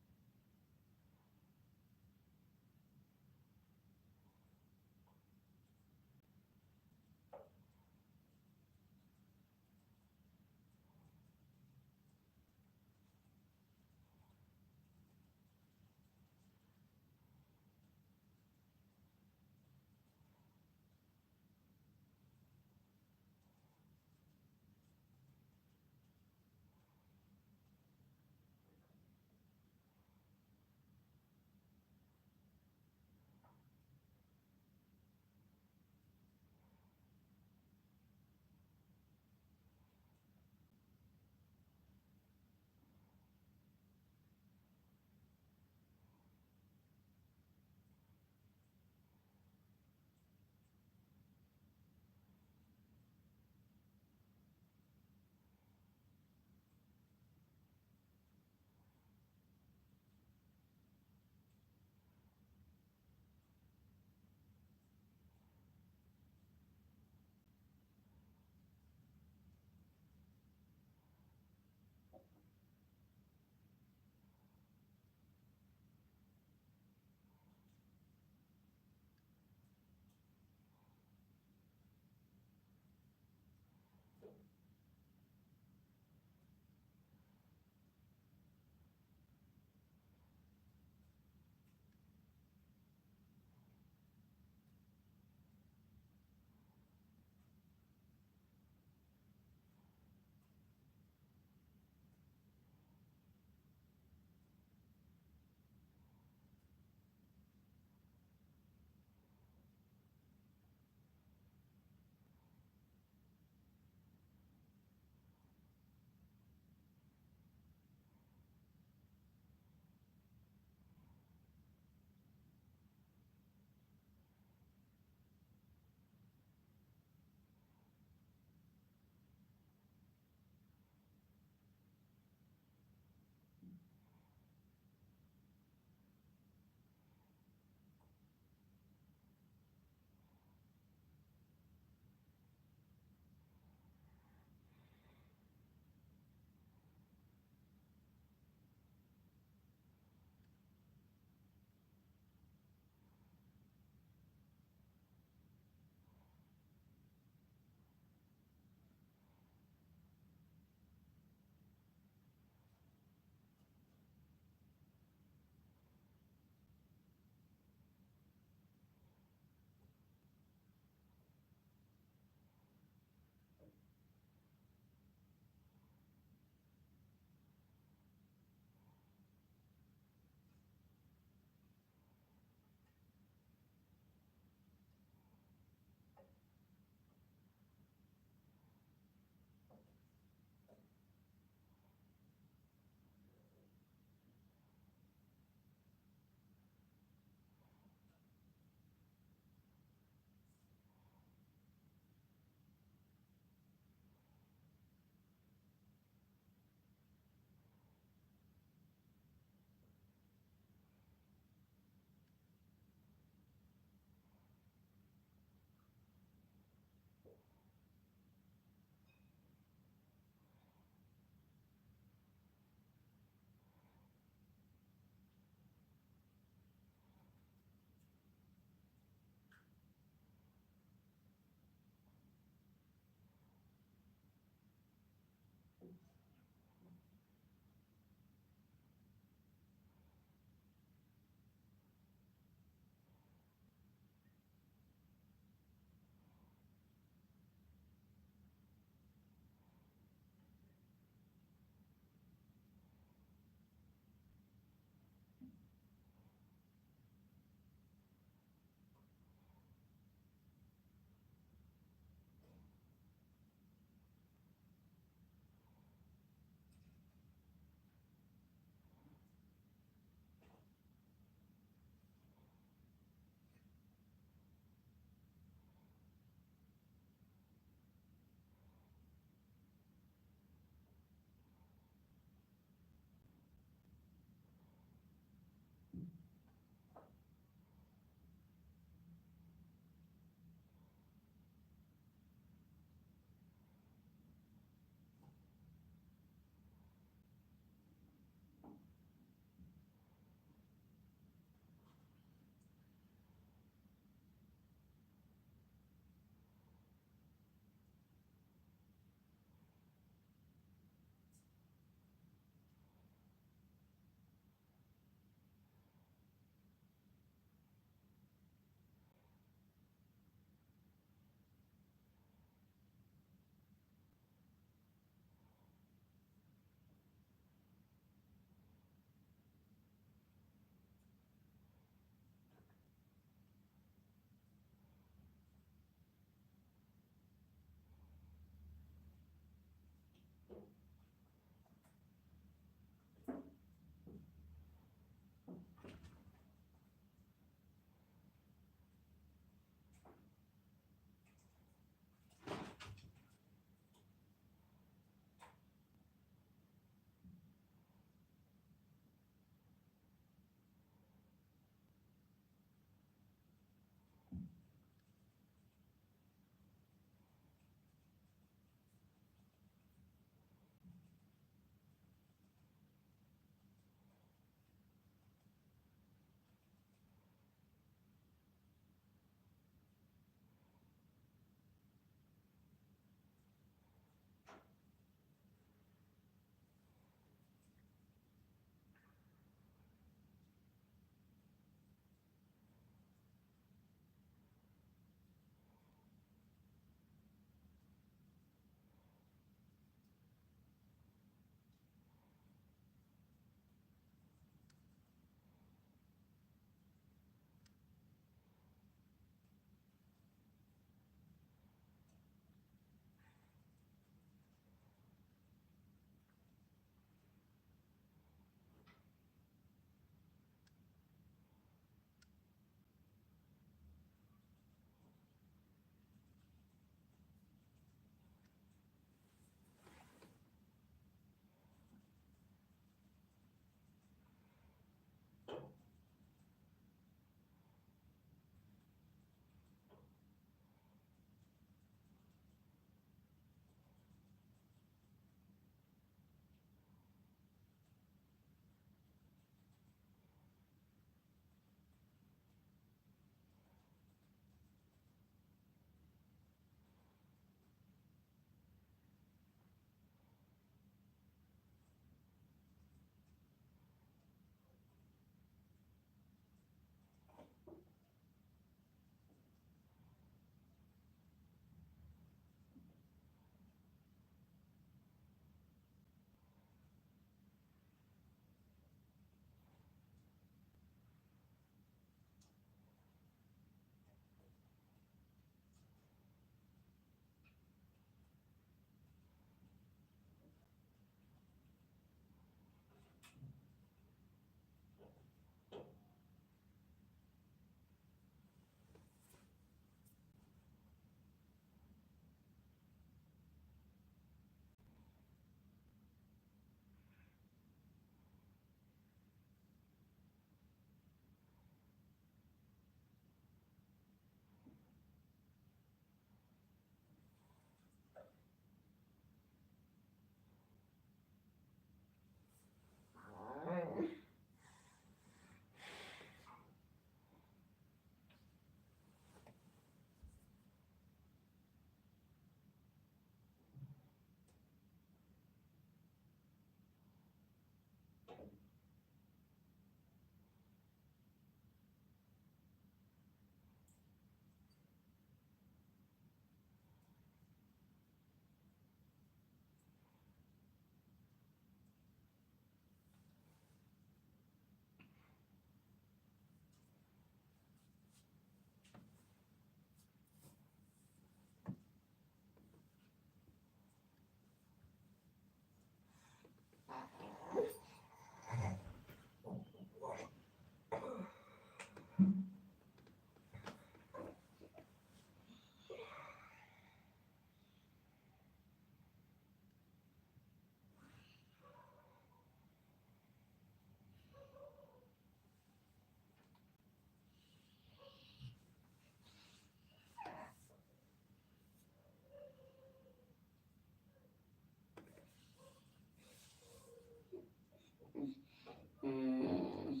Speaker 1: नहीं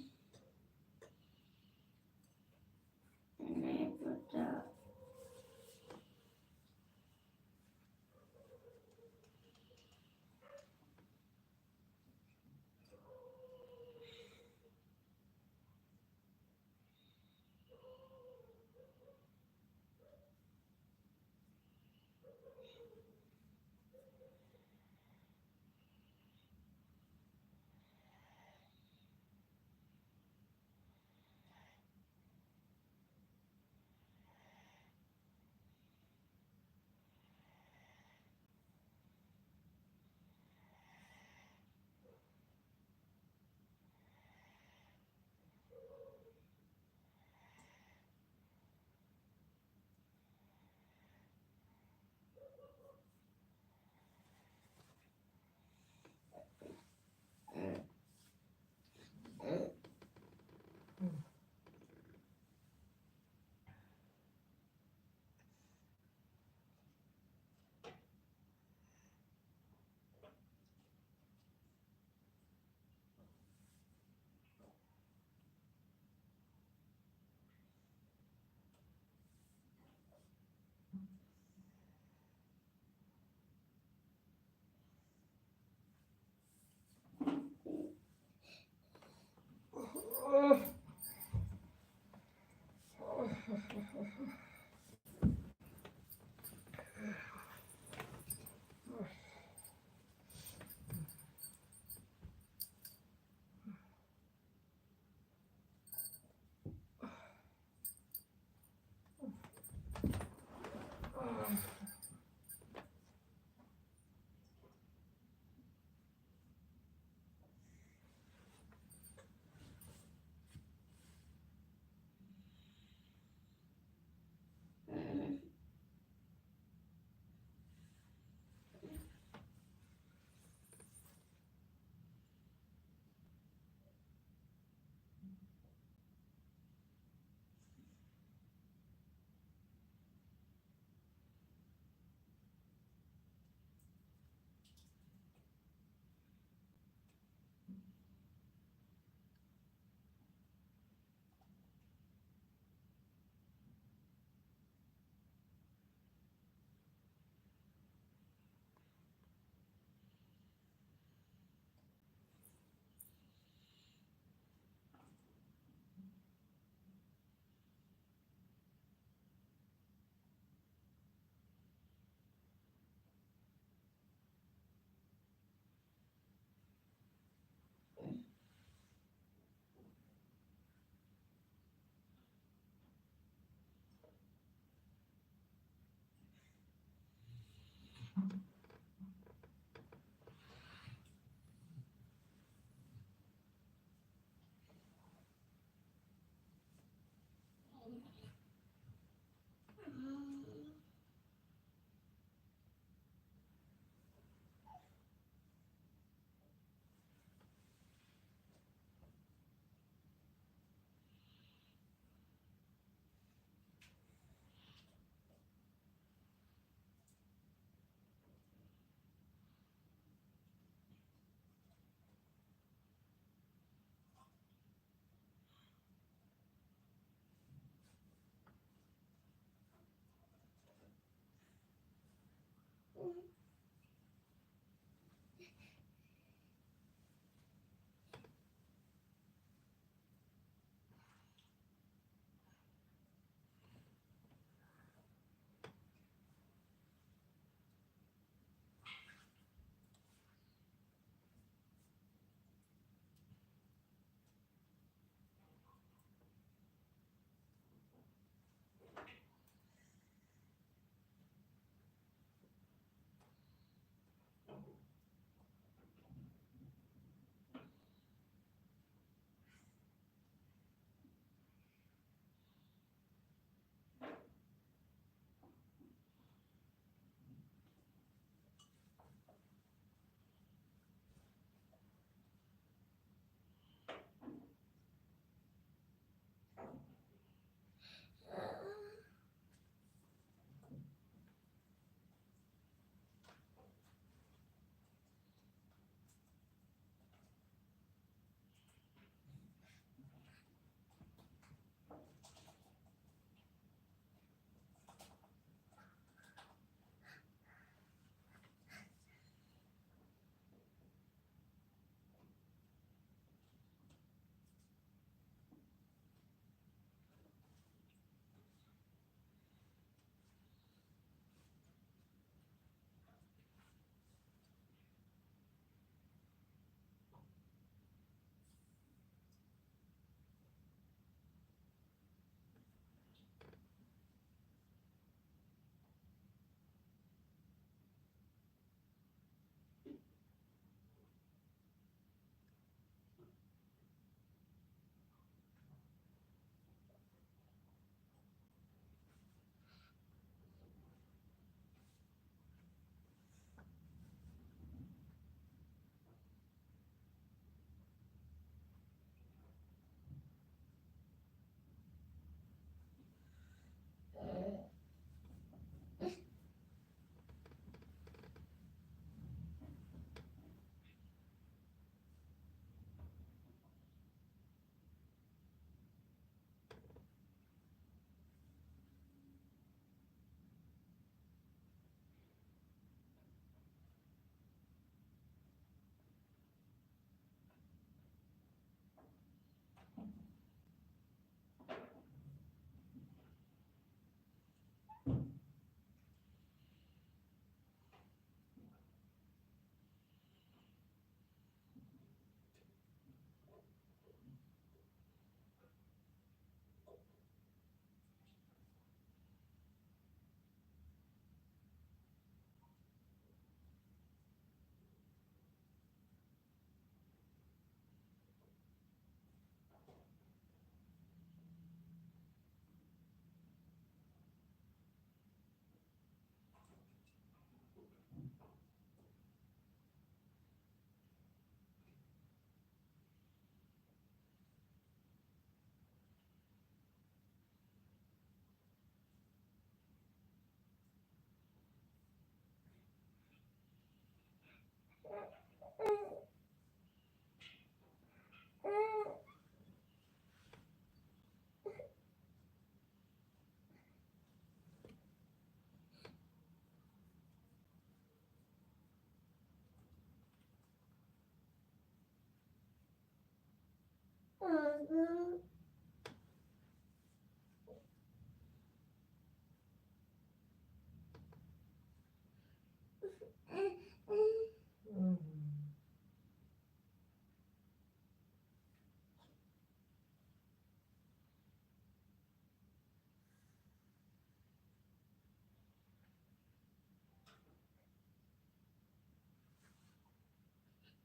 Speaker 1: पता।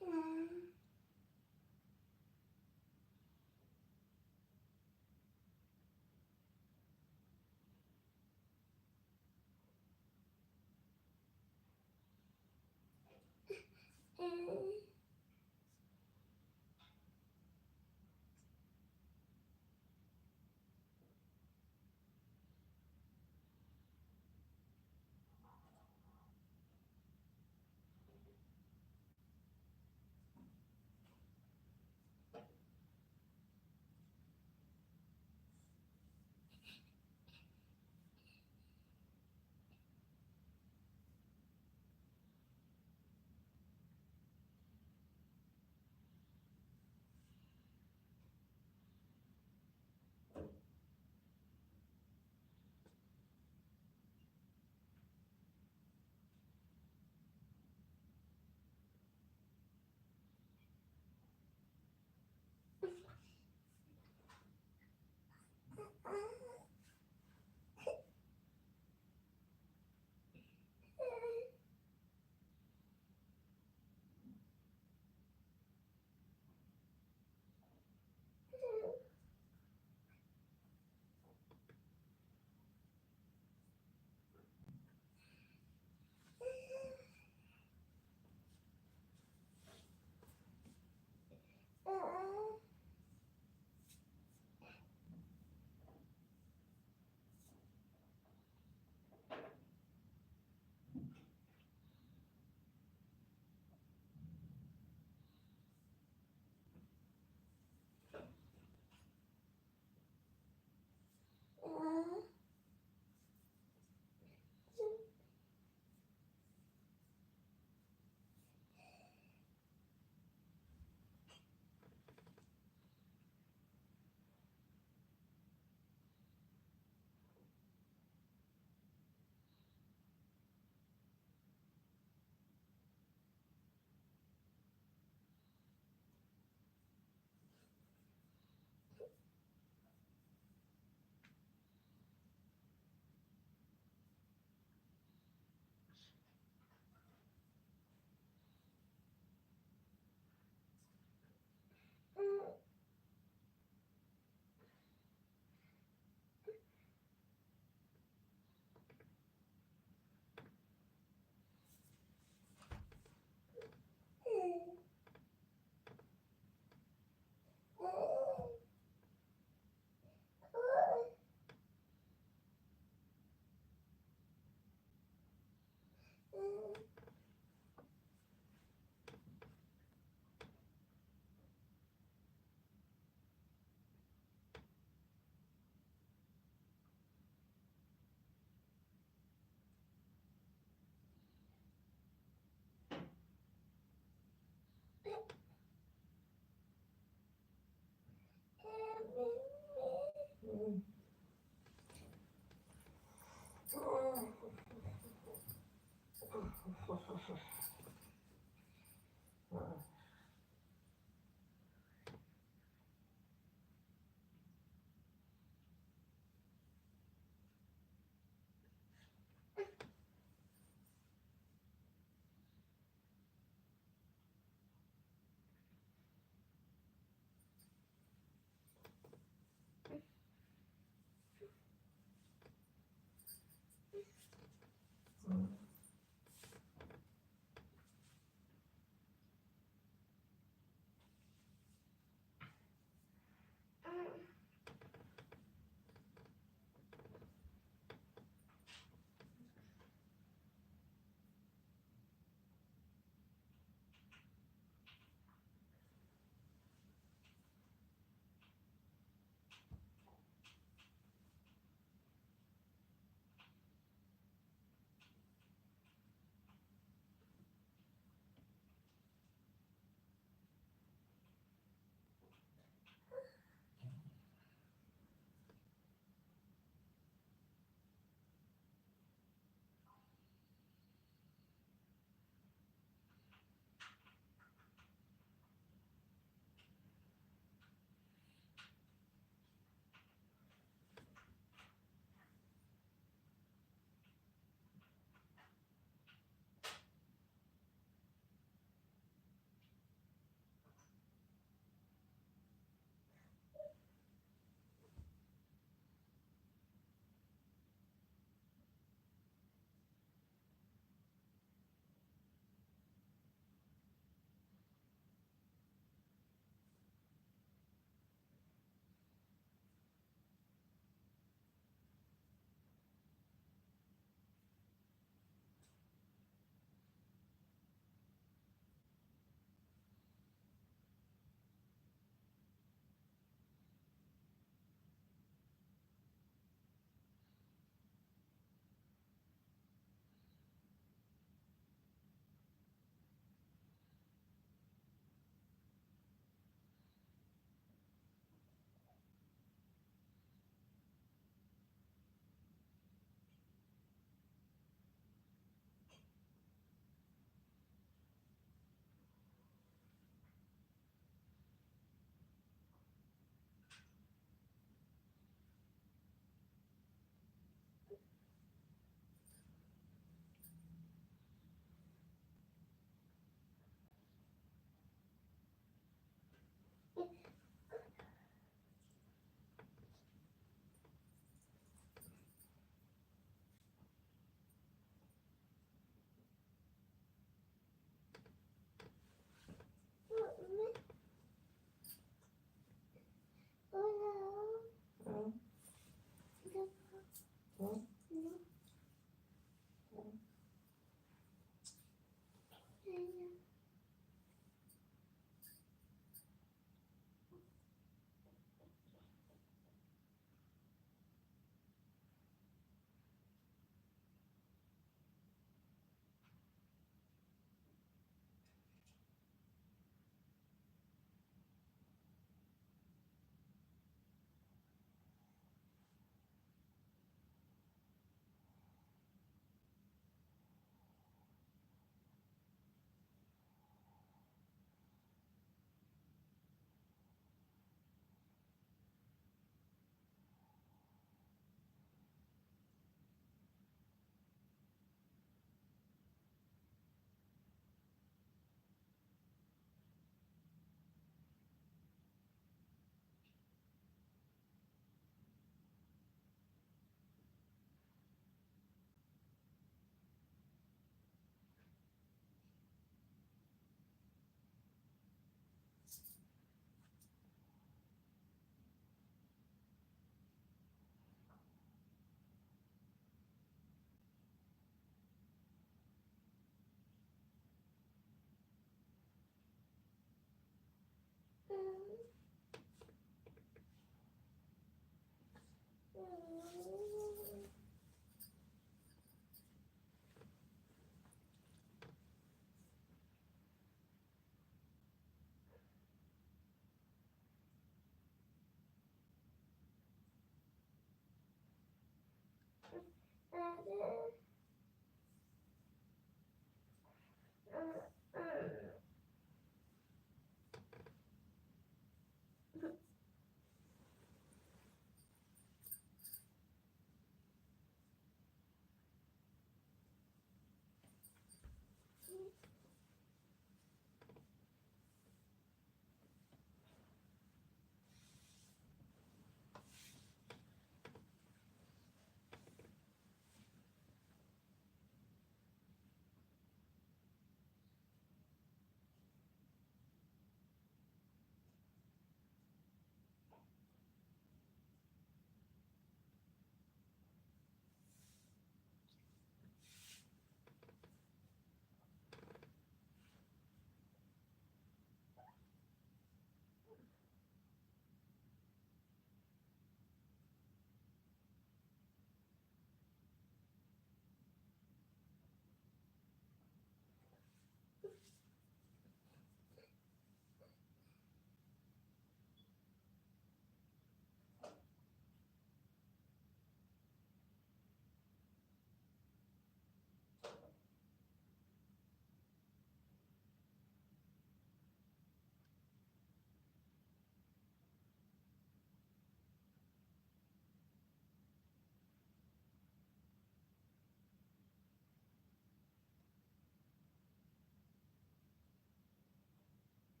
Speaker 1: हम्म।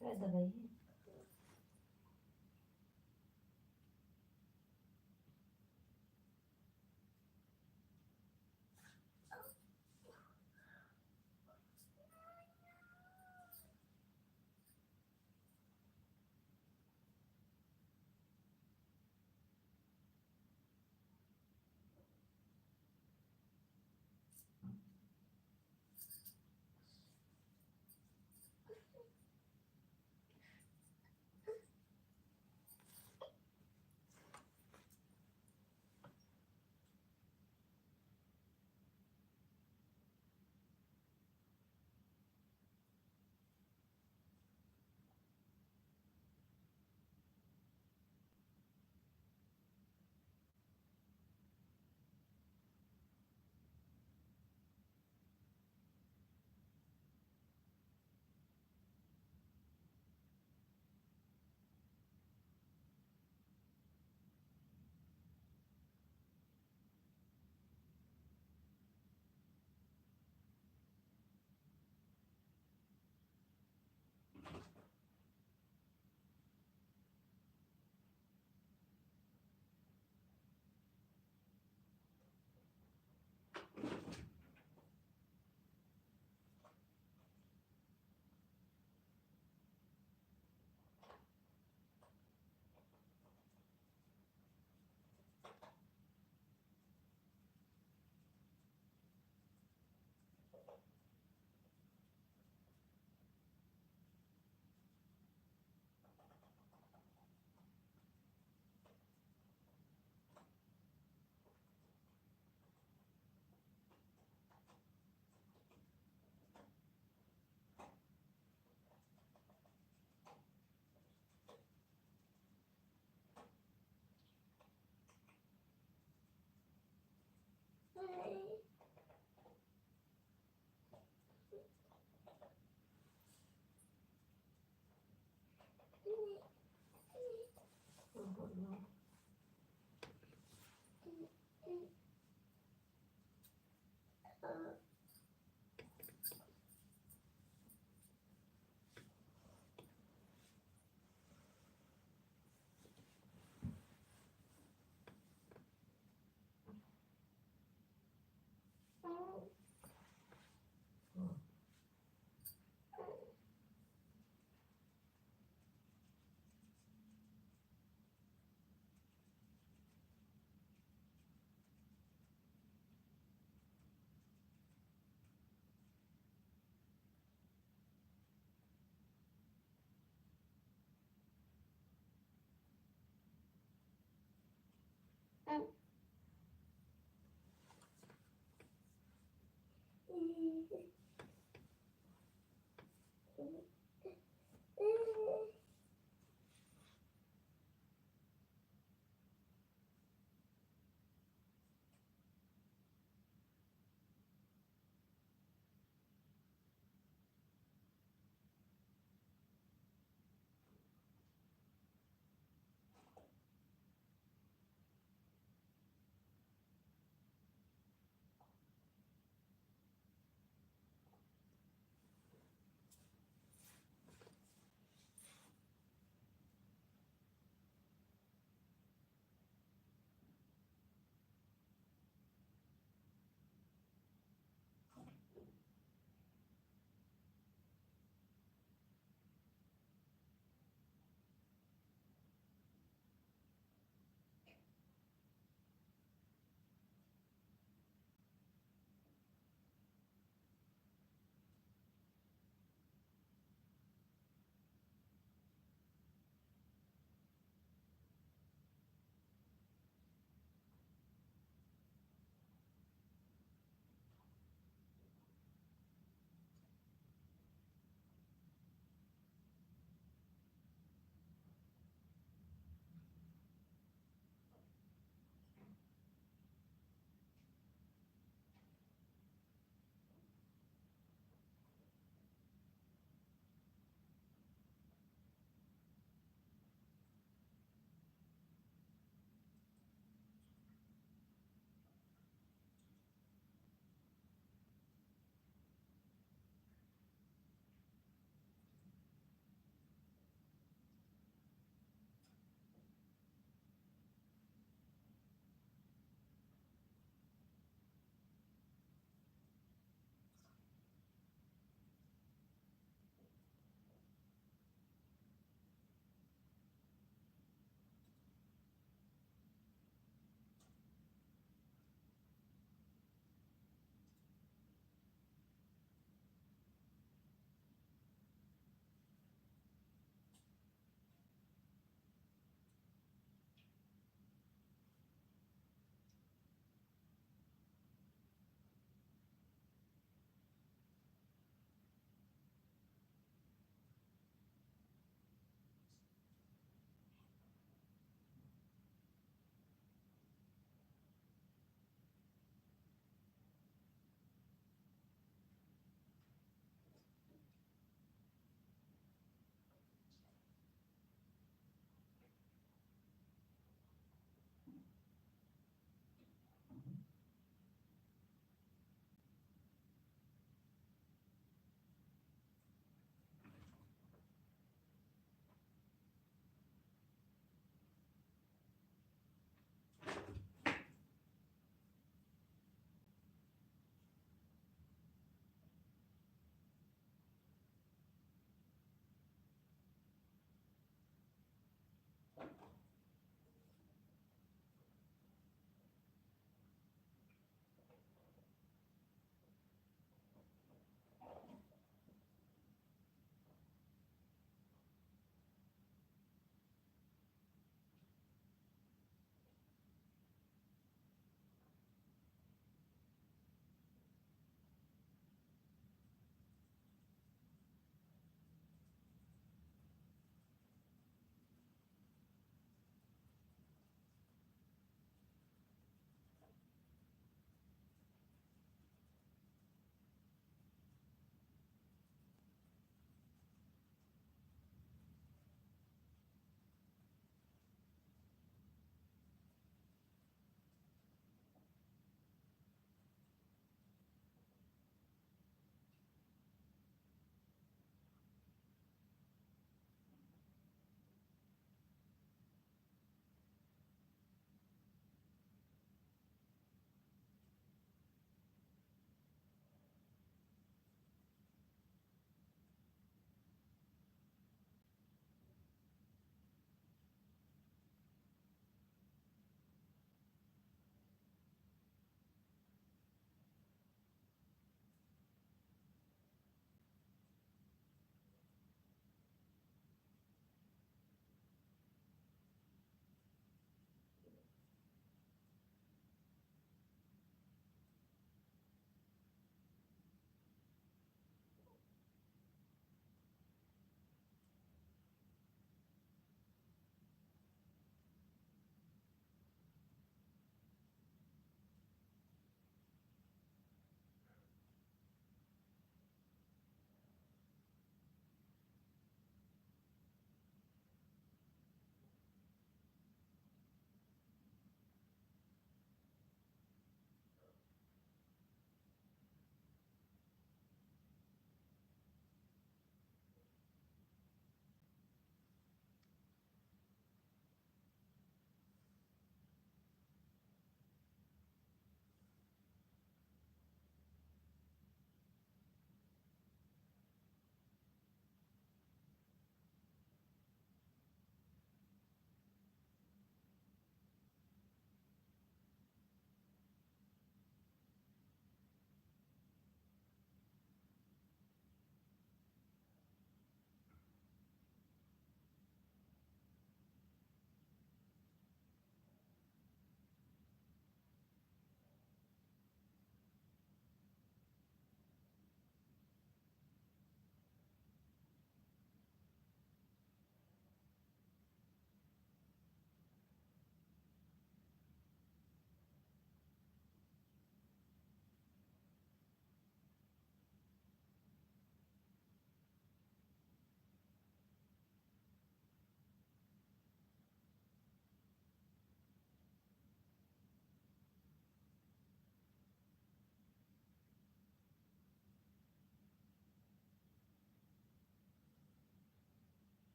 Speaker 1: क्या दवाई है?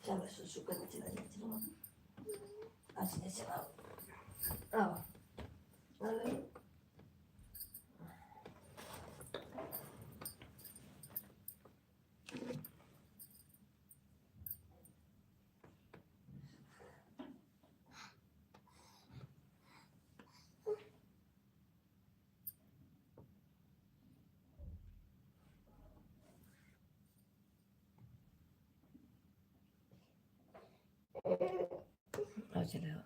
Speaker 1: चलो सुसु करने चला जाए। चलो आज नहीं चलाओ। आओ हेलो। आओ चलो।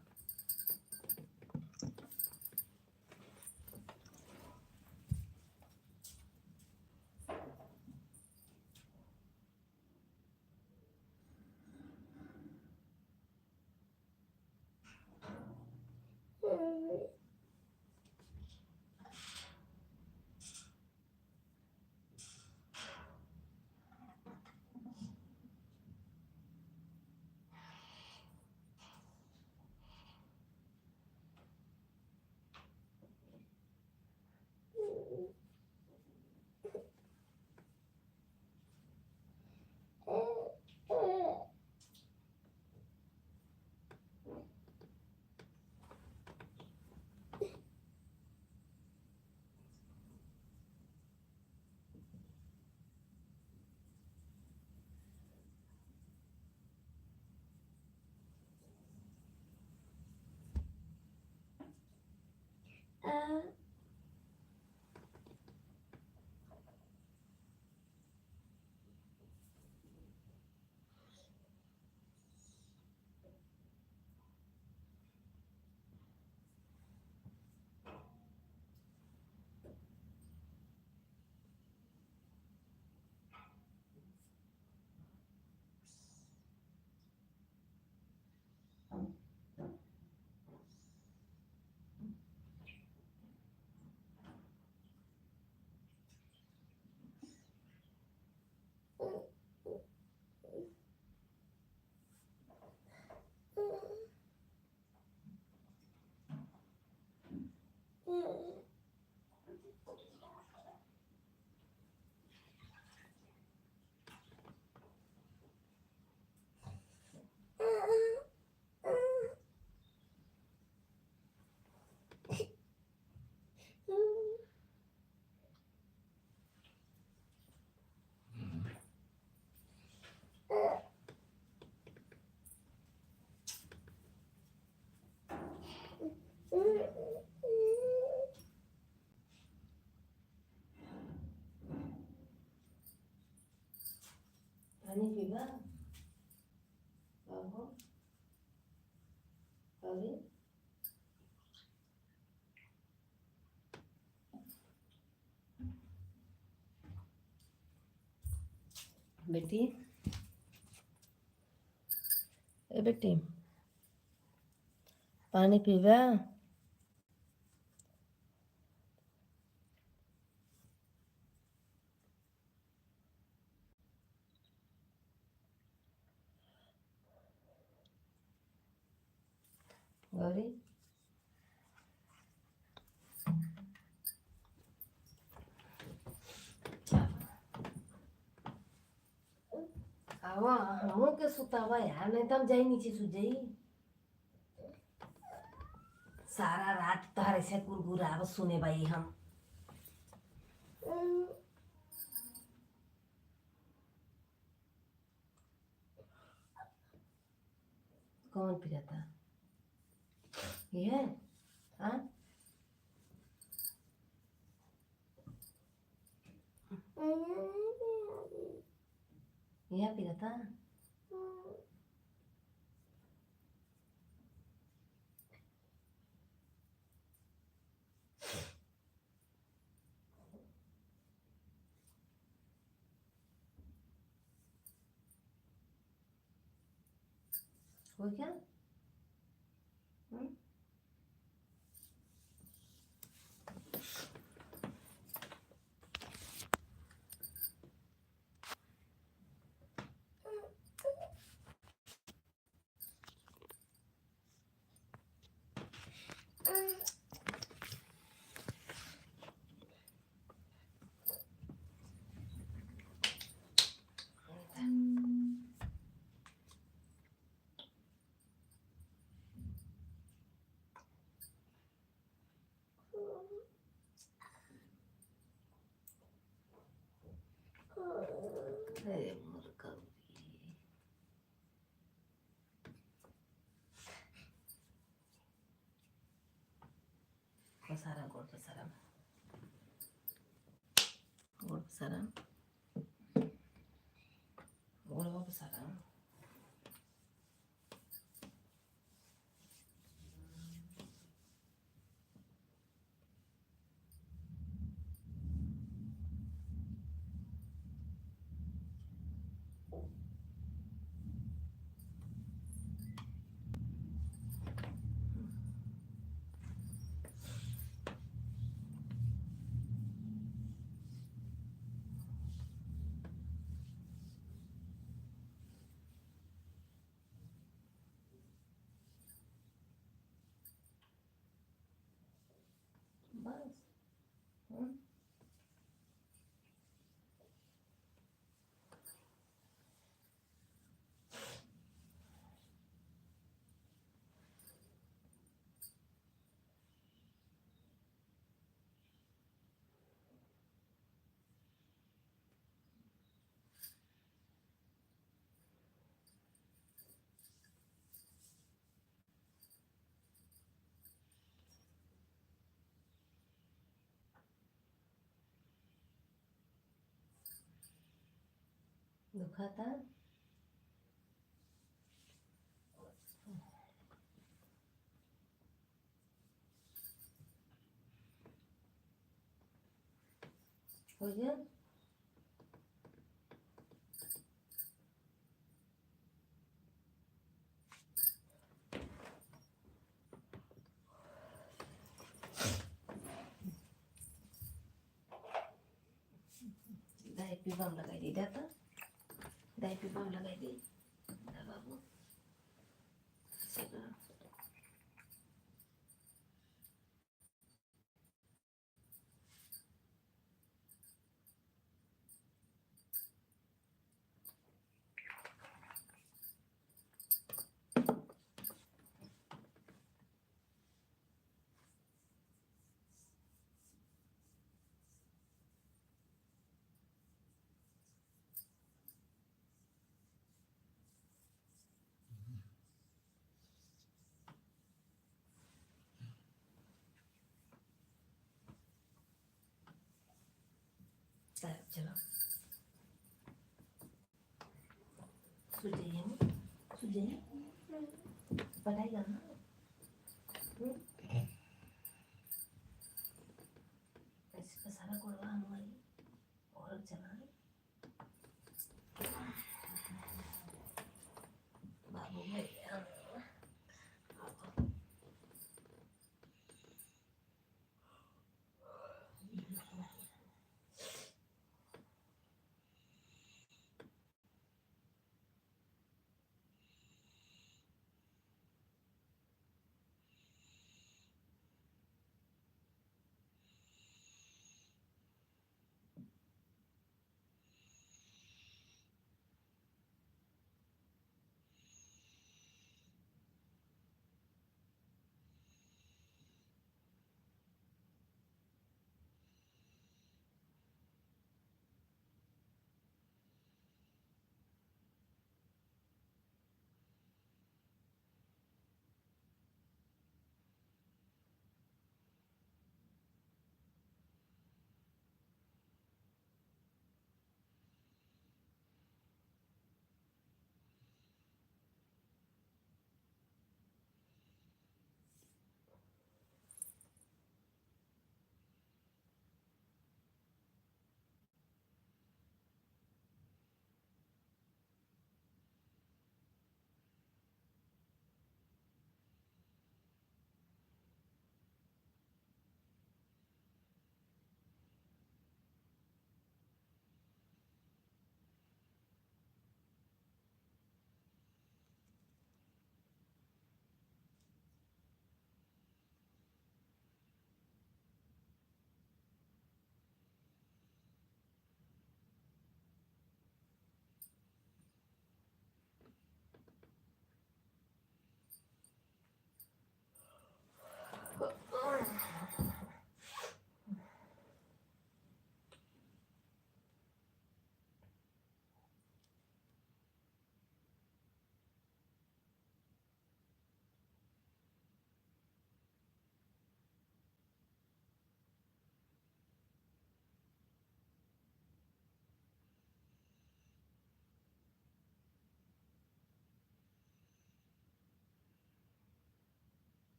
Speaker 1: पानी पीवा। आहो अरे बेटी, ए बेटी पानी पीवा। गौरी आवा हमो के सुतावा यार, नहीं तो हम जाई नीचे सो जाई। सारा रात तारे से गुरगुराव सुने भाई हम। कौन पिलाता ये है? हाँ यह पिलाता। वो क्या? अरे मुर्गा पसारा गोड़ पसारा गोड़ पसारा गोड़ पसारा बस दुखाता हो गया डायपी बम लगाई दी था डायपी बम लगाई दी बाबू चलो सुझे पढ़ाई करना ऐसे का सारा कोड़वा हमारी और चला बाबू भैया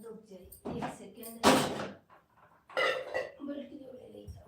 Speaker 1: रुक जाइए 1 सेकेंड, बल्कि जोड़े नहीं था।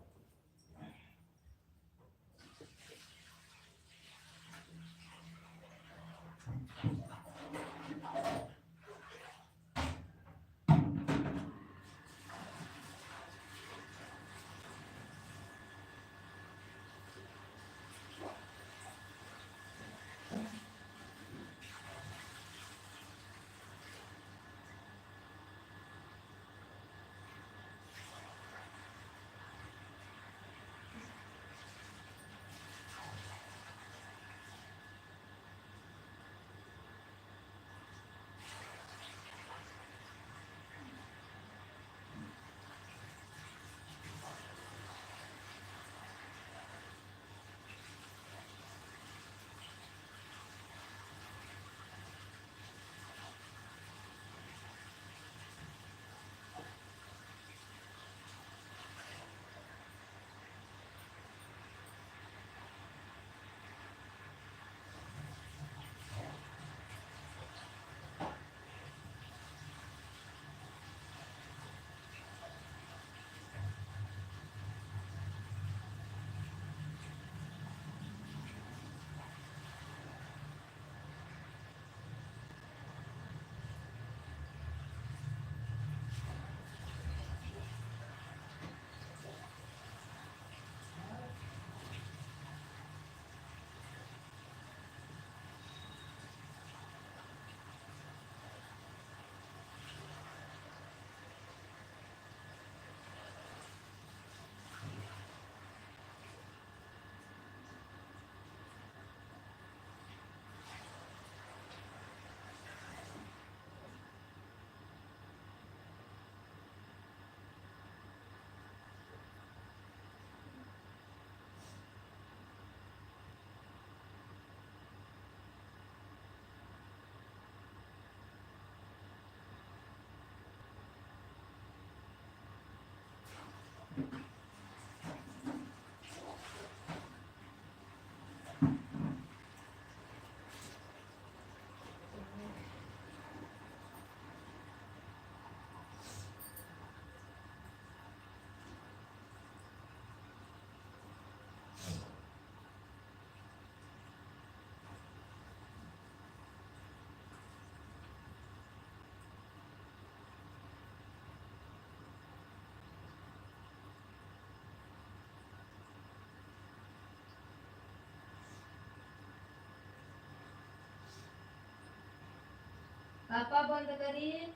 Speaker 1: पापा बंद करिए।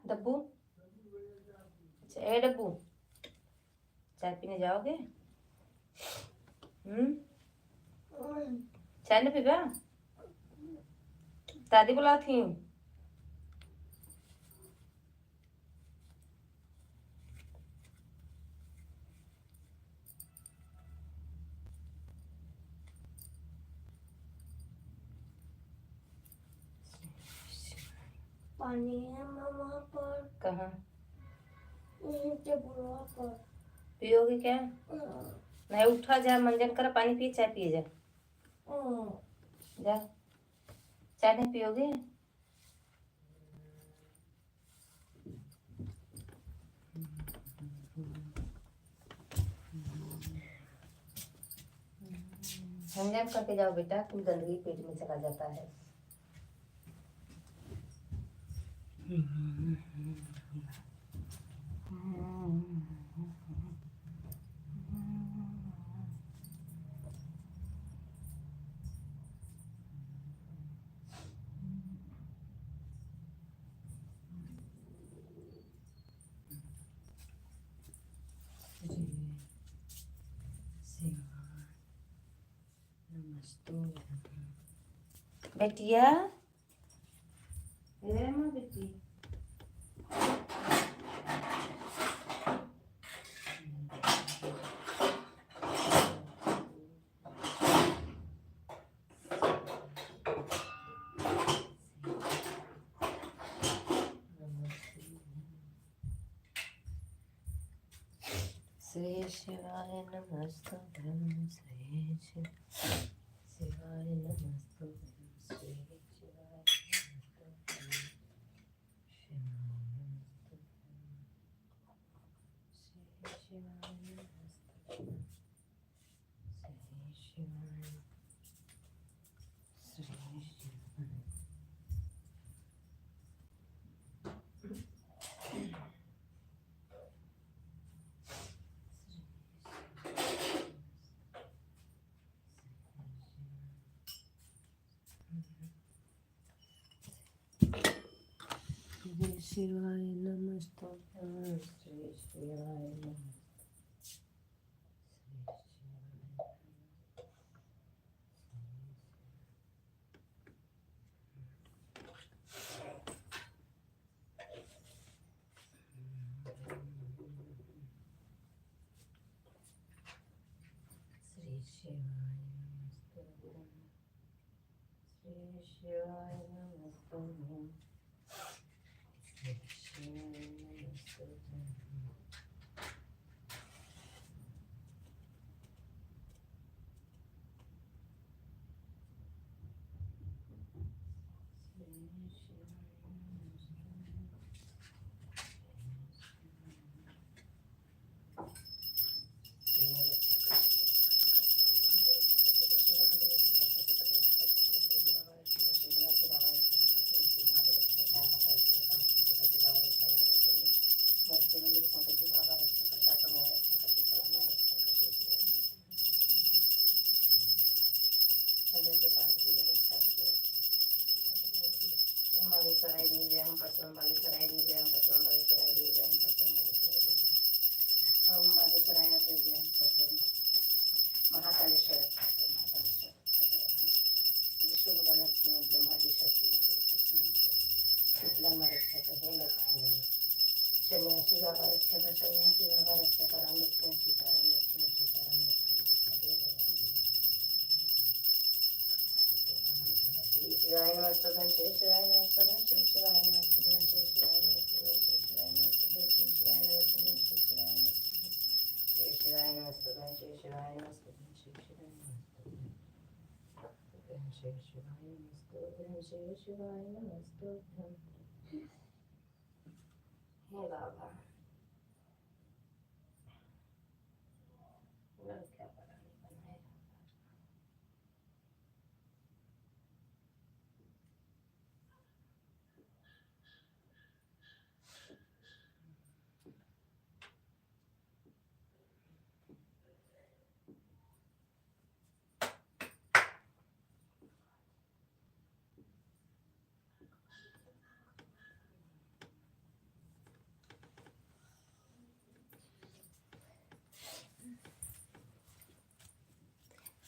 Speaker 1: डब्बू। अच्छा ए डब्बू, चाय पीने जाओगे? चाय नहीं पीबा? दादी बुला थी।
Speaker 2: पानी है वहाँ पर।
Speaker 1: कहाँ?
Speaker 2: टेबुलवा पर।
Speaker 1: पियोगे क्या? नहीं, उठा जा, मंजन कर, पानी पिए, चाय पिए जा। जा, चाय नहीं पियोगे? मंजन करके जाओ बेटा, कुछ गंदगी पेट में चला जाता है। बेटिया, बेटी, श्री शिवाय नमस्तुभ्यं, श्री शिवाय नमस्तुभ्यं, श्री शिवाय नमस्तुभ्यं, श्री शिवाय नमस्तुभ्यं, श्री शिवाय, श्री शिवाय। श्री शिवाय नमस्तुभ्यं, श्री शिवाय नमः। श्री शिवाय नमस्तुभ्यं, श्री शिवाय नमस्तुभ्यं, श्री शिवाय नमस्तुभ्यं। बागेश्वराय दिए गए हम परसों, बागेश्वराय दिए गए हम परसों, बागेश्वराय दिए गए हम परसों, बागेश्वराय दिए गए हम बागेश्वराय दिए गए हम परसों, महाकालेश्वर शुभ लक्ष्मी ब्रह्मादि षष्ठी शुक्ला रक्षक हे लक्ष्मी, सन्यासी बाबा रक्षक, सन्यासी बाबा रक्षक, राम लक्ष्मण सीताराम, लक्ष्मण सीताराम, लक्ष्मण सीता, हे भगवान। श्री शिवाय नमस्तुभ्यं, श्री शिवाय नमस्तुभ्यं, श्री शिवाय नमस्तुभ्यं, श्री शिवाय नमस्तुभ्यं, श्री शिवाय नमस्तुभ्यं, श्री शिवाय नमस्तुभ्यं, श्री शिवाय नमस्तुभ्यं, श्री शिवाय नमस्तुभ्यं, श्री शिवाय नमस्तुभ्यं, श्री शिवाय नमस्तुभ्यं, श्री शिवाय नमस्तुभ्यं, श्री शिवाय नमस्तुभ्यं। हे बाबा, क्या पता नहीं बनाए।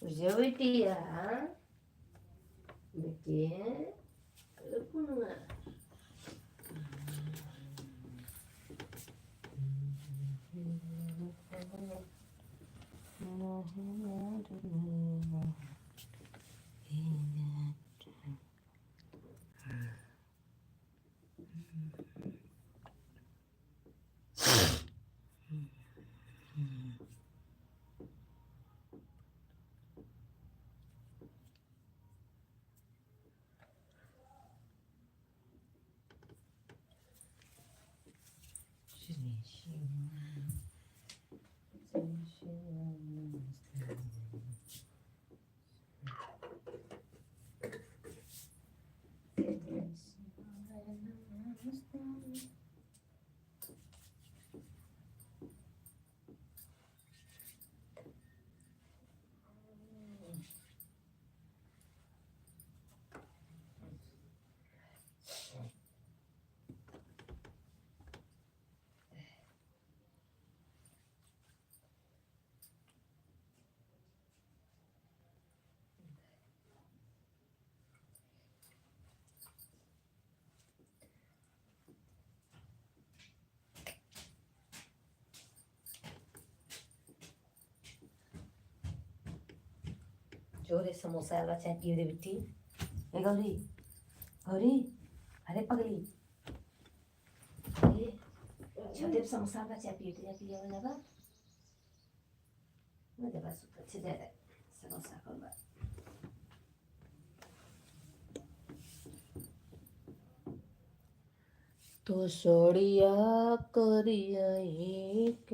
Speaker 1: जो बिटिया बेटी रुकुना जोरे समोसा वाला चाय पियो रे बिट्टी ए गौरी गौरी अरे पगली अरे छोटे समोसा वाला चाय पियो तेरा पिया वाला बा मुझे बस अच्छे दे दे समोसा को बा तो सोड़िया करिया एक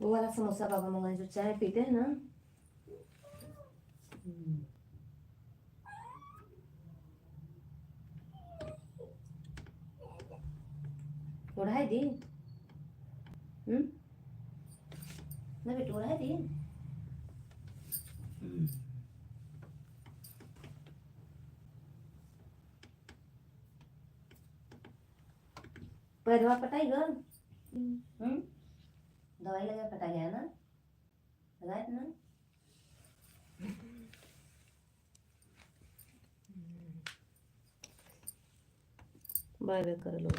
Speaker 1: वो वाला समोसा पापा मंगाए जो चाय पीते हैं ना उड़ाई दी ना बेटा उड़ाई दी पैरवा पटाई गल दवाई लगा पटा गया ना लगाए ना बाय बाय कर लो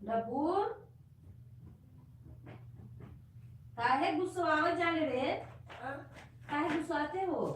Speaker 1: डब्बू काहे गुस्सावत जाने रे? काहे गुस्साते हो?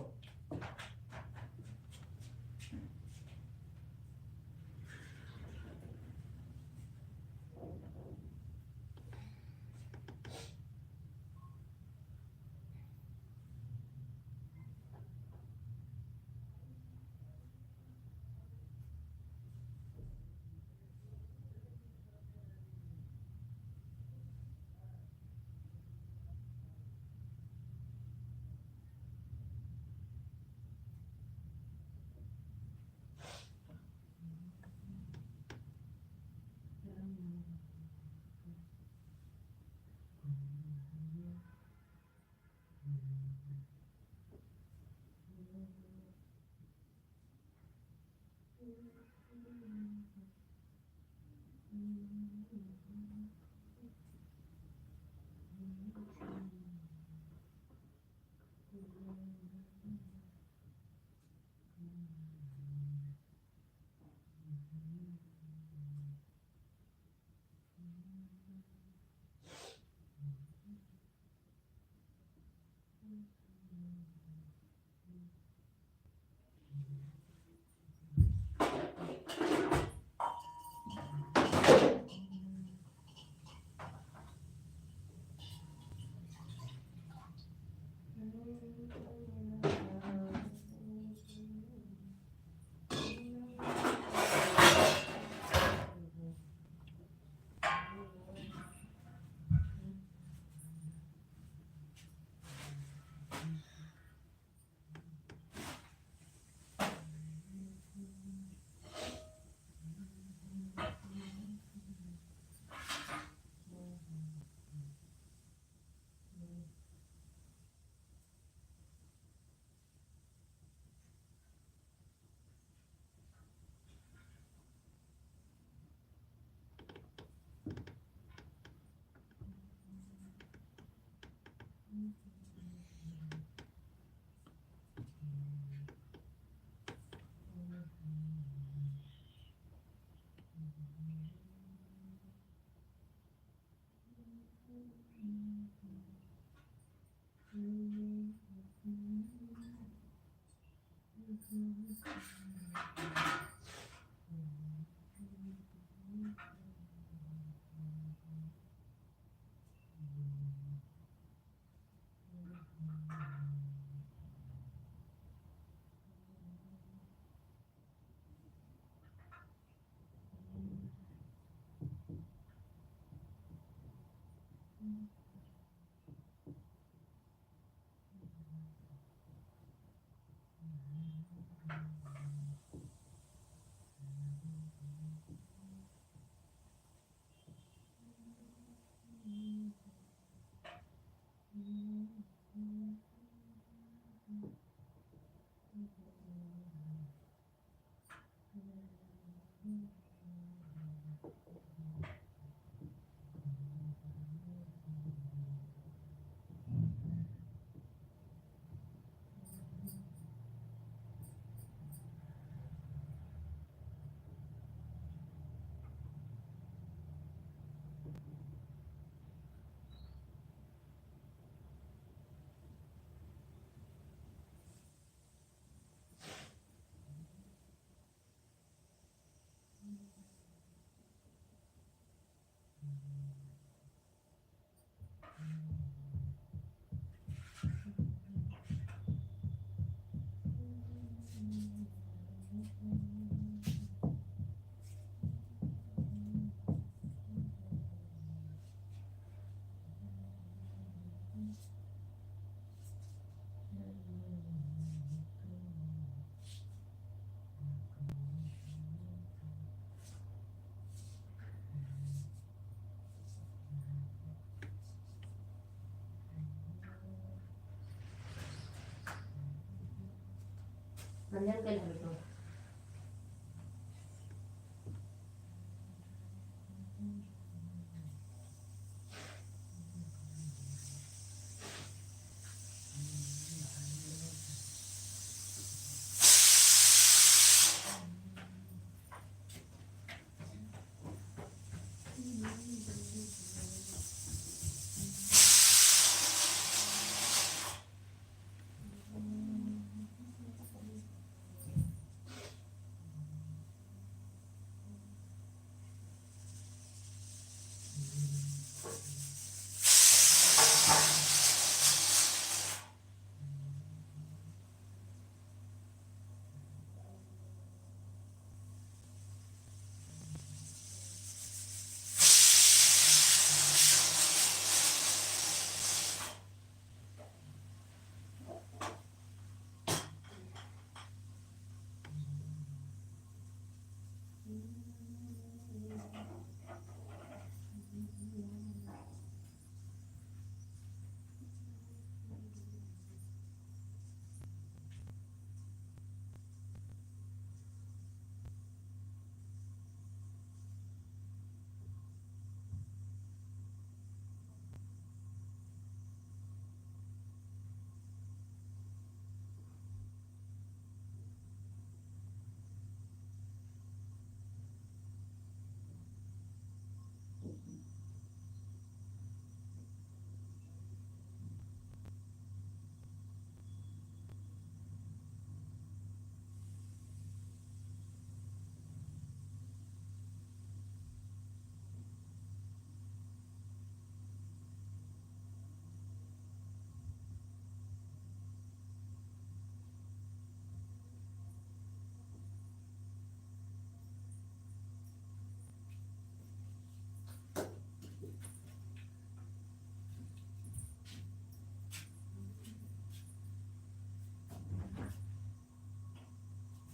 Speaker 1: मंजन के लगे तो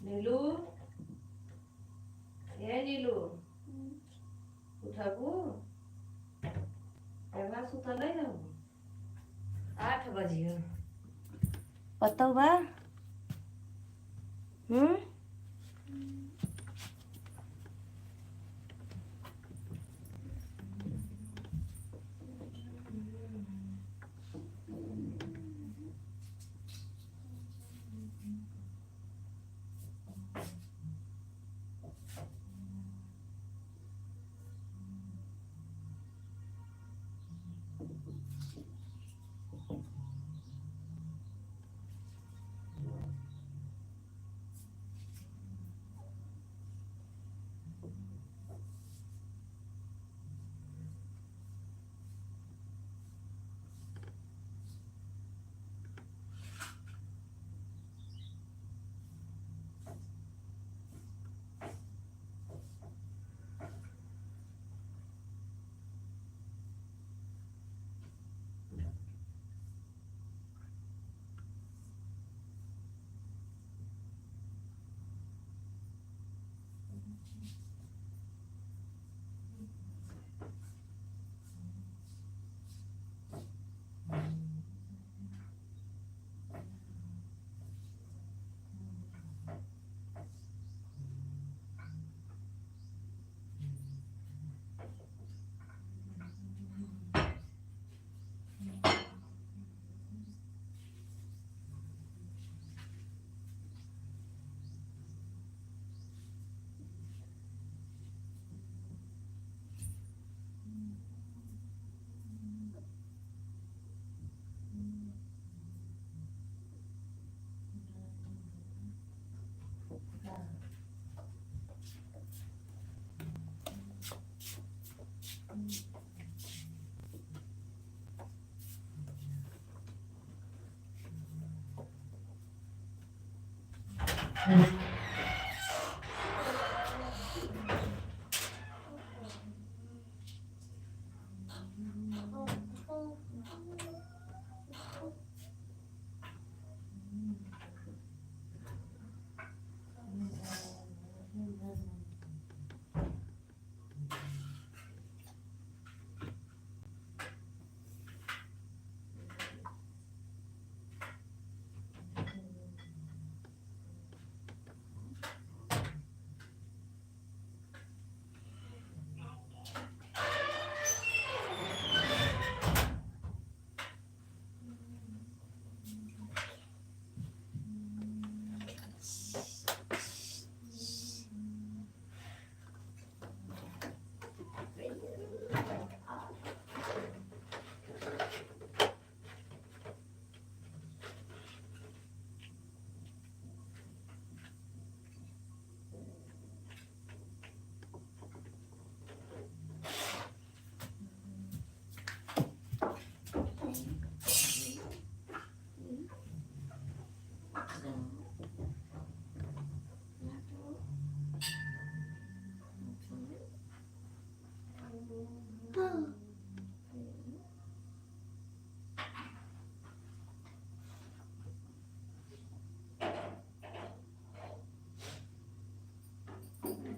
Speaker 1: नीलू, ये नीलू, उठबू? एबा सुतल नहीं रहू? 8 बजियो। पतो बा?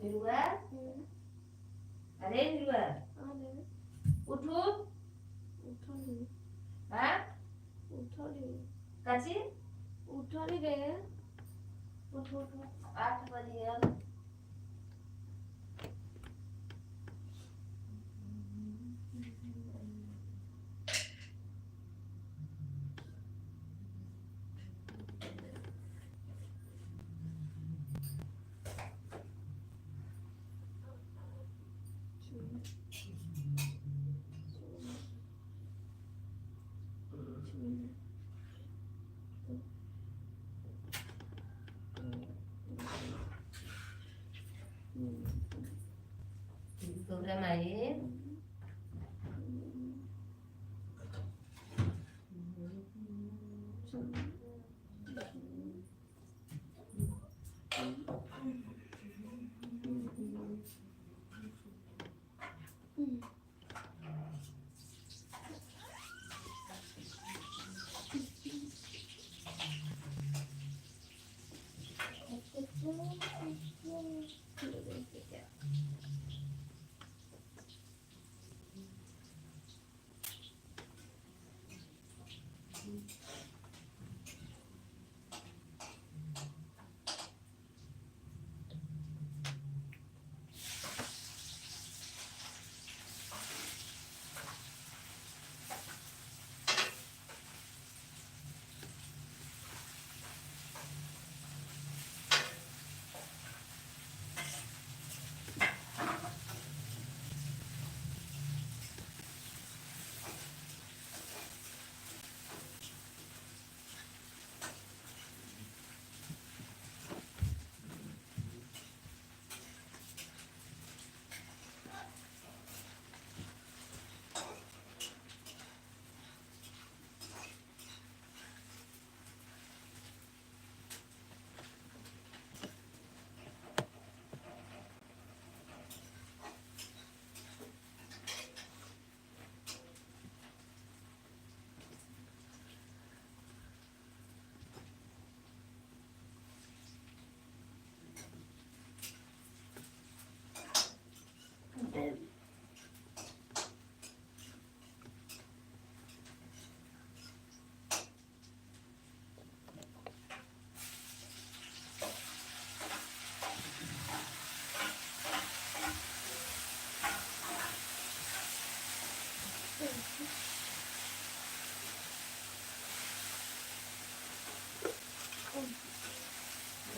Speaker 1: निरुआ, अरे निरुआ, उठो, हाँ, काची, उठो 8 बजे अब। प्रोग्राम आए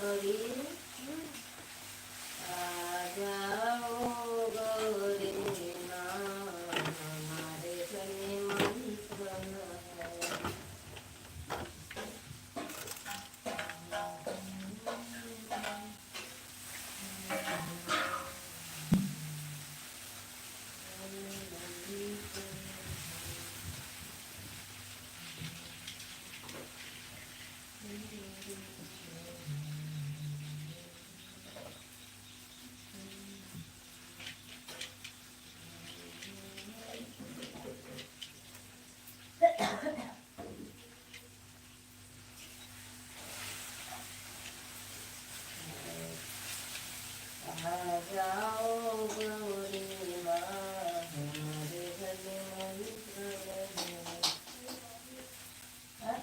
Speaker 1: गौरी, आ जाओ गौरी माँ, हमारे घर में मंगल है। आ जाओ गौरी माँ, हमारे घर में मंगल है। हाँ?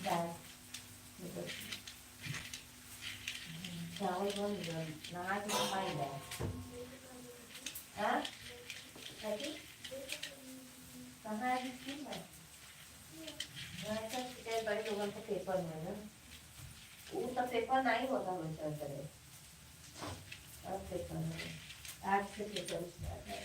Speaker 1: दाल, चावल बन गया, नहा के खाई जाए। हाँ? काची? कहाँ है इसकी है? यहाँ सब कितने बड़े लोगों को पेपर में ना, वो तो पेपर नहीं होता बच्चा करे। अब पेपर है, आज से पेपर स्टार्ट है।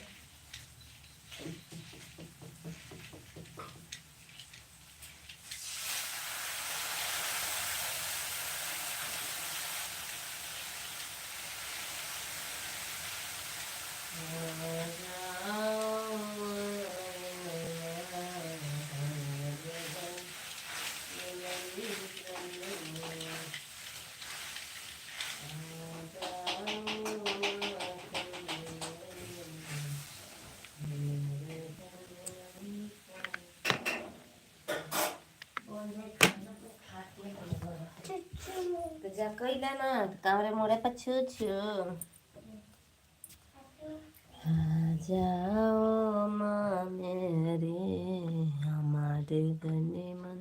Speaker 1: कैला ना कामरे मोड़े पर छू छू आ जाओ माँ मेरे हमारे गने मन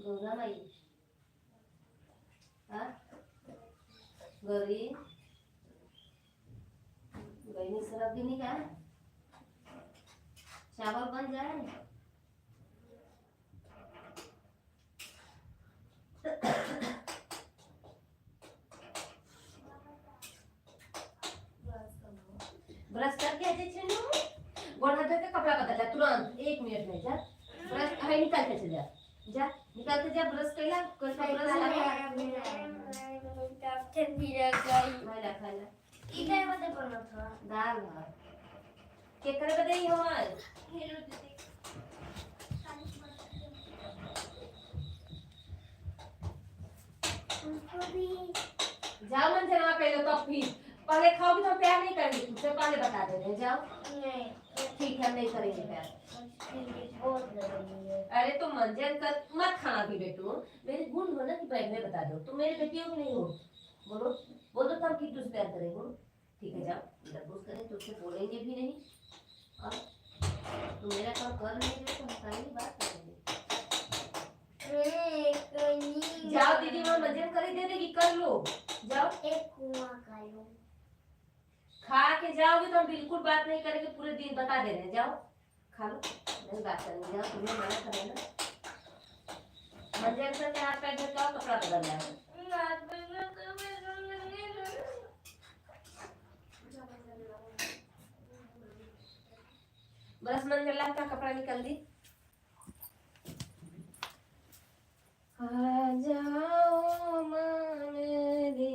Speaker 1: गौरा माई गौरी गईनी सरब भी नहीं का चावल बन जाए ब्रश करके आजे छनु गोड़ हाथ धो के कपड़ा बदल जा तुरंत 1 मिनट में जा ब्रश है निकाल के चल जा निकाल के जा ब्रश कैला कोई सा ब्रश लगा खाला खाला
Speaker 2: ई काय बते पड़ल था
Speaker 1: दाल भात के करे बदे ही होय
Speaker 2: हेलो दीदी उसको भी
Speaker 1: जाओ मन जना पहले तो फिर पहले खाओगी तो प्यार नहीं करेंगे तुझसे पहले बता दे रहे जाओ
Speaker 2: नहीं
Speaker 1: ठीक है नहीं करेंगे प्यार
Speaker 2: बहुत जरूरी है
Speaker 1: अरे तुम मंजन कर मत खाना भी बेटू मेरी गुण हो ना कि पहले बता दो तुम मेरे बेटियों की नहीं हो बोलो बोलो तो हम कि तुझसे प्यार करेंगे बोलो ठीक है जाओ डबूस करें तुझसे बोलेंगे भी नहीं और तुम मेरा काम कर नहीं रहे तो हम सारी बात करेंगे जाओ दीदी वहाँ मंजन कर ही दे देगी कर लो जाओ
Speaker 2: एक कुआं का लो
Speaker 1: खा के जाओगे तो हम बिल्कुल बात नहीं करेंगे पूरे दिन बता दे रहे जाओ खा लो नहीं बात करेंगे जाओ तुम्हें मना करें ना मंजन करके हाथ पैर धो के कपड़ा बदल जाए बस मंजन का कपड़ा निकल दी आ जाओ माँ मेरी